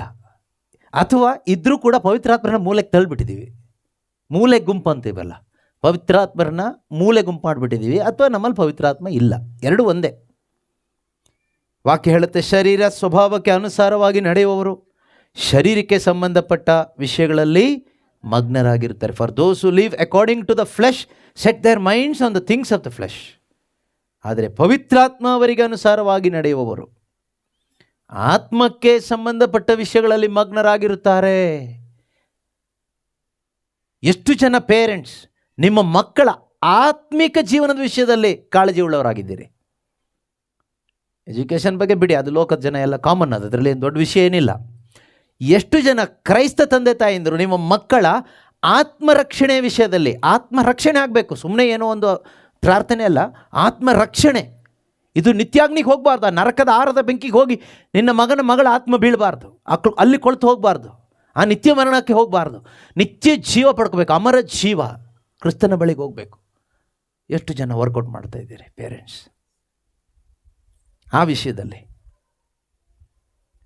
Speaker 2: ಅಥವಾ ಇದ್ದರೂ ಕೂಡ ಪವಿತ್ರಾತ್ಮರನ್ನ ಮೂಲೆಗೆ ತಳ್ಳಿಬಿಟ್ಟಿದ್ದೀವಿ. ಮೂಲೆ ಗುಂಪು ಅಂತೀವಲ್ಲ, ಪವಿತ್ರಾತ್ಮರನ್ನ ಮೂಲೆ ಗುಂಪು ಮಾಡಿಬಿಟ್ಟಿದ್ದೀವಿ. ಅಥವಾ ನಮ್ಮಲ್ಲಿ ಪವಿತ್ರಾತ್ಮ ಇಲ್ಲ, ಎರಡೂ ಒಂದೇ. ವಾಕ್ಯ ಹೇಳುತ್ತೆ, ಶರೀರ ಸ್ವಭಾವಕ್ಕೆ ಅನುಸಾರವಾಗಿ ನಡೆಯುವವರು ಶರೀರಕ್ಕೆ ಸಂಬಂಧಪಟ್ಟ ವಿಷಯಗಳಲ್ಲಿ ಮಗ್ನರಾಗಿರ್ತಾರೆ. For those who live according to the flesh set their minds on the things of the flesh. ಆದರೆ ಪವಿತ್ರಾತ್ಮ ಅವರಿಗೆ ಅನುಸಾರವಾಗಿ ನಡೆಯುವವರು ಆತ್ಮಕ್ಕೆ ಸಂಬಂಧಪಟ್ಟ ವಿಷಯಗಳಲ್ಲಿ ಮಗ್ನರಾಗಿರುತ್ತಾರೆ. ಎಷ್ಟು ಜನ ಪೇರೆಂಟ್ಸ್ ನಿಮ್ಮ ಮಕ್ಕಳ ಆತ್ಮಿಕ ಜೀವನದ ವಿಷಯದಲ್ಲಿ ಕಾಳಜಿ ಉಳ್ಳವರಾಗಿದ್ದೀರಿ? ಎಜುಕೇಷನ್ ಬಗ್ಗೆ ಬಿಡಿ, ಅದು ಲೋಕದ ಜನ ಎಲ್ಲ ಕಾಮನ್, ಅದರಲ್ಲಿ ಏನು ದೊಡ್ಡ ವಿಷಯ ಏನಿಲ್ಲ. ಎಷ್ಟು ಜನ ಕ್ರೈಸ್ತ ತಂದೆ ತಾಯಿಂದರು ನಿಮ್ಮ ಮಕ್ಕಳ ಆತ್ಮರಕ್ಷಣೆ ವಿಷಯದಲ್ಲಿ, ಆತ್ಮರಕ್ಷಣೆ ಆಗಬೇಕು, ಸುಮ್ಮನೆ ಏನೋ ಒಂದು ಪ್ರಾರ್ಥನೆ ಅಲ್ಲ, ಆತ್ಮರಕ್ಷಣೆ. ಇದು ನಿತ್ಯಾಗ್ನಿಗೆ ಹೋಗಬಾರ್ದು, ನರಕದ ಆರದ ಬೆಂಕಿಗೆ ಹೋಗಿ ನಿನ್ನ ಮಗಳ ಆತ್ಮ ಬೀಳಬಾರ್ದು, ಅಲ್ಲಿ ಕೊಳ್ತು ಹೋಗಬಾರ್ದು, ಆ ನಿತ್ಯ ಮರಣಕ್ಕೆ ಹೋಗಬಾರ್ದು, ನಿತ್ಯ ಜೀವ ಪಡ್ಕೋಬೇಕು, ಅಮರ ಜೀವ, ಕ್ರಿಸ್ತನ ಬಳಿಗೆ ಹೋಗಬೇಕು. ಎಷ್ಟು ಜನ ವರ್ಕೌಟ್ ಮಾಡ್ತಾ ಇದ್ದೀರಿ ಪೇರೆಂಟ್ಸ್ ಆ ವಿಷಯದಲ್ಲಿ?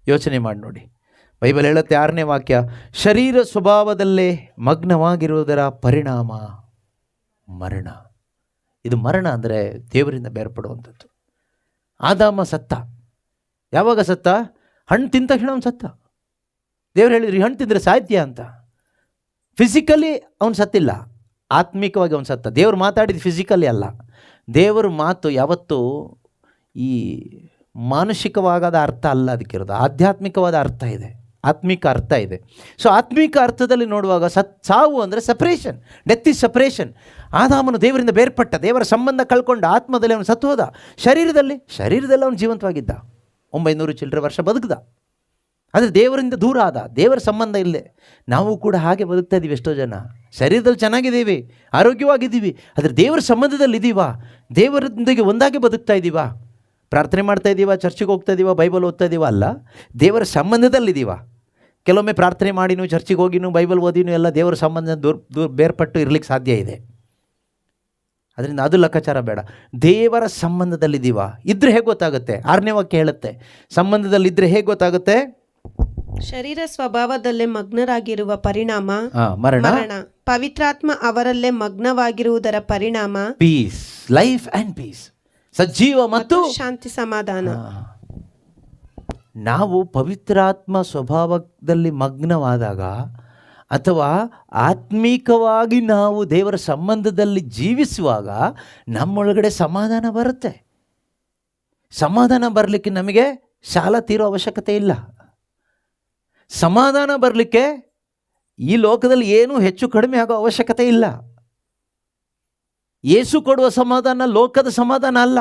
Speaker 2: ಯೋಚನೆ ಮಾಡಿ ನೋಡಿ. ಬೈಬಲ್ ಹೇಳುತ್ತೆ 6ನೇ ವಾಕ್ಯ, ಶರೀರ ಸ್ವಭಾವದಲ್ಲೇ ಮಗ್ನವಾಗಿರುವುದರ ಪರಿಣಾಮ ಮರಣ. ಇದು ಮರಣ ಅಂದರೆ ದೇವರಿಂದ ಬೇರ್ಪಡುವಂಥದ್ದು. ಆದಾಮ ಸತ್ತ. ಯಾವಾಗ ಸತ್ತ? ಹಣ್ಣು ತಿಂದ ತಕ್ಷಣ ಅವನು ಸತ್ತ. ದೇವ್ರು ಹೇಳಿದ್ರಿ ಹಣ್ಣು ತಿಂದರೆ ಸಾಧ್ಯ ಅಂತ. ಫಿಸಿಕಲಿ ಅವನು ಸತ್ತಿಲ್ಲ, ಆತ್ಮಿಕವಾಗಿ ಅವನು ಸತ್ತ. ದೇವರು ಮಾತಾಡಿದ ಫಿಸಿಕಲಿ ಅಲ್ಲ. ದೇವರು ಮಾತು ಯಾವತ್ತೂ ಈ ಮಾನಸಿಕವಾದ ಅರ್ಥ ಅಲ್ಲ, ಅದಕ್ಕಿರೋದು ಆಧ್ಯಾತ್ಮಿಕವಾದ ಅರ್ಥ ಇದೆ, ಆತ್ಮಿಕ ಅರ್ಥ ಇದೆ. ಸೊ ಆತ್ಮಿಕ ಅರ್ಥದಲ್ಲಿ ನೋಡುವಾಗ ಸಾವು ಅಂದರೆ ಸಪ್ರೇಷನ್, ಡೆತ್ ಈಸ್ ಸಪ್ರೇಷನ್. ಆದಾಮನು ದೇವರಿಂದ ಬೇರ್ಪಟ್ಟ, ದೇವರ ಸಂಬಂಧ ಕಳ್ಕೊಂಡ, ಆತ್ಮದಲ್ಲಿ ಅವನು ಸತ್ತು ಹೋದ. ಶರೀರದಲ್ಲಿ ಅವನು ಜೀವಂತವಾಗಿದ್ದ, 900 ಚಿಲ್ಲರೆ ವರ್ಷ ಬದುಕಿದ. ಆದರೆ ದೇವರಿಂದ ದೂರ ಆದ, ದೇವರ ಸಂಬಂಧ ಇಲ್ಲೇ. ನಾವು ಕೂಡ ಹಾಗೆ ಬದುಕ್ತಾ ಇದ್ದೀವಿ. ಎಷ್ಟೋ ಜನ ಶರೀರದಲ್ಲಿ ಚೆನ್ನಾಗಿದ್ದೀವಿ, ಆರೋಗ್ಯವಾಗಿದ್ದೀವಿ, ಆದರೆ ದೇವರ ಸಂಬಂಧದಲ್ಲಿ ಇದ್ದೀವಾ? ದೇವರೊಂದಿಗೆ ಒಂದಾಗಿ ಬದುಕ್ತಾ ಇದ್ದೀವಾ? ಪ್ರಾರ್ಥನೆ ಮಾಡ್ತಾ ಇದ್ದೀವಾ? ಚರ್ಚಿಗೆ ಹೋಗ್ತಾ ಇದ್ದೀವಾ? ಬೈಬಲ್ ಓದ್ತಾ ಇದ್ದೀವಾ? ಅಲ್ಲ, ದೇವರ ಸಂಬಂಧದಲ್ಲಿದ್ದೀವಾ? ಕೆಲವೊಮ್ಮೆ ಪ್ರಾರ್ಥನೆ ಮಾಡಿನೂ ಚರ್ಚಿಗೆ ಹೋಗಿನೂ ಬೈಬಲ್ ಓದಿನೂ ಎಲ್ಲ ದೇವರ ಸಂಬಂಧ ದೂರ ಬೇರ್ಪಟ್ಟು ಇರಲಿಕ್ಕೆ ಸಾಧ್ಯ ಇದೆ. ಅದರಿಂದ ಅದು ಲೆಕ್ಕಾಚಾರ ಬೇಡ. ದೇವರ ಸಂಬಂಧದಲ್ಲಿದ್ದೀವಾ? ಇದ್ರೆ ಹೇಗೆ ಗೊತ್ತಾಗುತ್ತೆ? 6ನೇ ವಾಕ್ಯ ಹೇಳುತ್ತೆ, ಸಂಬಂಧದಲ್ಲಿದ್ದರೆ ಹೇಗೆ ಗೊತ್ತಾಗುತ್ತೆ?
Speaker 3: ಶರೀರ ಸ್ವಭಾವದಲ್ಲೇ ಮಗ್ನರಾಗಿರುವ ಪರಿಣಾಮ
Speaker 2: ಮರಣ.
Speaker 3: ಪವಿತ್ರಾತ್ಮ ಅವರಲ್ಲೇ ಮಗ್ನವಾಗಿರುವುದರ ಪರಿಣಾಮ
Speaker 2: ಪೀಸ್, ಲೈಫ್ ಆ್ಯಂಡ್ ಪೀಸ್, ಸಜೀವ ಮತ್ತು
Speaker 3: ಶಾಂತಿ ಸಮಾಧಾನ.
Speaker 2: ನಾವು ಪವಿತ್ರಾತ್ಮ ಸ್ವಭಾವದಲ್ಲಿ ಮಗ್ನವಾದಾಗ ಅಥವಾ ಆತ್ಮೀಕವಾಗಿ ನಾವು ದೇವರ ಸಂಬಂಧದಲ್ಲಿ ಜೀವಿಸುವಾಗ ನಮ್ಮೊಳಗಡೆ ಸಮಾಧಾನ ಬರುತ್ತೆ. ಸಮಾಧಾನ ಬರಲಿಕ್ಕೆ ನಮಗೆ ಸಾಲ ತೀರೋ ಅವಶ್ಯಕತೆ ಇಲ್ಲ. ಸಮಾಧಾನ ಬರಲಿಕ್ಕೆ ಈ ಲೋಕದಲ್ಲಿ ಏನೂ ಹೆಚ್ಚು ಕಡಿಮೆ ಆಗೋ ಅವಶ್ಯಕತೆ ಇಲ್ಲ. ಯೇಸು ಕೊಡುವ ಸಮಾಧಾನ ಲೋಕದ ಸಮಾಧಾನ ಅಲ್ಲ.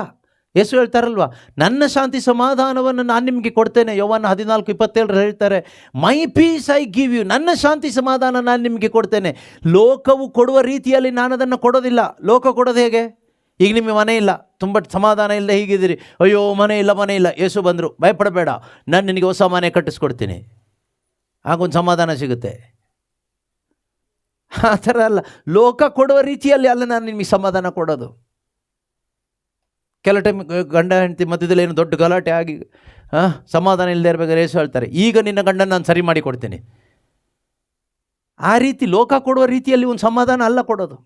Speaker 2: ಯೇಸು ಹೇಳ್ತಾರಲ್ವ, ನನ್ನ ಶಾಂತಿ ಸಮಾಧಾನವನ್ನು ನಾನು ನಿಮಗೆ ಕೊಡ್ತೇನೆ. ಯೋವಾನ 14:27 ಹೇಳ್ತಾರೆ, ಮೈ ಪೀಸ್ ಐ ಗಿವ್ ಯು. ನನ್ನ ಶಾಂತಿ ಸಮಾಧಾನ ನಾನು ನಿಮಗೆ ಕೊಡ್ತೇನೆ. ಲೋಕವು ಕೊಡುವ ರೀತಿಯಲ್ಲಿ ನಾನು ಅದನ್ನು ಕೊಡೋದಿಲ್ಲ. ಲೋಕ ಕೊಡೋದು ಹೇಗೆ? ಈಗ ನಿಮಗೆ ಮನೆ ಇಲ್ಲ, ತುಂಬ ಸಮಾಧಾನ ಇಲ್ಲದೆ ಹೀಗಿದ್ದೀರಿ, ಅಯ್ಯೋ ಮನೆ ಇಲ್ಲ. ಯೇಸು ಬಂದರು, ಭಯಪಡಬೇಡ, ನಾನು ನಿನಗೆ ಹೊಸ ಮನೆ ಕಟ್ಟಿಸ್ಕೊಡ್ತೀನಿ, ಆಗೊಂದು ಸಮಾಧಾನ ಸಿಗುತ್ತೆ. ಆ ಥರ ಅಲ್ಲ, ಲೋಕ ಕೊಡುವ ರೀತಿಯಲ್ಲಿ ಅಲ್ಲ ನಾನು ನಿಮಗೆ ಸಮಾಧಾನ ಕೊಡೋದು. ಕೆಲ ಟೈಮ್ ಗಂಡ ಹೆಂಡತಿ ಮಧ್ಯದಲ್ಲಿ ಏನು ದೊಡ್ಡ ಗಲಾಟೆ ಆಗಿ ಸಮಾಧಾನ ಇಲ್ಲದೆ ಇರಬೇಕಾದ್ರೆ ಯೇಸು ಹೇಳ್ತಾರೆ, ಈಗ ನಿನ್ನ ಗಂಡನ ನಾನು ಸರಿ ಮಾಡಿ ಕೊಡ್ತೀನಿ. ಆ ರೀತಿ ಲೋಕ ಕೊಡುವ ರೀತಿಯಲ್ಲಿ ಒಂದು ಸಮಾಧಾನ ಅಲ್ಲ ಕೊಡೋದು.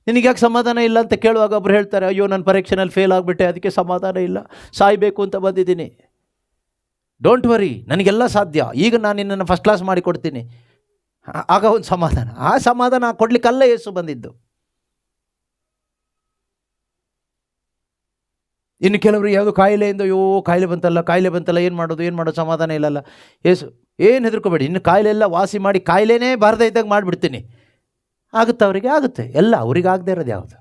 Speaker 2: ನಿನಗೆ ಯಾಕೆ ಸಮಾಧಾನ ಇಲ್ಲ ಅಂತ ಕೇಳುವಾಗ ಒಬ್ರು ಹೇಳ್ತಾರೆ, ಅಯ್ಯೋ ನನ್ನ ಪರೀಕ್ಷೆನಲ್ಲಿ ಫೇಲ್ ಆಗಿಬಿಟ್ಟೆ, ಅದಕ್ಕೆ ಸಮಾಧಾನ ಇಲ್ಲ, ಸಾಯಬೇಕು ಅಂತ ಬಂದಿದ್ದೀನಿ. ಡೋಂಟ್ ವರಿ, ನನಗೆಲ್ಲ ಸಾಧ್ಯ, ಈಗ ನಾನು ನಿನ್ನನ್ನು ಫಸ್ಟ್ ಕ್ಲಾಸ್ ಮಾಡಿ ಕೊಡ್ತೀನಿ. ಆಗ ಒಂದು ಸಮಾಧಾನ. ಆ ಸಮಾಧಾನ ಕೊಡ್ಲಿಕ್ಕಲ್ಲ ಯೇಸು ಬಂದಿದ್ದು. ಇನ್ನು ಕೆಲವರು ಯಾವುದು ಕಾಯಿಲೆಯಿಂದ, ಅಯ್ಯೋ ಕಾಯಿಲೆ ಬಂತಲ್ಲ, ಏನು ಮಾಡೋದು ಸಮಾಧಾನ ಇಲ್ಲಲ್ಲ. ಯೇಸು, ಏನು ಹೆದರ್ಕೋಬೇಡಿ, ಇನ್ನು ಕಾಯಿಲೆ ಎಲ್ಲ ವಾಸಿ ಮಾಡಿ ಕಾಯಿಲೆನೇ ಬಾರದೇ ಇದ್ದಾಗ ಮಾಡಿಬಿಡ್ತೀನಿ. ಆಗುತ್ತೆ, ಅವರಿಗೆ ಆಗುತ್ತೆ, ಎಲ್ಲ ಅವ್ರಿಗೆ ಆಗದೆ ಇರೋದು ಯಾವುದು.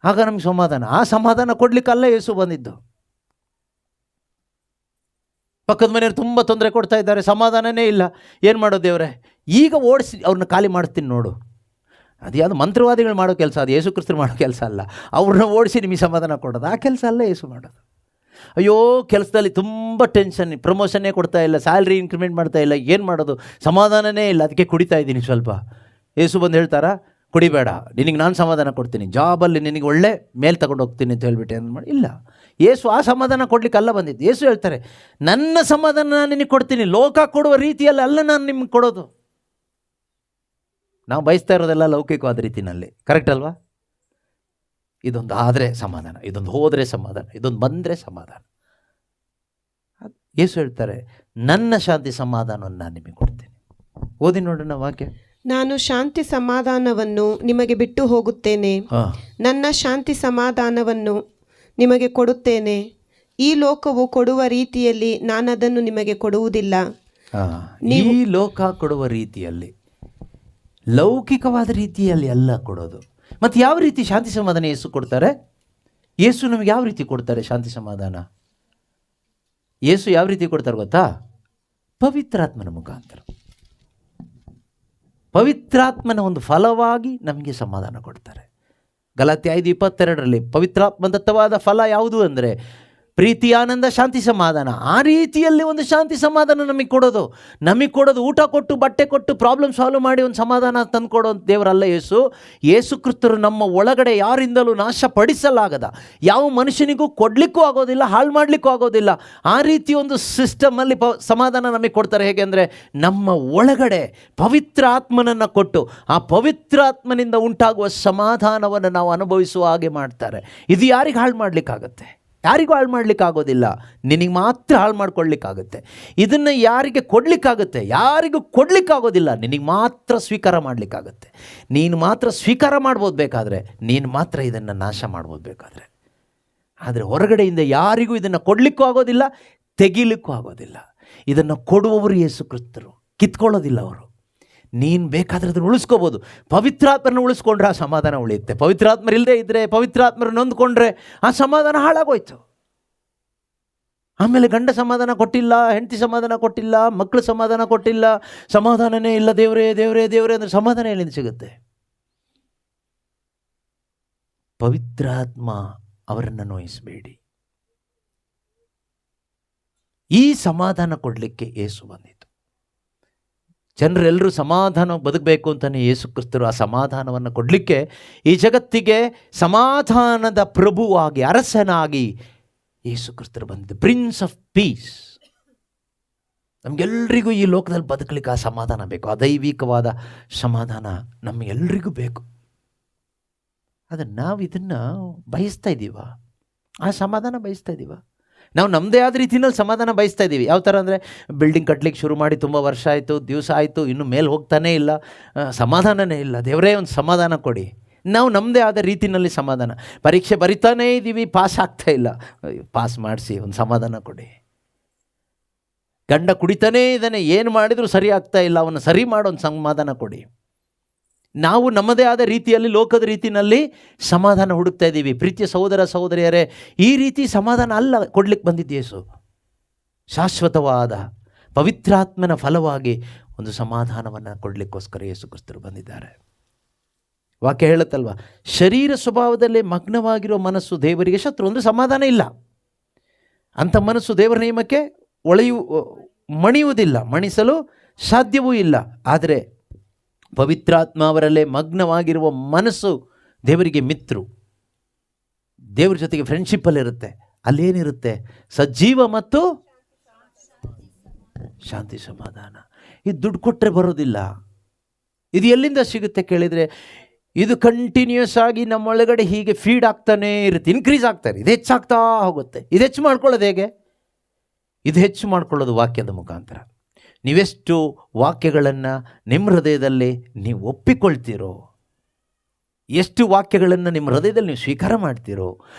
Speaker 2: ಆಗ ನಮ್ಗೆ ಸಮಾಧಾನ. ಆ ಸಮಾಧಾನ ಕೊಡ್ಲಿಕ್ಕಲ್ಲ ಯೇಸು ಬಂದಿದ್ದು. ಪಕ್ಕದ ಮನೆಯವ್ರು ತುಂಬ ತೊಂದರೆ ಕೊಡ್ತಾ ಇದ್ದಾರೆ, ಸಮಾಧಾನನೇ ಇಲ್ಲ, ಏನು ಮಾಡೋದು ದೇವರೇ, ಈಗ ಓಡಿಸಿ ಅವ್ರನ್ನ ಖಾಲಿ ಮಾಡಿಸ್ತೀನಿ ನೋಡು. ಅದು ಯಾವುದು ಮಂತ್ರವಾದಿಗಳು ಮಾಡೋ ಕೆಲಸ, ಅದು ಯೇಸು ಕ್ರಿಸ್ತರು ಮಾಡೋ ಕೆಲಸ ಅಲ್ಲ. ಅವ್ರನ್ನ ಓಡಿಸಿ ನಿಮಗೆ ಸಮಾಧಾನ ಕೊಡೋದು ಆ ಕೆಲಸ ಅಲ್ಲ ಯೇಸು ಮಾಡೋದು. ಅಯ್ಯೋ ಕೆಲಸದಲ್ಲಿ ತುಂಬ ಟೆನ್ಷನ್, ಪ್ರಮೋಷನ್ನೇ ಕೊಡ್ತಾ ಇಲ್ಲ, ಸ್ಯಾಲ್ರಿ ಇನ್ಕ್ರಿಮೆಂಟ್ ಮಾಡ್ತಾ ಇಲ್ಲ, ಏನು ಮಾಡೋದು, ಸಮಾಧಾನನೇ ಇಲ್ಲ, ಅದಕ್ಕೆ ಕುಡಿತಾ ಇದ್ದೀನಿ ಸ್ವಲ್ಪ. ಯೇಸು ಬಂದು ಹೇಳ್ತಾರಾ, ಕುಡಿಬೇಡ, ನಿನಗೆ ನಾನು ಸಮಾಧಾನ ಕೊಡ್ತೀನಿ, ಜಾಬಲ್ಲಿ ನಿನಗೆ ಒಳ್ಳೆ ಮೇಲೆ ತಗೊಂಡು ಹೋಗ್ತೀನಿ ಅಂತ ಹೇಳ್ಬಿಟ್ಟೆ ಅಂತ ಮಾಡಿ. ಇಲ್ಲ, ಯೇಸು ಆ ಸಮಾಧಾನ ಕೊಡ್ಲಿಕ್ಕೆ ಅಲ್ಲ ಬಂದಿದ್ದು. ಯೇಸು ಹೇಳ್ತಾರೆ, ನನ್ನ ಸಮಾಧಾನ ನಾನು ನಿನಗೆ ಕೊಡ್ತೀನಿ, ಲೋಕ ಕೊಡುವ ರೀತಿಯಲ್ಲಿ ಅಲ್ಲ ನಾನು ನಿಮ್ಗೆ ಕೊಡೋದು. ನಾವು ಬಯಸ್ತಾ ಇರೋದೆಲ್ಲ ಲೌಕಿಕವಾದ ರೀತಿಯಲ್ಲಿ, ಕರೆಕ್ಟ್ ಅಲ್ವಾ? ಇದೊಂದು ಆದರೆ ಸಮಾಧಾನ, ಇದೊಂದು ಹೋದರೆ ಸಮಾಧಾನ, ಇದೊಂದು ಬಂದರೆ ಸಮಾಧಾನ. ಯೇಸು ಹೇಳ್ತಾರೆ, ನನ್ನ ಶಾಂತಿ ಸಮಾಧಾನವನ್ನು ನಾನು ನಿಮಗೆ ಕೊಡ್ತೀನಿ. ಓದಿ ನೋಡೋಣ ವಾಕ್ಯ.
Speaker 3: ನಾನು ಶಾಂತಿ ಸಮಾಧಾನವನ್ನು ನಿಮಗೆ ಬಿಟ್ಟು ಹೋಗುತ್ತೇನೆ, ನನ್ನ ಶಾಂತಿ ಸಮಾಧಾನವನ್ನು ನಿಮಗೆ ಕೊಡುತ್ತೇನೆ. ಈ ಲೋಕವು ಕೊಡುವ ರೀತಿಯಲ್ಲಿ ನಾನದನ್ನು ನಿಮಗೆ ಕೊಡುವುದಿಲ್ಲ.
Speaker 2: ಈ ಲೋಕ ಕೊಡುವ ರೀತಿಯಲ್ಲಿ, ಲೌಕಿಕವಾದ ರೀತಿಯಲ್ಲಿ ಅಲ್ಲ ಕೊಡೋದು. ಮತ್ತು ಯಾವ ರೀತಿ ಶಾಂತಿ ಸಮಾಧಾನ ಯೇಸು ಕೊಡ್ತಾರೆ? ಯೇಸು ನಮಗೆ ಯಾವ ರೀತಿ ಕೊಡ್ತಾರೆ ಶಾಂತಿ ಸಮಾಧಾನ? ಯೇಸು ಯಾವ ರೀತಿ ಕೊಡ್ತಾರೆ ಗೊತ್ತಾ? ಪವಿತ್ರಾತ್ಮನ ಮುಖಾಂತರ. ಪವಿತ್ರಾತ್ಮನ ಒಂದು ಫಲವಾಗಿ ನಮಗೆ ಸಮಾಧಾನ ಕೊಡ್ತಾರೆ. ಗಲಾತ್ಯ 5:22 ಪವಿತ್ರಾತ್ಮದತ್ತವಾದ ಫಲ ಯಾವುದು ಅಂದರೆ ಪ್ರೀತಿ, ಆನಂದ, ಶಾಂತಿ, ಸಮಾಧಾನ. ಆ ರೀತಿಯಲ್ಲಿ ಒಂದು ಶಾಂತಿ ಸಮಾಧಾನ ನಮಗೆ ಕೊಡೋದು ಊಟ ಕೊಟ್ಟು, ಬಟ್ಟೆ ಕೊಟ್ಟು, ಪ್ರಾಬ್ಲಮ್ ಸಾಲ್ವ್ ಮಾಡಿ ಒಂದು ಸಮಾಧಾನ ತಂದುಕೊಡೋ ದೇವರಲ್ಲ ಯೇಸು. ಯೇಸು ಕ್ರಿಸ್ತರು ನಮ್ಮ ಒಳಗಡೆ ಯಾರಿಂದಲೂ ನಾಶಪಡಿಸಲಾಗದ, ಯಾವ ಮನುಷ್ಯನಿಗೂ ಕೊಡಲಿಕ್ಕೂ ಆಗೋದಿಲ್ಲ, ಹಾಳು ಮಾಡಲಿಕ್ಕೂ ಆಗೋದಿಲ್ಲ. ಆ ರೀತಿ ಒಂದು ಸಿಸ್ಟಮಲ್ಲಿ ಸಮಾಧಾನ ನಮಗೆ ಕೊಡ್ತಾರೆ. ಹೇಗೆ ಅಂದರೆ ನಮ್ಮ ಒಳಗಡೆ ಪವಿತ್ರ ಆತ್ಮನನ್ನು ಕೊಟ್ಟು ಆ ಪವಿತ್ರ ಆತ್ಮನಿಂದ ಉಂಟಾಗುವ ಸಮಾಧಾನವನ್ನು ನಾವು ಅನುಭವಿಸುವ ಹಾಗೆ ಮಾಡ್ತಾರೆ. ಇದು ಯಾರಿಗೆ ಹಾಳು ಮಾಡಲಿಕ್ಕಾಗತ್ತೆ? ಯಾರಿಗೂ ಹಾಳು ಮಾಡಲಿಕ್ಕಾಗೋದಿಲ್ಲ, ನಿನಗೆ ಮಾತ್ರ ಹಾಳು ಮಾಡ್ಕೊಳ್ಳಿಕ್ಕಾಗುತ್ತೆ. ಇದನ್ನು ಯಾರಿಗೆ ಕೊಡಲಿಕ್ಕಾಗುತ್ತೆ? ಯಾರಿಗೂ ಕೊಡಲಿಕ್ಕಾಗೋದಿಲ್ಲ, ನಿನಗೆ ಮಾತ್ರ ಸ್ವೀಕಾರ ಮಾಡಲಿಕ್ಕಾಗತ್ತೆ. ನೀನು ಮಾತ್ರ ಸ್ವೀಕಾರ ಮಾಡ್ಬೋದು ಬೇಕಾದರೆ, ನೀನು ಮಾತ್ರ ಇದನ್ನು ನಾಶ ಮಾಡ್ಬೋದು ಬೇಕಾದರೆ. ಆದರೆ ಹೊರಗಡೆಯಿಂದ ಯಾರಿಗೂ ಇದನ್ನು ಕೊಡಲಿಕ್ಕೂ ಆಗೋದಿಲ್ಲ, ತೆಗಿಲಿಕ್ಕೂ ಆಗೋದಿಲ್ಲ. ಇದನ್ನು ಕೊಡುವವರು ಯೇಸು ಕ್ರಿಸ್ತರು, ಕಿತ್ಕೊಳ್ಳೋದಿಲ್ಲ ಅವರು. ನೀನು ಬೇಕಾದ್ರೆ ಅದನ್ನು ಉಳಿಸ್ಕೋಬೋದು. ಪವಿತ್ರಾತ್ಮರನ್ನು ಉಳಿಸ್ಕೊಂಡ್ರೆ ಆ ಸಮಾಧಾನ ಉಳಿಯುತ್ತೆ. ಪವಿತ್ರಾತ್ಮರು ಇಲ್ಲದೆ ಇದ್ದರೆ, ಪವಿತ್ರಾತ್ಮರನ್ನು ನೊಂದ್ಕೊಂಡ್ರೆ ಆ ಸಮಾಧಾನ ಹಾಳಾಗೋಯ್ತು. ಆಮೇಲೆ ಗಂಡ ಸಮಾಧಾನ ಕೊಟ್ಟಿಲ್ಲ, ಹೆಂಡತಿ ಸಮಾಧಾನ ಕೊಟ್ಟಿಲ್ಲ, ಮಕ್ಕಳು ಸಮಾಧಾನ ಕೊಟ್ಟಿಲ್ಲ, ಸಮಾಧಾನನೇ ಇಲ್ಲ, ದೇವರೇ ದೇವರೇ ದೇವರೇ ಅಂದರೆ ಸಮಾಧಾನ ಎಲ್ಲಿಂದ ಸಿಗುತ್ತೆ? ಪವಿತ್ರಾತ್ಮ ಅವರನ್ನು ನೋಯಿಸಬೇಡಿ. ಈ ಸಮಾಧಾನ ಕೊಡಲಿಕ್ಕೆ ಯೇಸು ಬಂದಿತ್ತು. ಜನರೆಲ್ಲರೂ ಸಮಾಧಾನ ಬದುಕಬೇಕು ಅಂತಲೇ ಯೇಸು ಕ್ರಿಸ್ತರು ಆ ಸಮಾಧಾನವನ್ನು ಕೊಡಲಿಕ್ಕೆ ಈ ಜಗತ್ತಿಗೆ ಸಮಾಧಾನದ ಪ್ರಭುವಾಗಿ, ಅರಸನಾಗಿ ಯೇಸು ಕ್ರಿಸ್ತರು ಬಂದಿದ್ದು. Prince of piece. ನಮಗೆಲ್ಲರಿಗೂ ಈ ಲೋಕದಲ್ಲಿ ಬದುಕಲಿಕ್ಕೆ ಆ ಸಮಾಧಾನ ಬೇಕು, ಆ ದೈವಿಕವಾದ ಸಮಾಧಾನ ನಮಗೆಲ್ಲರಿಗೂ ಬೇಕು. ಆದರೆ ನಾವು ಇದನ್ನು ಬಯಸ್ತಾ ಇದ್ದೀವ? ಆ ಸಮಾಧಾನ ಬಯಸ್ತಾ ಇದ್ದೀವ? ನಾವು ನಮ್ಮದೇ ಆದ ರೀತಿಯಲ್ಲಿ ಸಮಾಧಾನ ಬಯಸ್ತಾ ಇದ್ದೀವಿ. ಯಾವ ಥರ ಅಂದರೆ, ಬಿಲ್ಡಿಂಗ್ ಕಟ್ಲಿಕ್ಕೆ ಶುರು ಮಾಡಿ ತುಂಬ ವರ್ಷ ಆಯಿತು, ದಿವಸ ಆಯಿತು, ಇನ್ನೂ ಮೇಲೆ ಹೋಗ್ತಾನೇ ಇಲ್ಲ, ಸಮಾಧಾನನೇ ಇಲ್ಲ. ದೇವರೇ ಒಂದು ಸಮಾಧಾನ ಕೊಡಿ. ನಾವು ನಮ್ಮದೇ ಆದ ರೀತಿಯಲ್ಲಿ ಸಮಾಧಾನ. ಪರೀಕ್ಷೆ ಬರಿತಾನೇ ಇದ್ದೀವಿ, ಪಾಸ್ ಆಗ್ತಾ ಇಲ್ಲ, ಪಾಸ್ ಮಾಡಿಸಿ, ಒಂದು ಸಮಾಧಾನ ಕೊಡಿ. ಗಂಡ ಕುಡಿತಾನೇ ಇದ್ದಾನೆ, ಏನು ಮಾಡಿದರೂ ಸರಿ ಆಗ್ತಾ ಇಲ್ಲ, ಅವನು ಸರಿ ಮಾಡೋ ಒಂದು ಸಮಾಧಾನ ಕೊಡಿ. ನಾವು ನಮ್ಮದೇ ಆದ ರೀತಿಯಲ್ಲಿ, ಲೋಕದ ರೀತಿಯಲ್ಲಿ ಸಮಾಧಾನ ಹುಡುಕ್ತಾ ಇದ್ದೀವಿ. ಪ್ರೀತಿಯ ಸಹೋದರ ಸಹೋದರಿಯರೇ, ಈ ರೀತಿ ಸಮಾಧಾನ ಅಲ್ಲ ಕೊಡ್ಲಿಕ್ಕೆ ಬಂದಿದ್ದು ಯೇಸು. ಶಾಶ್ವತವಾದ ಪವಿತ್ರಾತ್ಮನ ಫಲವಾಗಿ ಒಂದು ಸಮಾಧಾನವನ್ನು ಕೊಡಲಿಕ್ಕೋಸ್ಕರ ಯೇಸು ಕ್ರಿಸ್ತರು ಬಂದಿದ್ದಾರೆ. ವಾಕ್ಯ ಹೇಳುತ್ತಲ್ವ, ಶರೀರ ಸ್ವಭಾವದಲ್ಲೇ ಮಗ್ನವಾಗಿರೋ ಮನಸ್ಸು ದೇವರಿಗೆ ಶತ್ರು. ಒಂದು ಸಮಾಧಾನ ಇಲ್ಲ. ಅಂಥ ಮನಸ್ಸು ದೇವರ ನಿಯಮಕ್ಕೆ ಮಣಿಯುವುದಿಲ್ಲ, ಮಣಿಸಲು ಸಾಧ್ಯವೂ ಇಲ್ಲ. ಆದರೆ ಪವಿತ್ರಾತ್ಮ ಅವರಲ್ಲೇ ಮಗ್ನವಾಗಿರುವ ಮನಸ್ಸು ದೇವರಿಗೆ ಮಿತ್ರು, ದೇವರ ಜೊತೆಗೆ ಫ್ರೆಂಡ್ಶಿಪ್ಪಲ್ಲಿರುತ್ತೆ. ಅಲ್ಲೇನಿರುತ್ತೆ? ಸಜೀವ ಮತ್ತು ಶಾಂತಿ ಸಮಾಧಾನ. ಇದು ದುಡ್ಡು ಕೊಟ್ಟರೆ ಬರೋದಿಲ್ಲ. ಇದು ಎಲ್ಲಿಂದ ಸಿಗುತ್ತೆ ಕೇಳಿದರೆ, ಇದು ಕಂಟಿನ್ಯೂಸ್ ಆಗಿ ನಮ್ಮೊಳಗಡೆ ಹೀಗೆ ಫೀಡ್ ಆಗ್ತಾನೇ ಇರುತ್ತೆ, ಇನ್ಕ್ರೀಸ್ ಆಗ್ತಾರೆ, ಇದು ಹೆಚ್ಚಾಗ್ತಾ ಹೋಗುತ್ತೆ. ಇದು ಹೆಚ್ಚು ಮಾಡ್ಕೊಳ್ಳೋದು ಹೇಗೆ? ಇದು ಹೆಚ್ಚು ಮಾಡ್ಕೊಳ್ಳೋದು ವಾಕ್ಯದ ಮುಖಾಂತರ. ನೀವೆಷ್ಟು ವಾಕ್ಯಗಳನ್ನು ನಿಮ್ಮ ಹೃದಯದಲ್ಲಿ ನೀವು ಒಪ್ಪಿಕೊಳ್ತೀರೋ, ಎಷ್ಟು ವಾಕ್ಯಗಳನ್ನು ನಿಮ್ಮ ಹೃದಯದಲ್ಲಿ ನೀವು ಸ್ವೀಕಾರ ಮಾಡ್ತೀರೋ,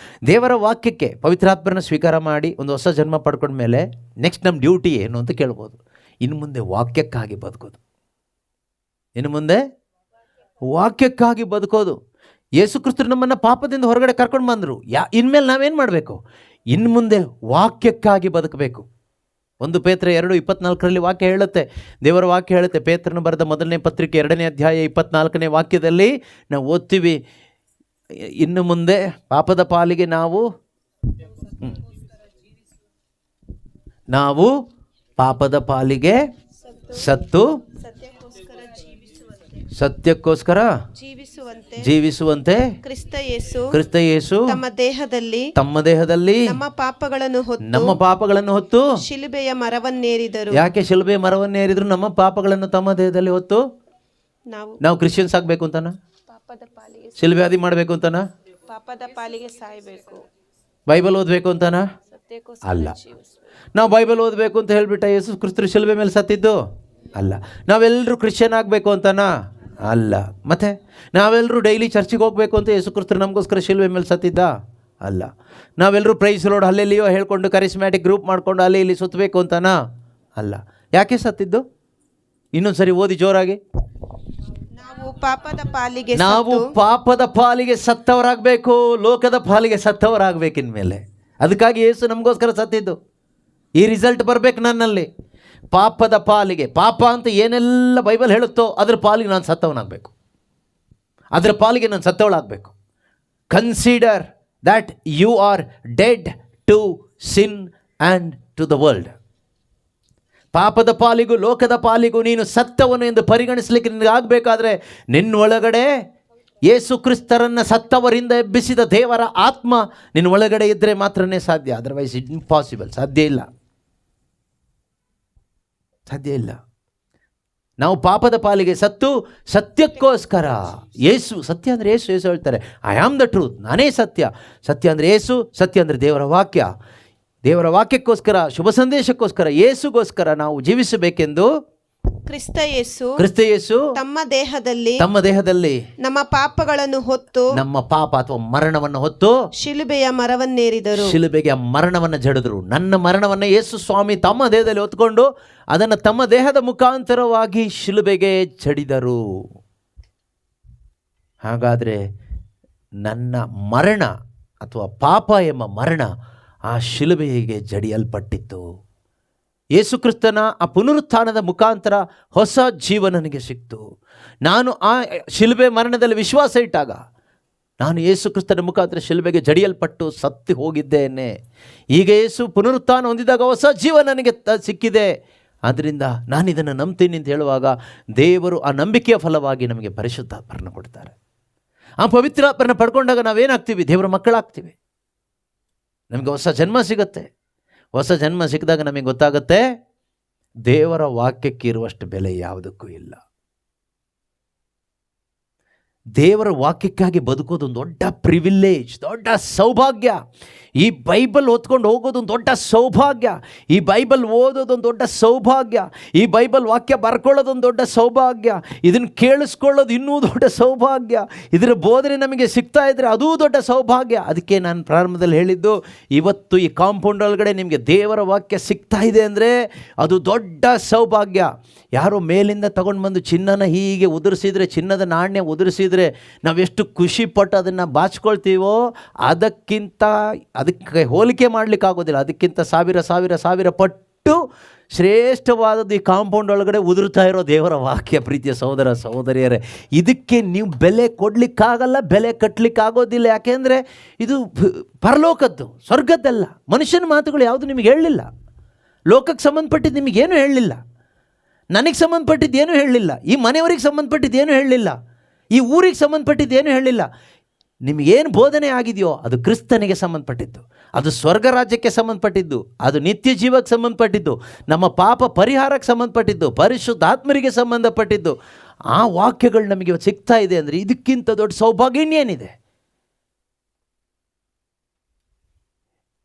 Speaker 2: ದೇವರ ವಾಕ್ಯಕ್ಕೆ ಪವಿತ್ರಾತ್ಮರನ್ನ ಸ್ವೀಕಾರ ಮಾಡಿ ಒಂದು ಹೊಸ ಜನ್ಮ ಪಡ್ಕೊಂಡ ಮೇಲೆ ನೆಕ್ಸ್ಟ್ ನಮ್ಮ ಡ್ಯೂಟಿ ಏನು ಅಂತ ಕೇಳ್ಬೋದು. ಇನ್ನು ಮುಂದೆ ವಾಕ್ಯಕ್ಕಾಗಿ ಬದುಕೋದು. ಇನ್ನು ಮುಂದೆ ವಾಕ್ಯಕ್ಕಾಗಿ ಬದುಕೋದು. ಯೇಸು ಕ್ರಿಸ್ತರು ನಮ್ಮನ್ನು ಪಾಪದಿಂದ ಹೊರಗಡೆ ಕರ್ಕೊಂಡು ಬಂದರು. ಇನ್ಮೇಲೆ ನಾವೇನು ಮಾಡಬೇಕು? ಇನ್ನು ಮುಂದೆ ವಾಕ್ಯಕ್ಕಾಗಿ ಬದುಕಬೇಕು. 1 ಪೇತ್ರ 2:24 ವಾಕ್ಯ ಹೇಳುತ್ತೆ, ದೇವರ ವಾಕ್ಯ ಹೇಳುತ್ತೆ. ಪೇತ್ರನು ಬರೆದ ಮೊದಲನೇ ಪತ್ರಿಕೆ 2ನೇ ಅಧ್ಯಾಯ 24ನೇ ವಾಕ್ಯದಲ್ಲಿ ನಾವು ಓದ್ತೀವಿ, ಇನ್ನು ಮುಂದೆ ಪಾಪದ ಪಾಲಿಗೆ ನಾವು ಪಾಪದ ಪಾಲಿಗೆ ಸತ್ತು ಸತ್ಯಕ್ಕೋಸ್ಕರ ಜೀವಿಸುವಂತೆ ಕ್ರಿಸ್ತ ಯೇಸು ತಮ್ಮ ದೇಹದಲ್ಲಿ ನಮ್ಮ ಪಾಪಗಳನ್ನು ಹೊತ್ತು ಶಿಲುಬೆಯ ಮರವನ್ನೇರಿದರು. ಯಾಕೆ ಶಿಲುಬೆಯ ಮರವನ್ನೇರಿದ್ರು? ನಮ್ಮ ಪಾಪಗಳನ್ನು ತಮ್ಮ ದೇಹದಲ್ಲಿ ಹೊತ್ತು ನಾವು ಕ್ರಿಶ್ಚಿಯನ್ಸ್ ಆಗಬೇಕು ಅಂತಾನ? ಶಿಲುಬೆ ಆದಿ ಮಾಡಬೇಕು ಅಂತಾನ? ಪಾಪದ ಪಾಲಿಗೆ ಸಾಯಬೇಕು? ಬೈಬಲ್ ಓದಬೇಕು ಅಂತಾನ? ಅಲ್ಲ. ನಾವು ಬೈಬಲ್ ಓದಬೇಕು ಅಂತ ಹೇಳ್ಬಿಟ್ಟ ಯೇಸು ಕ್ರಿಸ್ತರು ಶಿಲುಬೆ ಮೇಲೆ ಸತ್ತಿದ್ದು ಅಲ್ಲ. ನಾವೆಲ್ಲರೂ ಕ್ರಿಶ್ಚಿಯನ್ ಆಗಬೇಕು ಅಂತಾನ? ಅಲ್ಲ. ಮತ್ತೆ ನಾವೆಲ್ಲರೂ ಡೈಲಿ ಚರ್ಚಿಗೆ ಹೋಗಬೇಕು ಅಂತ ಯೇಸು ಕ್ರಿಸ್ತರು ನಮಗೋಸ್ಕರ ಶಿಲುಬೆ ಮೇಲೆ ಸತ್ತಿದ್ದ ಅಲ್ಲ. ನಾವೆಲ್ಲರೂ ಪ್ರೈಸ್ ರೋಡ್ ಅಲ್ಲೆಲ್ಲಿಯೋ ಹೇಳ್ಕೊಂಡು ಕರಿಸ್ಮ್ಯಾಟಿಕ್ ಗ್ರೂಪ್ ಮಾಡ್ಕೊಂಡು ಅಲ್ಲಿ ಇಲ್ಲಿ ಸುತ್ತಬೇಕು ಅಂತಾನ? ಅಲ್ಲ. ಯಾಕೆ ಸತ್ತಿದ್ದು? ಇನ್ನೊಂದು ಸರಿ ಓದಿ ಜೋರಾಗಿ. ನಾವು ಪಾಪದ ಪಾಲಿಗೆ ಸತ್ತವರಾಗಬೇಕು, ಲೋಕದ ಪಾಲಿಗೆ ಸತ್ತವರಾಗಬೇಕು ಇನ್ಮೇಲೆ. ಅದಕ್ಕಾಗಿ ಯೇಸು ನಮಗೋಸ್ಕರ ಸತ್ತಿದ್ದು. ಈ ರಿಸಲ್ಟ್ ಬರಬೇಕು ನನ್ನಲ್ಲಿ. ಪಾಪದ ಪಾಲಿಗೆ, ಪಾಪ ಅಂತ ಏನೆಲ್ಲ ಬೈಬಲ್ ಹೇಳುತ್ತೋ ಅದರ ಪಾಲಿಗೆ ನಾನು ಸತ್ತವನಾಗಬೇಕು, ಅದರ ಪಾಲಿಗೆ ನಾನು ಸತ್ತವಳಾಗಬೇಕು. Consider that you are dead to sin and to the world. ಪಾಪದ ಪಾಲಿಗೂ ಲೋಕದ ಪಾಲಿಗೂ ನೀನು ಸತ್ತವನು ಎಂದು ಪರಿಗಣಿಸಲಿಕ್ಕೆ ನಿನಗೆ ಆಗಬೇಕಾದ್ರೆ ನಿನ್ನೊಳಗಡೆ ಯೇಸು ಕ್ರಿಸ್ತರನ್ನು ಸತ್ತವರಿಂದ ಎಬ್ಬಿಸಿದ ದೇವರ ಆತ್ಮ ನಿನ್ನ ಒಳಗಡೆ ಇದ್ದರೆ ಮಾತ್ರನೇ ಸಾಧ್ಯ. ಅದರ್ವೈಸ್ ಇಂಪಾಸಿಬಲ್, ಸಾಧ್ಯ ಇಲ್ಲ. ನಾವು ಪಾಪದ ಪಾಲಿಗೆ ಸತ್ತು ಸತ್ಯಕ್ಕೋಸ್ಕರ, ಯೇಸು ಸತ್ಯ ಅಂದರೆ ಯೇಸು ಹೇಳ್ತಾರೆ, ಐ ಆಮ್ ದ ಟ್ರೂತ್, ನಾನೇ ಸತ್ಯ. ಸತ್ಯ ಅಂದರೆ ಯೇಸು, ಸತ್ಯ ಅಂದರೆ ದೇವರ ವಾಕ್ಯ. ದೇವರ ವಾಕ್ಯಕ್ಕೋಸ್ಕರ, ಶುಭ ಸಂದೇಶಕ್ಕೋಸ್ಕರ, ಯೇಸುಗೋಸ್ಕರ ನಾವು ಜೀವಿಸಬೇಕೆಂದು ಕ್ರಿಸ್ತ ಯೇಸು ತಮ್ಮ ದೇಹದಲ್ಲಿ ನಮ್ಮ ಪಾಪಗಳನ್ನು ಹೊತ್ತು, ನಮ್ಮ ಪಾಪ ಅಥವಾ ಮರಣವನ್ನು ಹೊತ್ತು ಶಿಲುಬೆಯ ಮರವನ್ನೇರಿದರು. ಶಿಲುಬೆಗೆ ಮರಣವನ್ನು ಜಡಿದ್ರು. ನನ್ನ ಮರಣವನ್ನು ಯೇಸು ಸ್ವಾಮಿ ತಮ್ಮ ದೇಹದಲ್ಲಿ ಹೊತ್ಕೊಂಡು ಅದನ್ನು ತಮ್ಮ ದೇಹದ ಮುಖಾಂತರವಾಗಿ ಶಿಲುಬೆಗೆ ಜಡಿದರು. ಹಾಗಾದರೆ ನನ್ನ ಮರಣ ಅಥವಾ ಪಾಪ ಎಂಬ ಮರಣ ಆ ಶಿಲುಬೆಗೆ ಜಡಿಯಲ್ಪಟ್ಟಿತ್ತು. ಯೇಸು ಕ್ರಿಸ್ತನ ಆ ಪುನರುತ್ಥಾನದ ಮುಖಾಂತರ ಹೊಸ ಜೀವ ನನಗೆ ಸಿಕ್ತು. ನಾನು ಆ ಶಿಲುಬೆ ಮರಣದಲ್ಲಿ ವಿಶ್ವಾಸ ಇಟ್ಟಾಗ ನಾನು ಯೇಸು ಕ್ರಿಸ್ತನ ಮುಖಾಂತರ ಶಿಲುಬೆಗೆ ಜಡಿಯಲ್ಪಟ್ಟು ಸತ್ತು ಹೋಗಿದ್ದೇನೆ. ಈಗ ಯೇಸು ಪುನರುತ್ಥಾನ ಹೊಂದಿದಾಗ ಹೊಸ ಜೀವ ನನಗೆ ಸಿಕ್ಕಿದೆ. ಆದ್ದರಿಂದ ನಾನು ಇದನ್ನು ನಂಬ್ತೀನಿ ಅಂತ ಹೇಳುವಾಗ ದೇವರು ಆ ನಂಬಿಕೆಯ ಫಲವಾಗಿ ನಮಗೆ ಪರಿಶುದ್ಧಾತ್ಮರನ್ನು ಕೊಡ್ತಾರೆ. ಆ ಪವಿತ್ರಾತ್ಮರನ್ನು ಪಡ್ಕೊಂಡಾಗ ನಾವೇನಾಗ್ತೀವಿ? ದೇವರ ಮಕ್ಕಳಾಗ್ತೀವಿ. ನಮಗೆ ಹೊಸ ಜನ್ಮ ಸಿಗುತ್ತೆ. ಹೊಸ ಜನ್ಮ ಸಿಕ್ಕಿದಾಗ ನಮಗೆ ಗೊತ್ತಾಗುತ್ತೆ ದೇವರ ವಾಕ್ಯಕ್ಕೆ ಇರುವಷ್ಟು ಬೆಲೆ ಯಾವುದಕ್ಕೂ ಇಲ್ಲ. ದೇವರ ವಾಕ್ಯಕ್ಕಾಗಿ ಬದುಕೋದು ಒಂದು ದೊಡ್ಡ ಪ್ರಿವಿಲೇಜ್, ದೊಡ್ಡ ಸೌಭಾಗ್ಯ. ಈ ಬೈಬಲ್ ಓದ್ಕೊಂಡು ಹೋಗೋದೊಂದು ದೊಡ್ಡ ಸೌಭಾಗ್ಯ, ಈ ಬೈಬಲ್ ಓದೋದೊಂದು ದೊಡ್ಡ ಸೌಭಾಗ್ಯ, ಈ ಬೈಬಲ್ ವಾಕ್ಯ ಬರ್ಕೊಳ್ಳೋದೊಂದು ದೊಡ್ಡ ಸೌಭಾಗ್ಯ, ಇದನ್ನು ಕೇಳಿಸ್ಕೊಳ್ಳೋದು ಇನ್ನೂ ದೊಡ್ಡ ಸೌಭಾಗ್ಯ, ಇದರ ಬೋಧನೆ ನಮಗೆ ಸಿಗ್ತಾ ಇದ್ದರೆ ಅದೂ ದೊಡ್ಡ ಸೌಭಾಗ್ಯ. ಅದಕ್ಕೆ ನಾನು ಪ್ರಾರಂಭದಲ್ಲಿ ಹೇಳಿದ್ದು, ಇವತ್ತು ಈ ಕಾಂಪೌಂಡ್ ಒಳಗಡೆ ನಿಮಗೆ ದೇವರ ವಾಕ್ಯ ಸಿಗ್ತಾ ಇದೆ ಅಂದರೆ ಅದು ದೊಡ್ಡ ಸೌಭಾಗ್ಯ. ಯಾರೋ ಮೇಲಿಂದ ತಗೊಂಡು ಬಂದು ಚಿನ್ನನ ಹೀಗೆ ಉದುರಿಸಿದರೆ, ಚಿನ್ನದ ನಾಣ್ಯ ಉದುರಿಸಿದರೆ ನಾವೆಷ್ಟು ಖುಷಿಪಟ್ಟು ಅದನ್ನು ಬಾಚ್ಕೊಳ್ತೀವೋ, ಅದಕ್ಕೆ ಹೋಲಿಕೆ ಮಾಡಲಿಕ್ಕಾಗೋದಿಲ್ಲ. ಅದಕ್ಕಿಂತ ಸಾವಿರ ಸಾವಿರ ಸಾವಿರ ಪಟ್ಟು ಶ್ರೇಷ್ಠವಾದದ್ದು ಈ ಕಾಂಪೌಂಡ್ ಒಳಗಡೆ ಉದುರ್ತಾ ಇರೋ ದೇವರ ವಾಕ್ಯ. ಪ್ರೀತಿಯ ಸಹೋದರ ಸಹೋದರಿಯರೇ, ಇದಕ್ಕೆ ನೀವು ಬೆಲೆ ಕೊಡಲಿಕ್ಕಾಗಲ್ಲ, ಬೆಲೆ ಕಟ್ಟಲಿಕ್ಕಾಗೋದಿಲ್ಲ. ಯಾಕೆಂದರೆ ಇದು ಪರಲೋಕದ್ದು, ಸ್ವರ್ಗದ್ದಲ್ಲ. ಮನುಷ್ಯನ ಮಾತುಗಳು ಯಾವುದು ನಿಮಗೆ ಹೇಳಲಿಲ್ಲ. ಲೋಕಕ್ಕೆ ಸಂಬಂಧಪಟ್ಟಿದ್ದು ನಿಮಗೇನು ಹೇಳಲಿಲ್ಲ, ನನಗೆ ಸಂಬಂಧಪಟ್ಟಿದ್ದೇನು ಹೇಳಲಿಲ್ಲ, ಈ ಮನೆಯವರಿಗೆ ಸಂಬಂಧಪಟ್ಟಿದ್ದೇನು ಹೇಳಲಿಲ್ಲ, ಈ ಊರಿಗೆ ಸಂಬಂಧಪಟ್ಟಿದ್ದೇನು ಹೇಳಲಿಲ್ಲ. ನಿಮಗೇನು ಬೋಧನೆ ಆಗಿದೆಯೋ ಅದು ಕ್ರಿಸ್ತನಿಗೆ ಸಂಬಂಧಪಟ್ಟಿದ್ದು, ಅದು ಸ್ವರ್ಗ ರಾಜ್ಯಕ್ಕೆ ಸಂಬಂಧಪಟ್ಟಿದ್ದು, ಅದು ನಿತ್ಯ ಜೀವಕ್ಕೆ ಸಂಬಂಧಪಟ್ಟಿದ್ದು, ನಮ್ಮ ಪಾಪ ಪರಿಹಾರಕ್ಕೆ ಸಂಬಂಧಪಟ್ಟಿದ್ದು, ಪರಿಶುದ್ಧಾತ್ಮರಿಗೆ ಸಂಬಂಧಪಟ್ಟಿದ್ದು. ಆ ವಾಕ್ಯಗಳು ನಮಗೆ ಇವತ್ತು ಸಿಗ್ತಾ ಇದೆ ಅಂದರೆ ಇದಕ್ಕಿಂತ ದೊಡ್ಡ ಸೌಭಾಗ್ಯ ಇನ್ನೇನಿದೆ?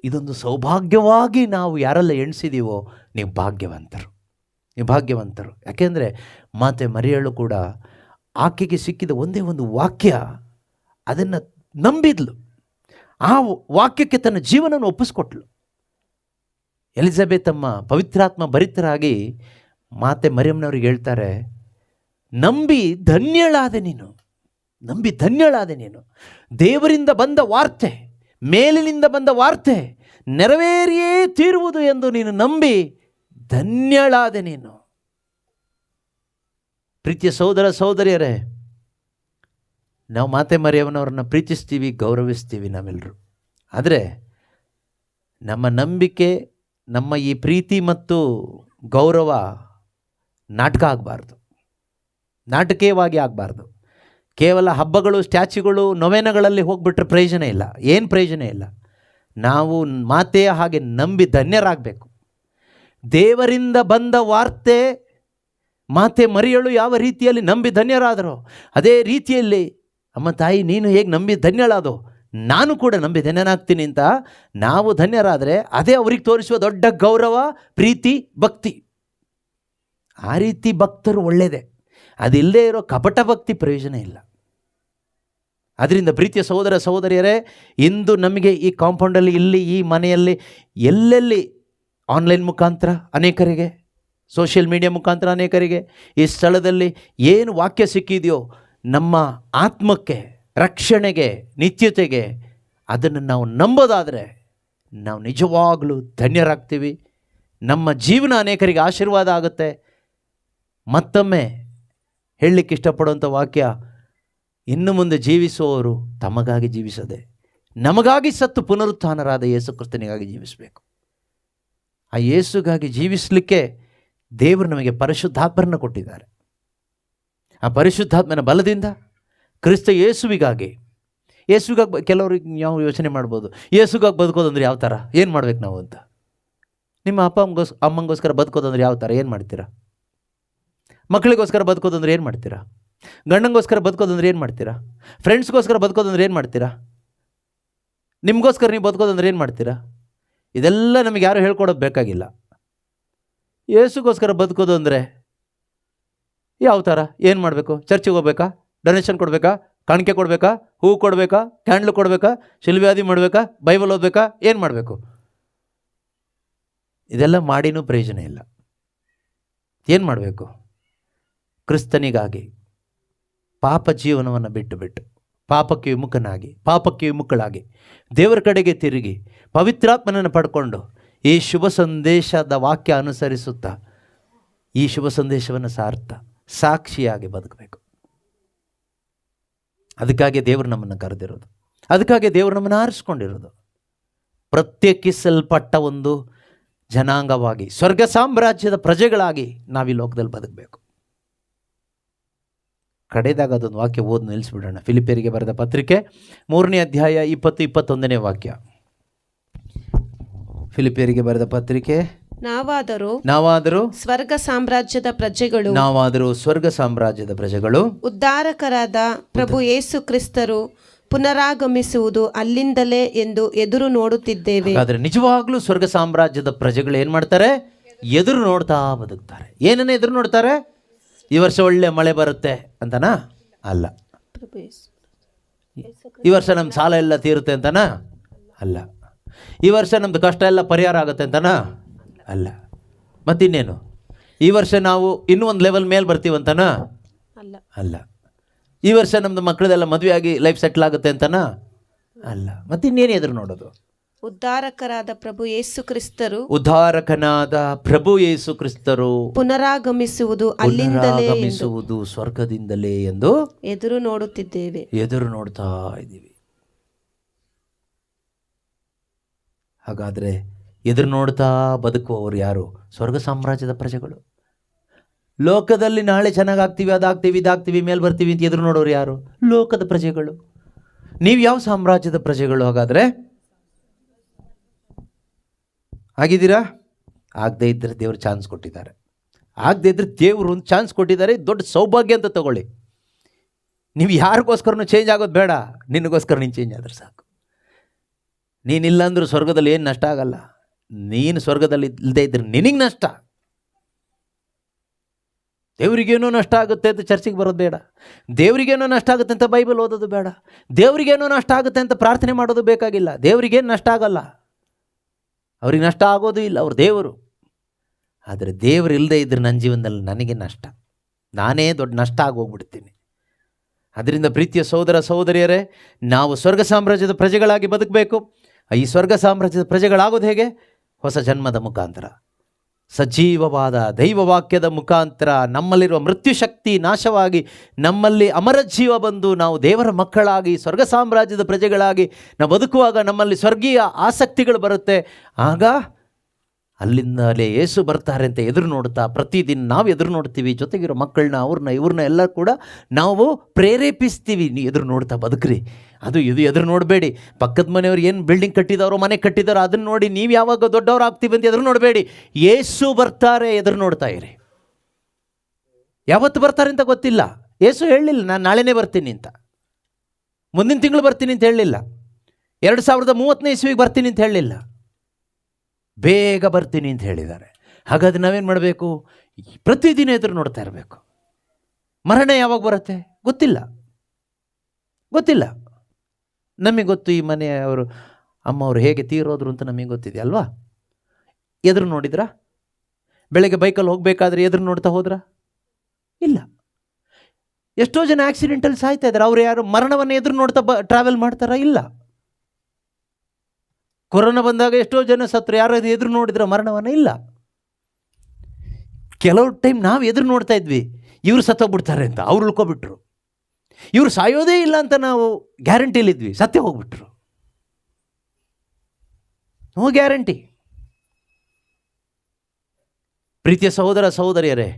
Speaker 2: ಇದೊಂದು ಸೌಭಾಗ್ಯವಾಗಿ ನಾವು ಯಾರೆಲ್ಲ ಎಣಿಸಿದೀವೋ ನೀವು ಭಾಗ್ಯವಂತರು, ನೀವು ಭಾಗ್ಯವಂತರು. ಯಾಕೆಂದರೆ ಮಾತೆ ಮರಿಯಳು ಕೂಡ ಆಕೆಗೆ ಸಿಕ್ಕಿದ ಒಂದೇ ಒಂದು ವಾಕ್ಯ, ಅದನ್ನು ನಂಬಿದ್ಲು, ಆ ವಾಕ್ಯಕ್ಕೆ ತನ್ನ ಜೀವನವನ್ನು ಒಪ್ಪಿಸ್ಕೊಟ್ಲು. ಎಲಿಜಬೆತ್ ಅಮ್ಮ ಪವಿತ್ರಾತ್ಮ ಭರಿತರಾಗಿ ಮಾತೆ ಮರಿಯಮ್ಮನವ್ರಿಗೆ ಹೇಳ್ತಾರೆ, ನಂಬಿ ಧನ್ಯಳಾದೆ ನೀನು, ನಂಬಿ ಧನ್ಯಳಾದೆ ನೀನು. ದೇವರಿಂದ ಬಂದ ವಾರ್ತೆ, ಮೇಲಿನಿಂದ ಬಂದ ವಾರ್ತೆ ನೆರವೇರಿಯೇ ತೀರುವುದು ಎಂದು ನೀನು ನಂಬಿ ಧನ್ಯಳಾದೆ ನೀನು. ಪ್ರೀತಿಯ ಸಹೋದರ ಸಹೋದರಿಯರೇ, ನಾವು ಮಾತೆ ಮರಿಯಮ್ಮನವ್ರನ್ನ ಪ್ರೀತಿಸ್ತೀವಿ, ಗೌರವಿಸ್ತೀವಿ ನಾವೆಲ್ಲರೂ. ಆದರೆ ನಮ್ಮ ನಂಬಿಕೆ, ನಮ್ಮ ಈ ಪ್ರೀತಿ ಮತ್ತು ಗೌರವ ನಾಟಕ ಆಗಬಾರ್ದು, ನಾಟಕೀಯವಾಗಿ ಆಗಬಾರ್ದು. ಕೇವಲ ಹಬ್ಬಗಳು, ಸ್ಟ್ಯಾಚ್ಯುಗಳು, ನೊವೆನಗಳಲ್ಲಿ ಹೋಗ್ಬಿಟ್ರೆ ಪ್ರಯೋಜನ ಇಲ್ಲ, ಏನು ಪ್ರಯೋಜನ ಇಲ್ಲ. ನಾವು ಮಾತೆಯ ಹಾಗೆ ನಂಬಿ ಧನ್ಯರಾಗಬೇಕು. ದೇವರಿಂದ ಬಂದ ವಾರ್ತೆ ಮಾತೆ ಮರಿಯಳು ಯಾವ ರೀತಿಯಲ್ಲಿ ನಂಬಿ ಧನ್ಯರಾದರೋ ಅದೇ ರೀತಿಯಲ್ಲಿ ಅಮ್ಮ ತಾಯಿ ನೀನು ಹೇಗೆ ನಂಬಿ ಧನ್ಯಳಾದೋ ನಾನು ಕೂಡ ನಂಬಿ ಧನ್ಯನಾಗ್ತೀನಿ ಅಂತ ನಾವು ಧನ್ಯರಾದರೆ ಅದೇ ಅವ್ರಿಗೆ ತೋರಿಸುವ ದೊಡ್ಡ ಗೌರವ, ಪ್ರೀತಿ, ಭಕ್ತಿ. ಆ ರೀತಿ ಭಕ್ತರು ಒಳ್ಳೆಯದೇ, ಅದಿಲ್ಲದೆ ಇರೋ ಕಪಟ ಭಕ್ತಿ ಪ್ರಯೋಜನ ಇಲ್ಲ. ಅದರಿಂದ ಪ್ರೀತಿಯ ಸಹೋದರ ಸಹೋದರಿಯರೇ, ಇಂದು ನಮಗೆ ಈ ಕಾಂಪೌಂಡಲ್ಲಿ, ಇಲ್ಲಿ ಈ ಮನೆಯಲ್ಲಿ, ಎಲ್ಲೆಲ್ಲಿ ಆನ್ಲೈನ್ ಮುಖಾಂತರ ಅನೇಕರಿಗೆ, ಸೋಷಿಯಲ್ ಮೀಡಿಯಾ ಮುಖಾಂತರ ಅನೇಕರಿಗೆ, ಈ ಸ್ಥಳದಲ್ಲಿ ಏನು ವಾಕ್ಯ ಸಿಕ್ಕಿದೆಯೋ ನಮ್ಮ ಆತ್ಮಕ್ಕೆ, ರಕ್ಷಣೆಗೆ, ನಿತ್ಯತೆಗೆ, ಅದನ್ನು ನಾವು ನಂಬೋದಾದರೆ ನಾವು ನಿಜವಾಗಲೂ ಧನ್ಯರಾಗ್ತೀವಿ. ನಮ್ಮ ಜೀವನ ಅನೇಕರಿಗೆ ಆಶೀರ್ವಾದ ಆಗುತ್ತೆ. ಮತ್ತೊಮ್ಮೆ ಹೇಳಲಿಕ್ಕೆ ಇಷ್ಟಪಡುವಂಥ ವಾಕ್ಯ, ಇನ್ನು ಮುಂದೆ ಜೀವಿಸುವವರು ತಮಗಾಗಿ ಜೀವಿಸದೆ ನಮಗಾಗಿ ಸತ್ತು ಪುನರುತ್ಥಾನರಾದ ಯೇಸು ಕ್ರಿಸ್ತನಿಗಾಗಿ ಜೀವಿಸಬೇಕು. ಆ ಯೇಸುಗಾಗಿ ಜೀವಿಸಲಿಕ್ಕೆ ದೇವರು ನಮಗೆ ಪರಿಶುದ್ಧಾತ್ಮರನ್ನು ಕೊಟ್ಟಿದ್ದಾರೆ. ಆ ಪರಿಶುದ್ಧಾತ್ಮನ ಬಲದಿಂದ ಕ್ರಿಸ್ತ ಯೇಸುವಿಗಾಗಿ ಕೆಲವ್ರಿಗೆ ಯಾವ ಯೋಚನೆ ಮಾಡ್ಬೋದು, ಯೇಸುಗಾಗಿ ಬದುಕೋದಂದ್ರೆ ಯಾವ ಥರ, ಏನು ಮಾಡ್ಬೇಕು ನಾವು ಅಂತ. ನಿಮ್ಮ ಅಮ್ಮಂಗೋಸ್ಕರ ಬದುಕೋದಂದ್ರೆ ಯಾವ ಥರ, ಏನು ಮಾಡ್ತೀರಾ? ಮಕ್ಕಳಿಗೋಸ್ಕರ ಬದುಕೋದಂದ್ರೆ ಏನು ಮಾಡ್ತೀರಾ? ಗಂಡಂಗೋಸ್ಕರ ಬದುಕೋದಂದ್ರೆ ಏನು ಮಾಡ್ತೀರಾ? ಫ್ರೆಂಡ್ಸ್ಗೋಸ್ಕರ ಬದುಕೋದಂದ್ರೆ ಏನು ಮಾಡ್ತೀರಾ? ನಿಮಗೋಸ್ಕರ ನೀವು ಬದುಕೋದಂದ್ರೆ ಏನು ಮಾಡ್ತೀರಾ? ಇದೆಲ್ಲ ನಮಗೆ ಯಾರು ಹೇಳ್ಕೊಡೋದು ಬೇಕಾಗಿಲ್ಲ. ಯೇಸುಗೋಸ್ಕರ ಬದುಕೋದು ಅಂದರೆ ಯಾವ ಥರ, ಏನು ಮಾಡಬೇಕು? ಚರ್ಚಿಗೆ ಹೋಗ್ಬೇಕಾ? ಡೊನೇಷನ್ ಕೊಡಬೇಕಾ? ಕಾಣಿಕೆ ಕೊಡಬೇಕಾ? ಹೂವು ಕೊಡಬೇಕಾ? ಕ್ಯಾಂಡ್ಲು ಕೊಡಬೇಕಾ? ಶಿಲ್ವ್ಯಾದಿ ಮಾಡಬೇಕಾ? ಬೈಬಲ್ ಓದಬೇಕಾ? ಏನು ಮಾಡಬೇಕು? ಇದೆಲ್ಲ ಮಾಡಿನೂ ಪ್ರಯೋಜನ ಇಲ್ಲ. ಏನು ಮಾಡಬೇಕು? ಕ್ರಿಸ್ತನಿಗಾಗಿ ಪಾಪ ಜೀವನವನ್ನು ಬಿಟ್ಟು ಪಾಪಕ್ಕೆ ವಿಮುಖನಾಗಿ, ಪಾಪಕ್ಕೆ ವಿಮುಖಳಾಗಿ, ದೇವರ ಕಡೆಗೆ ತಿರುಗಿ ಪವಿತ್ರಾತ್ಮನನ್ನು ಪಡ್ಕೊಂಡು ಈ ಶುಭ ಸಂದೇಶದ ವಾಕ್ಯ ಅನುಸರಿಸುತ್ತಾ ಈ ಶುಭ ಸಂದೇಶವನ್ನು ಸಾರ್ತಾ ಸಾಕ್ಷಿಯಾಗಿ ಬದುಕಬೇಕು. ಅದಕ್ಕಾಗಿ ದೇವರು ನಮ್ಮನ್ನು ಕರೆದಿರೋದು, ಅದಕ್ಕಾಗಿ ದೇವರು ನಮ್ಮನ್ನು ಆರಿಸ್ಕೊಂಡಿರೋದು. ಪ್ರತ್ಯೇಕಿಸಲ್ಪಟ್ಟ ಒಂದು ಜನಾಂಗವಾಗಿ, ಸ್ವರ್ಗ ಸಾಮ್ರಾಜ್ಯದ ಪ್ರಜೆಗಳಾಗಿ ನಾವು ಈ ಲೋಕದಲ್ಲಿ ಬದುಕಬೇಕು. ಕಡೆದಾಗ ಅದೊಂದು ವಾಕ್ಯ ಓದಿ ನಿಲ್ಲಿಸ್ಬಿಡೋಣ. ಫಿಲಿಪಿಯರಿಗೆ ಬರೆದ ಪತ್ರಿಕೆ 3ನೇ ಅಧ್ಯಾಯ 20-21ನೇ ವಾಕ್ಯ. ಫಿಲಿಪಿಯರಿಗೆ ಬರೆದ ಪತ್ರಿಕೆ, ನಾವಾದರೂ
Speaker 3: ಸ್ವರ್ಗ ಸಾಮ್ರಾಜ್ಯದ ಪ್ರಜೆಗಳು,
Speaker 2: ಸ್ವರ್ಗ ಸಾಮ್ರಾಜ್ಯದ ಪ್ರಜೆಗಳು,
Speaker 3: ಉದ್ಧಾರಕರಾದ ಪ್ರಭು ಯೇಸು ಕ್ರಿಸ್ತರು ಪುನರಾಗಮಿಸುವುದು ಅಲ್ಲಿಂದಲೇ ಎಂದು ಎದುರು ನೋಡುತ್ತಿದ್ದೇವೆ.
Speaker 2: ಹಾಗಾದ್ರೆ ನಿಜವಾಗ್ಲೂ ಸ್ವರ್ಗ ಸಾಮ್ರಾಜ್ಯದ ಪ್ರಜೆಗಳು ಏನು ಮಾಡ್ತಾರೆ? ಎದುರು ನೋಡ್ತಾ ಬದುಕ್ತಾರೆ. ಏನನ್ನ ಎದುರು ನೋಡ್ತಾರೆ? ಈ ವರ್ಷ ಒಳ್ಳೆ ಮಳೆ ಬರುತ್ತೆ ಅಂತನಾ? ಅಲ್ಲ. ಈ ವರ್ಷ ನಮ್ಮ ಸಾಲ ಎಲ್ಲ ತೀರುತ್ತೆ ಅಂತನಾ? ಅಲ್ಲ. ಈ ವರ್ಷ ನಮ್ಮದು ಕಷ್ಟ ಎಲ್ಲ ಪರಿಹಾರ ಆಗುತ್ತೆ ಅಂತನಾ? ಅಲ್ಲ. ಮತ್ತಿನ್ನೇನು? ಈ ವರ್ಷ ನಾವು ಇನ್ನೂ ಒಂದು ಲೆವೆಲ್ ಮೇಲೆ ಬರ್ತೀವಂತನಾ? ಅಲ್ಲ. ಈ ವರ್ಷ ನಮ್ಮದು ಮಕ್ಕಳದೆಲ್ಲ ಮದುವೆ ಆಗಿ ಲೈಫ್ ಸೆಟ್ಲ್ ಆಗುತ್ತೆ ಅಂತನಾ? ಅಲ್ಲ. ಮತ್ತಿನ್ನೇನು ಎದುರು ನೋಡೋದು?
Speaker 3: ಉದ್ಧಾರಕನಾದ ಪ್ರಭು ಯೇಸು ಕ್ರಿಸ್ತರು ಪುನರಾಗಮಿಸುವುದು ಅಲ್ಲಿಂದಲೇ
Speaker 2: ಸ್ವರ್ಗದಿಂದಲೇ ಎಂದು
Speaker 3: ಎದುರು ನೋಡುತ್ತಿದ್ದೇವೆ.
Speaker 2: ಎದುರು ನೋಡ್ತಾ ಇದ್ದೀವಿ. ಹಾಗಾದ್ರೆ ಎದುರು ನೋಡ್ತಾ ಬದುಕುವವರು ಯಾರು? ಸ್ವರ್ಗ ಸಾಮ್ರಾಜ್ಯದ ಪ್ರಜೆಗಳು. ಲೋಕದಲ್ಲಿ ನಾಳೆ ಚೆನ್ನಾಗಾಗ್ತೀವಿ, ಅದಾಗ್ತೀವಿ, ಇದಾಗ್ತೀವಿ, ಮೇಲೆ ಬರ್ತೀವಿ ಅಂತ ಎದುರು ನೋಡೋರು ಯಾರು? ಲೋಕದ ಪ್ರಜೆಗಳು. ನೀವು ಯಾವ ಸಾಮ್ರಾಜ್ಯದ ಪ್ರಜೆಗಳು ಹಾಗಾದ್ರೆ? ಆಗಿದ್ದೀರಾ? ಆಗದೇ ಇದ್ದರೆ ದೇವರು ಚಾನ್ಸ್ ಕೊಟ್ಟಿದ್ದಾರೆ. ಆಗದೇ ಇದ್ದರೆ ದೇವರು ಒಂದು ಚಾನ್ಸ್ ಕೊಟ್ಟಿದ್ದಾರೆ, ದೊಡ್ಡ ಸೌಭಾಗ್ಯ ಅಂತ ತಗೊಳ್ಳಿ. ನೀವು ಯಾರಿಗೋಸ್ಕರನೂ ಚೇಂಜ್ ಆಗೋದು ಬೇಡ, ನಿನಗೋಸ್ಕರ ನೀನು ಚೇಂಜ್ ಆದ್ರೆ ಸಾಕು. ನೀನಿಲ್ಲ ಅಂದರೂ ಸ್ವರ್ಗದಲ್ಲಿ ಏನು ನಷ್ಟ ಆಗಲ್ಲ. ನೀನು ಸ್ವರ್ಗದಲ್ಲಿ ಇಲ್ಲದೆ ಇದ್ರೆ ನಿನಗೆ ನಷ್ಟ. ದೇವರಿಗೇನೋ ನಷ್ಟ ಆಗುತ್ತೆ ಅಂತ ಚರ್ಚಿಗೆ ಬರೋದು ಬೇಡ. ದೇವರಿಗೇನೋ ನಷ್ಟ ಆಗುತ್ತೆ ಅಂತ ಬೈಬಲ್ ಓದೋದು ಬೇಡ. ದೇವರಿಗೇನೋ ನಷ್ಟ ಆಗುತ್ತೆ ಅಂತ ಪ್ರಾರ್ಥನೆ ಮಾಡೋದು ಬೇಕಾಗಿಲ್ಲ. ದೇವರಿಗೇನು ನಷ್ಟ ಆಗಲ್ಲ, ಅವ್ರಿಗೆ ನಷ್ಟ ಆಗೋದು ಇಲ್ಲ, ಅವ್ರು ದೇವರು. ಆದರೆ ದೇವರು ಇಲ್ಲದೆ ಇದ್ದರೆ ನನ್ನ ಜೀವನದಲ್ಲಿ ನನಗೆ ನಷ್ಟ, ನಾನೇ ದೊಡ್ಡ ನಷ್ಟ ಆಗೋಗ್ಬಿಡ್ತೀನಿ. ಅದರಿಂದ ಪ್ರೀತಿಯ ಸಹೋದರ ಸಹೋದರಿಯರೇ, ನಾವು ಸ್ವರ್ಗ ಸಾಮ್ರಾಜ್ಯದ ಪ್ರಜೆಗಳಾಗಿ ಬದುಕಬೇಕು. ಈ ಸ್ವರ್ಗ ಸಾಮ್ರಾಜ್ಯದ ಪ್ರಜೆಗಳಾಗೋದು ಹೇಗೆ? ಹೊಸ ಜನ್ಮದ ಮುಖಾಂತರ, ಸಜೀವವಾದ ದೈವವಾಕ್ಯದ ಮುಖಾಂತರ ನಮ್ಮಲ್ಲಿರುವ ಮೃತ್ಯು ಶಕ್ತಿ ನಾಶವಾಗಿ ನಮ್ಮಲ್ಲಿ ಅಮರ ಜೀವ ಬಂದು ನಾವು ದೇವರ ಮಕ್ಕಳಾಗಿ ಸ್ವರ್ಗ ಸಾಮ್ರಾಜ್ಯದ ಪ್ರಜೆಗಳಾಗಿ ನಾವು ಬದುಕುವಾಗ ನಮ್ಮಲ್ಲಿ ಸ್ವರ್ಗೀಯ ಆಸಕ್ತಿಗಳು ಬರುತ್ತೆ. ಆಗ ಅಲ್ಲಿಂದಲೇ ಯೇಸು ಬರ್ತಾರೆ ಅಂತ ಎದುರು ನೋಡ್ತಾ ಪ್ರತಿದಿನ ನಾವು ಎದುರು ನೋಡ್ತೀವಿ. ಜೊತೆಗಿರೋ ಮಕ್ಕಳನ್ನ, ಇವ್ರನ್ನ ಎಲ್ಲ ಕೂಡ ನಾವು ಪ್ರೇರೇಪಿಸ್ತೀವಿ. ನೀವು ಎದುರು ನೋಡ್ತಾ ಬದುಕ್ರಿ. ಇದು ಎದುರು ನೋಡಬೇಡಿ. ಪಕ್ಕದ ಮನೆಯವ್ರು ಏನು ಬಿಲ್ಡಿಂಗ್ ಕಟ್ಟಿದವರು, ಮನೆ ಕಟ್ಟಿದಾರೋ ಅದನ್ನು ನೋಡಿ ನೀವು ಯಾವಾಗ ದೊಡ್ಡವ್ರು ಆಗ್ತೀವಿ ಅಂತ ಎದುರು ನೋಡಬೇಡಿ. ಯೇಸು ಬರ್ತಾರೆ, ಎದುರು ನೋಡ್ತಾ ಇರಿ. ಯಾವತ್ತು ಬರ್ತಾರೆ ಅಂತ ಗೊತ್ತಿಲ್ಲ. ಯೇಸು ಹೇಳಲಿಲ್ಲ ನಾನು ನಾಳೆನೇ ಬರ್ತೀನಿ ಅಂತ, ಮುಂದಿನ ತಿಂಗಳು ಬರ್ತೀನಿ ಅಂತ ಹೇಳಲಿಲ್ಲ, 2030ನೇ ಇಸ್ವಿಗೆ ಬರ್ತೀನಿ ಅಂತ ಹೇಳಲಿಲ್ಲ, ಬೇಗ ಬರ್ತೀನಿ ಅಂತ ಹೇಳಿದ್ದಾರೆ. ಹಾಗಾದ್ರೆ ನಾವೇನು ಮಾಡಬೇಕು? ಪ್ರತಿದಿನ ಎದುರು ನೋಡ್ತಾ ಇರಬೇಕು. ಮರಣ ಯಾವಾಗ ಬರುತ್ತೆ ಗೊತ್ತಿಲ್ಲ. ನಮಗೆ ಗೊತ್ತು, ಈ ಮನೆಯವರು ಅಮ್ಮವರು ಹೇಗೆ ತೀರೋದ್ರು ಅಂತ ನಮಗೆ ಗೊತ್ತಿದೆ ಅಲ್ವಾ? ಎದುರು ನೋಡಿದ್ರಾ? ಬೆಳಗ್ಗೆ ಬೈಕಲ್ಲಿ ಹೋಗಬೇಕಾದ್ರೆ ಎದುರು ನೋಡ್ತಾ ಹೋದ್ರಾ? ಇಲ್ಲ. ಎಷ್ಟೋ ಜನ ಆಕ್ಸಿಡೆಂಟಲ್ಲಿ ಸಾಯ್ತಾ ಇದ್ದಾರೆ. ಅವ್ರು ಯಾರು ಮರಣವನ್ನು ಎದುರು ನೋಡ್ತಾ ಟ್ರಾವೆಲ್ ಮಾಡ್ತಾರಾ? ಇಲ್ಲ. ಕೊರೋನಾ ಬಂದಾಗ ಎಷ್ಟೋ ಜನ ಸತ್ರು, ಯಾರು ಎದುರು ನೋಡಿದ್ರ ಮರಣವನ್ನು? ಇಲ್ಲ. ಕೆಲವು ಟೈಮ್ ನಾವು ಎದುರು ನೋಡ್ತಾ ಇದ್ವಿ, ಇವರು ಸತ್ತೋಗ್ಬಿಡ್ತಾರೆ ಅಂತ, ಅವ್ರು ಉಳ್ಕೊಬಿಟ್ರು. ಇವರು ಸಾಯೋದೇ ಇಲ್ಲ ಅಂತ ನಾವು ಗ್ಯಾರಂಟಿಲಿದ್ವಿ, ಸತ್ತೇ ಹೋಗ್ಬಿಟ್ರು. No guarantee. ಪ್ರೀತಿಯ ಸಹೋದರ ಸಹೋದರಿಯರೇ,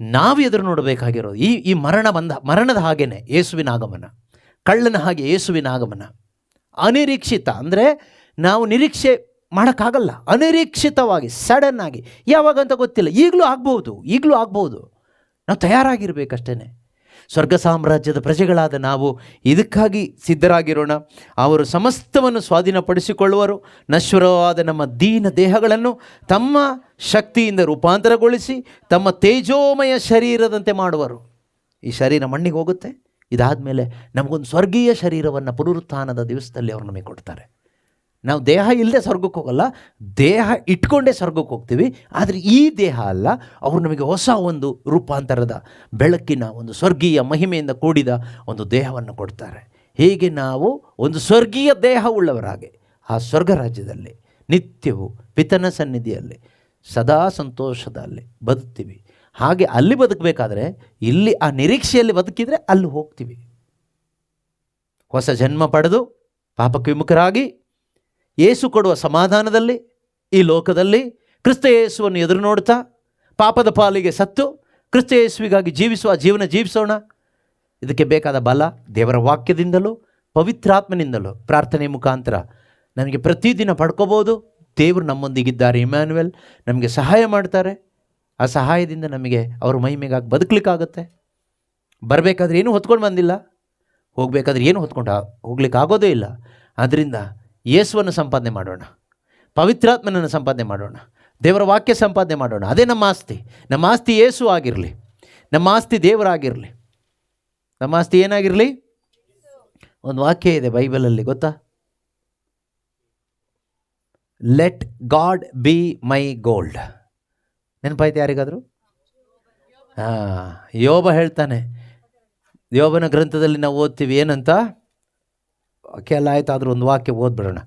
Speaker 2: ನಾವು ಎದುರು ನೋಡಬೇಕಾಗಿರೋದು ಈ ಮರಣದ ಹಾಗೇನೆ ಯೇಸುವಿನ ಆಗಮನ, ಕಳ್ಳನ ಹಾಗೆ ಯೇಸುವಿನ ಆಗಮನ. ಅನಿರೀಕ್ಷಿತ ಅಂದರೆ ನಾವು ನಿರೀಕ್ಷೆ ಮಾಡೋಕ್ಕಾಗಲ್ಲ. ಅನಿರೀಕ್ಷಿತವಾಗಿ ಸಡನ್ ಆಗಿ, ಯಾವಾಗಂತ ಗೊತ್ತಿಲ್ಲ. ಈಗಲೂ ಆಗ್ಬೋದು. ನಾವು ತಯಾರಾಗಿರ್ಬೇಕಷ್ಟೇ. ಸ್ವರ್ಗ ಸಾಮ್ರಾಜ್ಯದ ಪ್ರಜೆಗಳಾದ ನಾವು ಇದಕ್ಕಾಗಿ ಸಿದ್ಧರಾಗಿರೋಣ. ಅವರು ಸಮಸ್ತವನ್ನು ಸ್ವಾಧೀನಪಡಿಸಿಕೊಳ್ಳುವರು. ನಶ್ವರವಾದ ನಮ್ಮ ದೀನ ದೇಹಗಳನ್ನು ತಮ್ಮ ಶಕ್ತಿಯಿಂದ ರೂಪಾಂತರಗೊಳಿಸಿ ತಮ್ಮ ತೇಜೋಮಯ ಶರೀರದಂತೆ ಮಾಡುವರು. ಈ ಶರೀರ ಮಣ್ಣಿಗೆ ಹೋಗುತ್ತೆ. ಇದಾದ ಮೇಲೆ ನಮಗೊಂದು ಸ್ವರ್ಗೀಯ ಶರೀರವನ್ನು ಪುನರುತ್ಥಾನದ ದಿವಸದಲ್ಲಿ ಅವರು ನಮಗೆ ಕೊಡ್ತಾರೆ. ನಾವು ದೇಹ ಇಲ್ಲದೆ ಸ್ವರ್ಗಕ್ಕೆ ಹೋಗಲ್ಲ, ದೇಹ ಇಟ್ಕೊಂಡೇ ಸ್ವರ್ಗಕ್ಕೆ ಹೋಗ್ತೀವಿ. ಆದರೆ ಈ ದೇಹ ಅಲ್ಲ, ಅವರು ನಮಗೆ ಹೊಸ ಒಂದು ರೂಪಾಂತರದ ಬೆಳಕಿನ ಒಂದು ಸ್ವರ್ಗೀಯ ಮಹಿಮೆಯಿಂದ ಕೂಡಿದ ಒಂದು ದೇಹವನ್ನು ಕೊಡ್ತಾರೆ. ಹೀಗೆ ನಾವು ಒಂದು ಸ್ವರ್ಗೀಯ ದೇಹ ಉಳ್ಳವರಾಗಿ ಆ ಸ್ವರ್ಗ ರಾಜ್ಯದಲ್ಲಿ ನಿತ್ಯವೂ ಪಿತನ ಸನ್ನಿಧಿಯಲ್ಲಿ ಸದಾ ಸಂತೋಷದಲ್ಲಿ ಬದುಕ್ತೀವಿ. ಹಾಗೆ ಅಲ್ಲಿ ಬದುಕಬೇಕಾದ್ರೆ ಇಲ್ಲಿ ಆ ನಿರೀಕ್ಷೆಯಲ್ಲಿ ಬದುಕಿದರೆ ಅಲ್ಲಿ ಹೋಗ್ತೀವಿ. ಹೊಸ ಜನ್ಮ ಪಡೆದು ಪಾಪಕ್ಕೆ ವಿಮುಖರಾಗಿ ಯೇಸು ಕೊಡುವ ಸಮಾಧಾನದಲ್ಲಿ ಈ ಲೋಕದಲ್ಲಿ ಕ್ರಿಸ್ತ ಯೇಸುವನ್ನು ಎದುರು ನೋಡ್ತಾ ಪಾಪದ ಪಾಲಿಗೆ ಸತ್ತು ಕ್ರಿಸ್ತ ಯೇಸುವಿಗಾಗಿ ಜೀವಿಸುವ ಜೀವನ ಜೀವಿಸೋಣ. ಇದಕ್ಕೆ ಬೇಕಾದ ಬಲ ದೇವರ ವಾಕ್ಯದಿಂದಲೂ ಪವಿತ್ರಾತ್ಮನಿಂದಲೂ ಪ್ರಾರ್ಥನೆ ಮುಖಾಂತರ ನಮಗೆ ಪ್ರತಿದಿನ ಪಡ್ಕೋಬೋದು. ದೇವರು ನಮ್ಮೊಂದಿಗಿದ್ದಾರೆ, ಇಮ್ಯಾನ್ಯುಯಲ್ ನಮಗೆ ಸಹಾಯ ಮಾಡ್ತಾರೆ. ಆ ಸಹಾಯದಿಂದ ನಮಗೆ ಅವರ ಮಹಿಮೆಗಾಗಿ ಬದುಕಲಿಕ್ಕಾಗುತ್ತೆ. ಬರಬೇಕಾದ್ರೆ ಏನೂ ಹೊತ್ಕೊಂಡು ಬಂದಿಲ್ಲ, ಹೋಗಬೇಕಾದ್ರೆ ಏನು ಹೊತ್ಕೊಂಡು ಹೋಗ್ಲಿಕ್ಕೆ ಆಗೋದೇ ಇಲ್ಲ. ಆದ್ದರಿಂದ ಯೇಸುವನ್ನು ಸಂಪಾದನೆ ಮಾಡೋಣ, ಪವಿತ್ರಾತ್ಮನನ್ನು ಸಂಪಾದನೆ ಮಾಡೋಣ, ದೇವರ ವಾಕ್ಯ ಸಂಪಾದನೆ ಮಾಡೋಣ. ಅದೇ ನಮ್ಮ ಆಸ್ತಿ. ನಮ್ಮ ಆಸ್ತಿ ಯೇಸು ಆಗಿರಲಿ, ನಮ್ಮ ಆಸ್ತಿ ದೇವರಾಗಿರಲಿ, ನಮ್ಮ ಆಸ್ತಿ ಏನಾಗಿರಲಿ. ಒಂದು ವಾಕ್ಯ ಇದೆ ಬೈಬಲಲ್ಲಿ, ಗೊತ್ತಾ? Let God be my gold. ನೆನಪಾಯ್ತು ಯಾರಿಗಾದರೂ? ಯೋಬ ಹೇಳ್ತಾನೆ, ಯೋಬನ ಗ್ರಂಥದಲ್ಲಿ ನಾವು ಓದ್ತೀವಿ ಏನಂತ, ವಾಕ್ಯ ಎಲ್ಲ ಆಯ್ತು, ಆದರೂ ಒಂದು ವಾಕ್ಯ ಓದ್ಬಿಡೋಣ.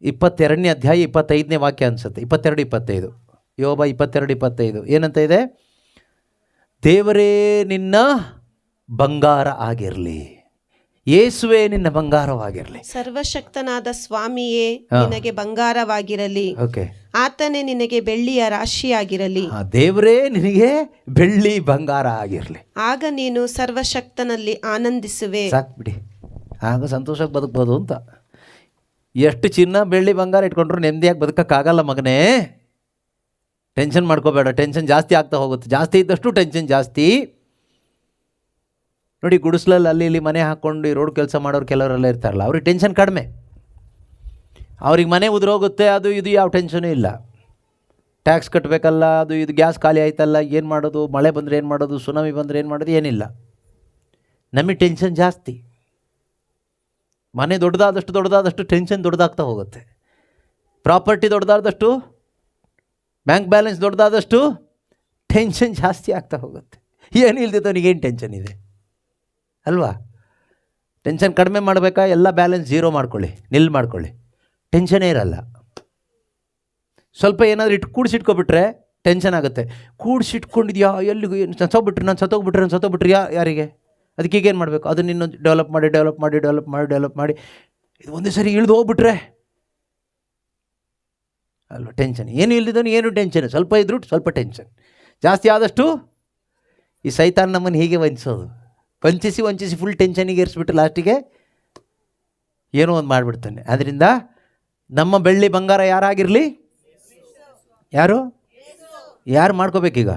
Speaker 2: 22ನೇ ಅಧ್ಯಾಯ 25ನೇ ವಾಕ್ಯ ಅನಿಸುತ್ತೆ, 22-25. ಯೋಬ 22-25 ಏನಂತ ಇದೆ? ದೇವರೇ ನಿನ್ನ ಬಂಗಾರ ಆಗಿರಲಿ, ಯೇಸುವೇ ನಿನ್ನ ಬಂಗಾರವಾಗಿರಲಿ.
Speaker 3: ಸರ್ವಶಕ್ತನಾದ ಸ್ವಾಮಿಯೇ ನಿನಗೆ ಬಂಗಾರವಾಗಿರಲಿ,
Speaker 2: ಓಕೆ,
Speaker 3: ಆತನೇ ನಿನಗೆ ಬೆಳ್ಳಿಯ ರಾಶಿಯಾಗಿರಲಿ.
Speaker 2: ದೇವರೇ ನಿನಗೆ ಬೆಳ್ಳಿ ಬಂಗಾರ ಆಗಿರಲಿ.
Speaker 3: ಆಗ ನೀನು ಸರ್ವಶಕ್ತನಲ್ಲಿ ಆನಂದಿಸುವೆ.
Speaker 2: ಸಾಕ್ಬಿಡಿ, ಆಗ ಸಂತೋಷಕ್ಕೆ ಬದುಕ್ಬೋದು ಅಂತ. ಎಷ್ಟು ಚಿನ್ನ ಬೆಳ್ಳಿ ಬಂಗಾರ ಇಟ್ಕೊಂಡ್ರು ನೆಮ್ಮದಿಯಾಗಿ ಬದುಕೋಕ್ಕಾಗಲ್ಲ ಮಗನೇ. ಟೆನ್ಷನ್ ಮಾಡ್ಕೋಬೇಡ, ಟೆನ್ಷನ್ ಜಾಸ್ತಿ ಆಗ್ತಾ ಹೋಗುತ್ತೆ. ಜಾಸ್ತಿ ಇದ್ದಷ್ಟು ಟೆನ್ಷನ್ ಜಾಸ್ತಿ. ನೋಡಿ, ಗುಡಿಸ್ಲಲ್ಲಿ ಅಲ್ಲಿ ಇಲ್ಲಿ ಮನೆ ಹಾಕ್ಕೊಂಡು ಈ ರೋಡ್ ಕೆಲಸ ಮಾಡೋರು ಕೆಲವರೆಲ್ಲ ಇರ್ತಾರಲ್ಲ, ಅವ್ರಿಗೆ ಟೆನ್ಷನ್ ಕಡಿಮೆ. ಅವ್ರಿಗೆ ಮನೆ ಉದುರೋಗುತ್ತೆ, ಅದು ಇದು ಯಾವ ಟೆನ್ಷನೂ ಇಲ್ಲ. ಟ್ಯಾಕ್ಸ್ ಕಟ್ಟಬೇಕಲ್ಲ, ಅದು ಇದು ಗ್ಯಾಸ್ ಖಾಲಿ ಆಯ್ತಲ್ಲ, ಏನು ಮಾಡೋದು, ಮಳೆ ಬಂದರೆ ಏನು ಮಾಡೋದು, ಸುನಾಮಿ ಬಂದರೆ ಏನು ಮಾಡೋದು, ಏನಿಲ್ಲ. ನಮಗೆ ಟೆನ್ಷನ್ ಜಾಸ್ತಿ. ಮನೆ ದೊಡ್ಡದಾದಷ್ಟು ಟೆನ್ಷನ್ ದೊಡ್ಡದಾಗ್ತಾ ಹೋಗುತ್ತೆ. ಪ್ರಾಪರ್ಟಿ ದೊಡ್ಡದಾದಷ್ಟು, ಬ್ಯಾಂಕ್ ಬ್ಯಾಲೆನ್ಸ್ ದೊಡ್ಡದಾದಷ್ಟು ಟೆನ್ಷನ್ ಜಾಸ್ತಿ ಆಗ್ತಾ ಹೋಗುತ್ತೆ. ಏನು ಇಲ್ದಿದ್ದವನಿಗೇನು ಟೆನ್ಷನ್ ಇದೆ ಅಲ್ವಾ? ಟೆನ್ಷನ್ ಕಡಿಮೆ ಮಾಡಬೇಕಾ? ಎಲ್ಲ ಬ್ಯಾಲೆನ್ಸ್ ಝೀರೋ ಮಾಡ್ಕೊಳ್ಳಿ, ನಿಲ್ ಮಾಡ್ಕೊಳ್ಳಿ, ಟೆನ್ಷನೇ ಇರಲ್ಲ. ಸ್ವಲ್ಪ ಏನಾದರೂ ಕೂಡಿಸಿಟ್ಕೊಬಿಟ್ರೆ ಟೆನ್ಷನ್ ಆಗುತ್ತೆ. ಕೂಡಿಸಿಟ್ಕೊಂಡಿದ್ಯಾ, ಎಲ್ಲಿಗೂ ನಾನು ಸತ್ತೋಗ್ಬಿಟ್ರೆ ಯಾರಿಗೆ? ಅದಕ್ಕೆ ಈಗೇನು ಮಾಡಬೇಕು? ಅದನ್ನು ಇನ್ನೊಂದು ಡೆವಲಪ್ ಮಾಡಿ ಇದು ಒಂದೇ ಸರಿ ಇಳಿದು ಹೋಗ್ಬಿಟ್ರೆ ಅಲ್ವ ಟೆನ್ಷನ್. ಏನು ಇಲ್ದಿದ್ದವನು ಏನು ಟೆನ್ಷನ್, ಸ್ವಲ್ಪ ಇದ್ರೂ ಸ್ವಲ್ಪ ಟೆನ್ಷನ್ ಜಾಸ್ತಿ ಆದಷ್ಟು ಈ ಸೈತಾನ್ ನಮ್ಮನ್ನು ಹೀಗೆ ವಂಚಿಸೋದು. ವಂಚಿಸಿ ಫುಲ್ ಟೆನ್ಷನಿಗೆ ಏರಿಸ್ಬಿಟ್ಟು ಲಾಸ್ಟಿಗೆ ಏನೋ ಒಂದು ಮಾಡಿಬಿಡ್ತಾನೆ. ಆದ್ದರಿಂದ ನಮ್ಮ ಬೆಳ್ಳಿ ಬಂಗಾರ ಯಾರಾಗಿರಲಿ? ಯಾರು ಮಾಡ್ಕೋಬೇಕೀಗ?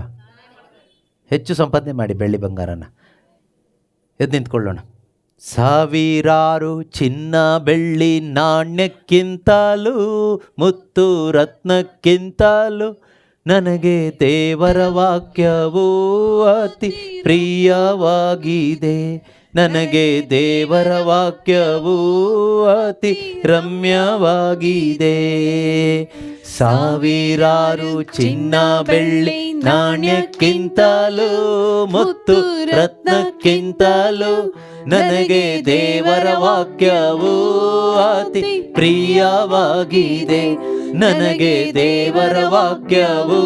Speaker 2: ಹೆಚ್ಚು ಸಂಪಾದನೆ ಮಾಡಿ ಬೆಳ್ಳಿ ಬಂಗಾರನ. ಎದ್ದು ನಿಂತ್ಕೊಳ್ಳೋಣ. ಸಾವಿರಾರು ಚಿನ್ನ ಬೆಳ್ಳಿ ನಾಣ್ಯಕ್ಕಿಂತಲೂ ಮುತ್ತು ರತ್ನಕ್ಕಿಂತಲೂ ನನಗೆ ದೇವರ ವಾಕ್ಯವೂ ಅತಿ ಪ್ರಿಯವಾಗಿದೆ. ನನಗೆ ದೇವರ ವಾಕ್ಯವೂ ಅತಿ ರಮ್ಯವಾಗಿದೆ. ಸಾವಿರಾರು ಚಿನ್ನ ಬೆಳ್ಳಿ ನಾಣ್ಯಕ್ಕಿಂತಲೂ ಮುತ್ತು ರತ್ನಕ್ಕಿಂತಲೂ ನನಗೆ ದೇವರ ವಾಕ್ಯವೂ ಅತಿ ಪ್ರಿಯವಾಗಿದೆ. ನನಗೆ ದೇವರ ವಾಕ್ಯವೂ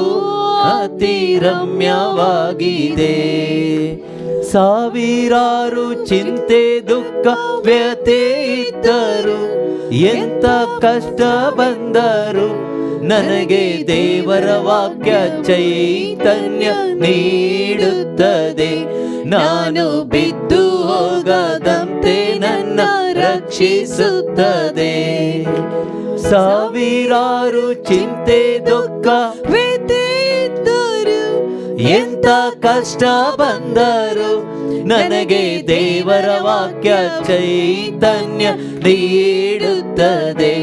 Speaker 2: ಅತಿ ರಮ್ಯವಾಗಿದೆ. ಸಾವಿರಾರು ಚಿಂತೆ ದುಃಖ ವ್ಯಥೆ ಇದ್ದರು, ಎಂತ ಕಷ್ಟ ಬಂದರು, ನನಗೆ ದೇವರ ವಾಕ್ಯ ಚೈತನ್ಯ ನೀಡುತ್ತದೆ. ನಾನು ಬಿದ್ದು ಹೋಗದಂತೆ ನನ್ನ ರಕ್ಷಿಸುತ್ತದೆ. ಸಾವಿರಾರು ಚಿಂತೆ ದುಃಖ ವ್ಯಥೆ ಇದ್ದರು, ಎಂತ ಕಷ್ಟ ಬಂದರು, ನನಗೆ ದೇವರ ವಾಕ್ಯ ಚೈತನ್ಯ ನೀಡುತ್ತದೆ.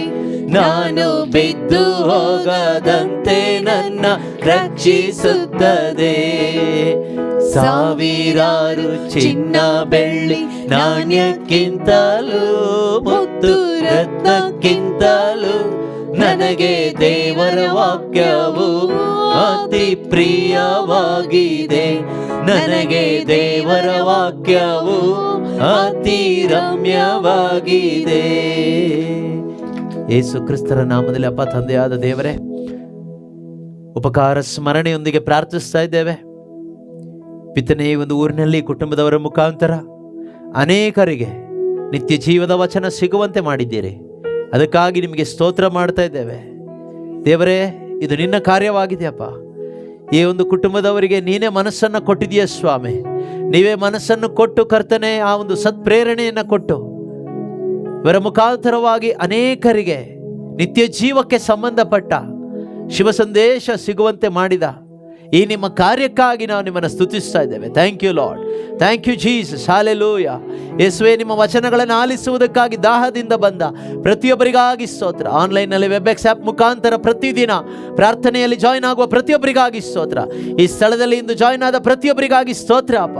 Speaker 2: ನಾನು ಬಿದ್ದು ಹೋಗದಂತೆ ನನ್ನ ರಕ್ಷಿಸುತ್ತದೆ. ಸಾವಿರಾರು ಚಿನ್ನ ಬೆಳ್ಳಿ ನಾಣ್ಯಕ್ಕಿಂತಲೂ ಮುತ್ತು ರತ್ನಕ್ಕಿಂತಲೂ ನನಗೆ ದೇವರ ವಾಕ್ಯವು ಅತಿ ಪ್ರಿಯವಾಗಿದೆ. ನನಗೆ ದೇವರ ವಾಕ್ಯವು ಅತಿ ರಮ್ಯವಾಗಿದೆ. ಯೇಸು ಕ್ರಿಸ್ತರ ನಾಮದಲ್ಲಿ ಅಪ್ಪ ತಂದೆಯಾದ ದೇವರೇ, ಉಪಕಾರ ಸ್ಮರಣೆಯೊಂದಿಗೆ ಪ್ರಾರ್ಥಿಸ್ತಾ ಇದ್ದೇವೆ. ಪಿತನೇ, ಒಂದು ಊರಿನಲ್ಲಿ ಕುಟುಂಬದವರ ಮುಖಾಂತರ ಅನೇಕರಿಗೆ ನಿತ್ಯ ಜೀವದ ವಚನ ಸಿಗುವಂತೆ ಮಾಡಿದ್ದೀರಿ. ಅದಕ್ಕಾಗಿ ನಿಮಗೆ ಸ್ತೋತ್ರ ಮಾಡ್ತಾ ಇದ್ದೇವೆ ದೇವರೇ. ಇದು ನಿನ್ನ ಕಾರ್ಯವಾಗಿದೆಯಪ್ಪ. ಈ ಒಂದು ಕುಟುಂಬದವರಿಗೆ ನೀನೇ ಮನಸ್ಸನ್ನು ಕೊಟ್ಟಿದೆಯಾ ಸ್ವಾಮಿ. ನೀವೇ ಮನಸ್ಸನ್ನು ಕೊಟ್ಟು ಕರ್ತನೆ ಆ ಒಂದು ಸತ್ಪ್ರೇರಣೆಯನ್ನು ಕೊಟ್ಟು ಇವರ ಮುಖಾಂತರವಾಗಿ ಅನೇಕರಿಗೆ ನಿತ್ಯ ಜೀವಕ್ಕೆ ಸಂಬಂಧಪಟ್ಟ ಶಿವ ಸಂದೇಶ ಸಿಗುವಂತೆ ಮಾಡಿದ
Speaker 1: ಈ ನಿಮ್ಮ ಕಾರ್ಯಕ್ಕಾಗಿ ನಾವು ನಿಮ್ಮನ್ನು ಸ್ತುತಿಸ್ತಾ ಇದ್ದೇವೆ. Thank you Lord, thank you Jesus. Hallelujah. ಯೇಸುವೆ, ನಿಮ್ಮ ವಚನಗಳನ್ನು ಆಲಿಸುವುದಕ್ಕಾಗಿ ದಾಹದಿಂದ ಬಂದ ಪ್ರತಿಯೊಬ್ಬರಿಗಾಗಿ ಸ್ತೋತ್ರ. ಆನ್ಲೈನ್ನಲ್ಲಿ ವೆಬ್ಎಕ್ಸ್ ಆ್ಯಪ್ ಮುಖಾಂತರ ಪ್ರತಿದಿನ ಪ್ರಾರ್ಥನೆಯಲ್ಲಿ ಜಾಯ್ನ್ ಆಗುವ ಪ್ರತಿಯೊಬ್ಬರಿಗಾಗಿ ಸ್ತೋತ್ರ. ಈ ಸ್ಥಳದಲ್ಲಿ ಇಂದು ಜಾಯ್ನ್ ಆದ ಪ್ರತಿಯೊಬ್ಬರಿಗಾಗಿ ಸ್ತೋತ್ರ ಅಪ್ಪ.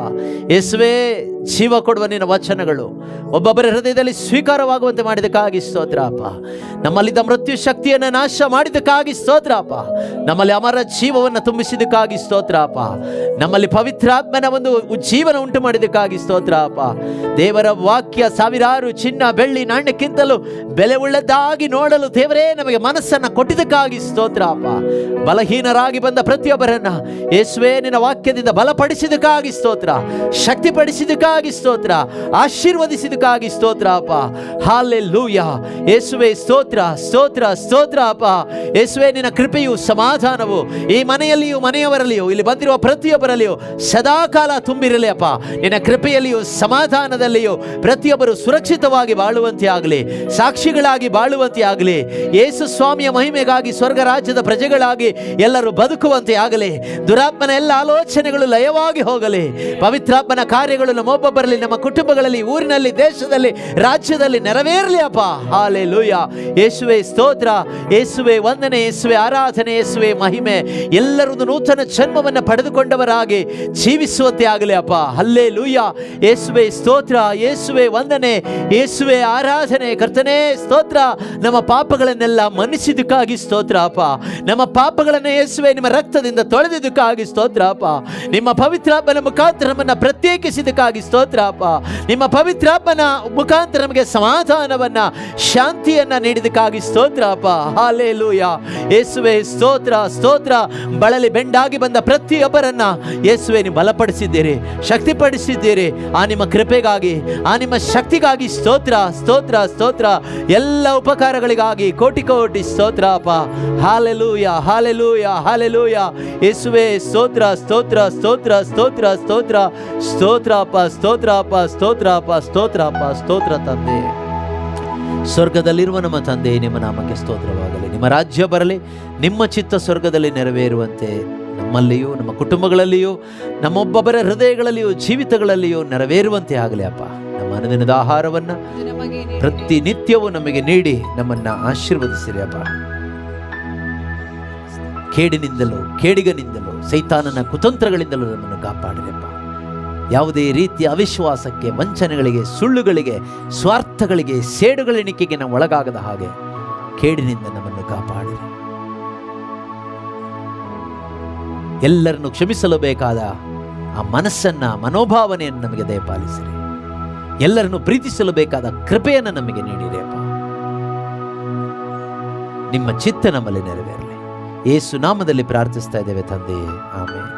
Speaker 1: ಯೇಸುವೆ, ಜೀವ ಕೊಡುವ ನಿನ್ನ ವಚನಗಳು ಒಬ್ಬೊಬ್ಬರ ಹೃದಯದಲ್ಲಿ ಸ್ವೀಕಾರವಾಗುವಂತೆ ಮಾಡಿದಕ್ಕಾಗಿ ಸ್ತೋತ್ರ ಅಪ್ಪ. ನಮ್ಮಲ್ಲಿದ್ದ ಮೃತ್ಯು ಶಕ್ತಿಯನ್ನು ನಾಶ ಮಾಡಿದಕ್ಕಾಗಿ ಸ್ತೋತ್ರ ಅಪ್ಪ. ನಮ್ಮಲ್ಲಿ ಅಮರ ಜೀವವನ್ನು ತುಂಬಿಸಿದಕ್ಕಾಗಿ ಸ್ತೋತ್ರ ಅಪ್ಪ. ನಮ್ಮಲ್ಲಿ ಪವಿತ್ರಾತ್ಮನ ಒಂದು ಜೀವನ ಉಂಟು ಮಾಡಿದಕ್ಕಾಗಿ ಸ್ತೋತ್ರ ಅಪ್ಪ. ದೇವರ ವಾಕ್ಯ ಸಾವಿರಾರು ಚಿನ್ನ ಬೆಳ್ಳಿ ನಾಣ್ಯಕ್ಕಿಂತಲೂ ಬೆಲೆ ಉಳ್ಳದ್ದಾಗಿ ನೋಡಲು ದೇವರೇ ನಮಗೆ ಮನಸ್ಸನ್ನು ಕೊಟ್ಟಿದ್ದಕ್ಕಾಗಿ ಸ್ತೋತ್ರ ಅಪ್ಪ. ಬಲಹೀನರಾಗಿ ಬಂದ ಪ್ರತಿಯೊಬ್ಬರನ್ನ ಯೇಸುವೆ ನಿನ್ನ ವಾಕ್ಯದಿಂದ ಬಲಪಡಿಸಿದಕ್ಕಾಗಿ ಸ್ತೋತ್ರ, ಶಕ್ತಿಪಡಿಸಿದಕ್ಕಾಗಿ ಸ್ತೋತ್ರ, ಆಶೀರ್ವದಿಸಿದಕ್ಕಾಗಿ ಸ್ತೋತ್ರ ಅಪ್ಪ. ಹಲ್ಲೆಲೂಯಾ. ಯೇಸುವೆ ಸ್ತೋತ್ರ, ಸ್ತೋತ್ರ, ಸ್ತೋತ್ರ ಅಪ್ಪ. ಯೇಸುವೆ, ನಿನ್ನ ಕೃಪೆಯು ಸಮಾಧಾನವು ಈ ಮನೆಯಲ್ಲಿಯೂ ಮನೆಯವರಲ್ಲಿಯೂ ಇಲ್ಲಿ ಬಂದಿರುವ ಪ್ರತಿಯೊಬ್ಬರಲ್ಲಿಯೂ ಸದಾಕಾಲ ತುಂಬಿರಲಿ ಅಪ್ಪ. ನಿನ್ನ ಕೃಪೆಯಲ್ಲಿಯೂ ಸಮಾಧಾನದಲ್ಲಿಯೂ ಪ್ರತಿಯೊಬ್ಬರು ಸುರಕ್ಷಿತವಾಗಿ ಬಾಳುವಂತೆ ಆಗಲಿ, ಸಾಕ್ಷಿಗಳಾಗಿ ಬಾಳುವಂತೆ ಆಗಲಿ. ಯೇಸು ಸ್ವಾಮಿಯ ಮಹಿಮೆಗಾಗಿ ಸ್ವರ್ಗ ರಾಜ್ಯದ ಪ್ರಜೆಗಳಾಗಿ ಎಲ್ಲರೂ ಬದುಕುವಂತೆ ಆಗಲಿ. ದುರಾತ್ಮನ ಎಲ್ಲ ಆಲೋಚನೆಗಳು ಲಯವಾಗಿ ಹೋಗಲಿ. ಪವಿತ್ರಾತ್ಮನ ಕಾರ್ಯಗಳು ನಮ್ಮೊಬ್ಬೊಬ್ಬರಲ್ಲಿ, ನಮ್ಮ ಕುಟುಂಬಗಳಲ್ಲಿ, ಊರಿನಲ್ಲಿ, ದೇಶದಲ್ಲಿ, ರಾಜ್ಯದಲ್ಲಿ ನೆರವೇರಲಿ ಅಪ್ಪ. ಹಲ್ಲೆಲೂಯಾ. ಯೇಸುವೆ ಸ್ತೋತ್ರ, ಯೇಸುವೆ ವಂದನೆ, ಯೇಸುವೆ ಆರಾಧನೆ, ಯೇಸುವೆ ಮಹಿಮೆ. ಎಲ್ಲರೂ ನೂತನ ಜನ್ಮವನ್ನು ಪಡೆದುಕೊಂಡವರಾಗಿ ಜೀವಿಸುವಂತೆ ಆಗಲಿ ಅಪ್ಪ. ಹಲ್ಲೆಲೂಯಾ. ಯೇಸುವೆ ಸ್ತೋತ್ರ, ಯೇಸುವೆ ವಂದನೆ, ಯೇಸುವೆ ಆರಾಧನೆ. ಕರ್ತನೇ ಸ್ತೋತ್ರ. ನಮ್ಮ ಪಾಪಗಳನ್ನೆಲ್ಲ ಮನ್ನಿಸಿದ್ದಕ್ಕಾಗಿ ಸ್ತೋತ್ರ ಅಪ್ಪ. ನಮ್ಮ ಪಾಪಗಳನ್ನು ಯೇಸುವೆ ನಿಮ್ಮ ರಕ್ತದಿಂದ ತೊಳೆದಿದ್ದಕ್ಕಾಗಿ ಸ್ತೋತ್ರ ಅಪ್ಪ. ನಿಮ್ಮ ಪವಿತ್ರಾತ್ಮನ ಮುಖಾಂತರ ನಮ್ಮನ್ನು ಪ್ರತ್ಯೇಕಿಸಿದ್ದಕ್ಕಾಗಿ ಸ್ತೋತ್ರ ಅಪ್ಪ. ನಿಮ್ಮ ಪವಿತ್ರಾತ್ಮನ ಮುಖಾಂತರ ನಮಗೆ ಸಮಾಧಾನವನ್ನ, ಶಾಂತಿಯನ್ನ ನೀಡಿದಕ್ಕಾಗಿ ಸ್ತೋತ್ರ ಅಪ್ಪ. ಹಲ್ಲೆಲೂಯಾ. ಯೇಸುವೆ ಸ್ತೋತ್ರ, ಸ್ತೋತ್ರ. ಬಳಲಿ ಬೆಂಡಾಗಿ ಬಂದ ಪ್ರತಿಯೊಬ್ಬರನ್ನ ಯೇಸುವೆ ನೀವು ಬಲಪಡಿಸಿದ್ದೀರಿ, ಶಕ್ತಿಪಡಿಸಿದ್ದೀರಿ. ಆ ನಿಮ್ಮ ಕೃಪೆಗಾಗಿ, ಆ ನಿಮ್ಮ ಶಕ್ತಿಗಾಗಿ ಸ್ತೋತ್ರ, ಸ್ತೋತ್ರ, ಸ್ತೋತ್ರ. ಎಲ್ಲ ಉಪಕಾರಗಳಿಗಾಗಿ ಕೋಟಿ ಕೋಟಿ ಸ್ತೋತ್ರ ಅಪ್ಪ. Hallelujah, hallelujah, hallelujah. ಯೇಸುವೆ ಸ್ತೋತ್ರ, ಸ್ತೋತ್ರ, ಸ್ತೋತ್ರ, ಸ್ತೋತ್ರ, ಸ್ತೋತ್ರ, ಸ್ತೋತ್ರ ಅಪ್ಪ, ಸ್ತೋತ್ರ ಅಪ್ಪ, ಸ್ತೋತ್ರ ಅಪ್ಪ, ಸ್ತೋತ್ರ ಅಪ್ಪ, ಸ್ತೋತ್ರ ತಂದೆ. ಸ್ವರ್ಗದಲ್ಲಿರುವ ನಮ್ಮ ತಂದೆ, ನಿಮ್ಮ ನಾಮಕ್ಕೆ ಸ್ತೋತ್ರವಾಗಲಿ. ನಿಮ್ಮ ರಾಜ್ಯ ಬರಲಿ, ನಿಮ್ಮ ಚಿತ್ತ ಸ್ವರ್ಗದಲ್ಲಿ ನೆರವೇರುವಂತೆ ನಮ್ಮಲ್ಲಿಯೂ, ನಮ್ಮ ಕುಟುಂಬಗಳಲ್ಲಿಯೂ, ನಮ್ಮೊಬ್ಬೊಬ್ಬರ ಹೃದಯಗಳಲ್ಲಿಯೂ, ಜೀವಿತಗಳಲ್ಲಿಯೂ ನೆರವೇರುವಂತೆ ಆಗಲಿ ಅಪ್ಪ. ನಮ್ಮ ಅನುದಿನದ ಆಹಾರವನ್ನು ಪ್ರತಿನಿತ್ಯವೂ ನಮಗೆ ನೀಡಿ ನಮ್ಮನ್ನು ಆಶೀರ್ವದಿಸಿರಿ ಅಪ್ಪ. ಕೇಡಿನಿಂದಲೂ, ಕೇಡಿಗನಿಂದಲೂ, ಸೈತಾನನ ಕುತಂತ್ರಗಳಿಂದಲೂ ನಮ್ಮನ್ನು ಕಾಪಾಡಿರಪ್ಪ. ಯಾವುದೇ ರೀತಿಯ ಅವಿಶ್ವಾಸಕ್ಕೆ, ವಂಚನೆಗಳಿಗೆ, ಸುಳ್ಳುಗಳಿಗೆ, ಸ್ವಾರ್ಥಗಳಿಗೆ, ಸೇಡುಗಳೆಣಿಕೆಗೆ ನಾವು ಒಳಗಾಗದ ಹಾಗೆ ಕೇಡಿನಿಂದ ನಮ್ಮನ್ನು ಕಾಪಾಡಿರಿ. ಎಲ್ಲರನ್ನು ಕ್ಷಮಿಸಲು ಬೇಕಾದ ಆ ಮನಸ್ಸನ್ನ, ಮನೋಭಾವನೆಯನ್ನು ನಮಗೆ ದಯಪಾಲಿಸಿರಿ. ಎಲ್ಲರನ್ನು ಪ್ರೀತಿಸಲು ಬೇಕಾದ ಕೃಪೆಯನ್ನು ನಮಗೆ ನೀಡಿರಿ ಅಪ್ಪ. ನಿಮ್ಮ ಚಿತ್ತ ನಮ್ಮಲ್ಲಿ ನೆರವೇರಲಿ. ಯೇಸು ನಾಮದಲ್ಲಿ ಪ್ರಾರ್ಥಿಸ್ತಾ ಇದ್ದೇವೆ ತಂದೆಯೇ, ಆಮೆನ್.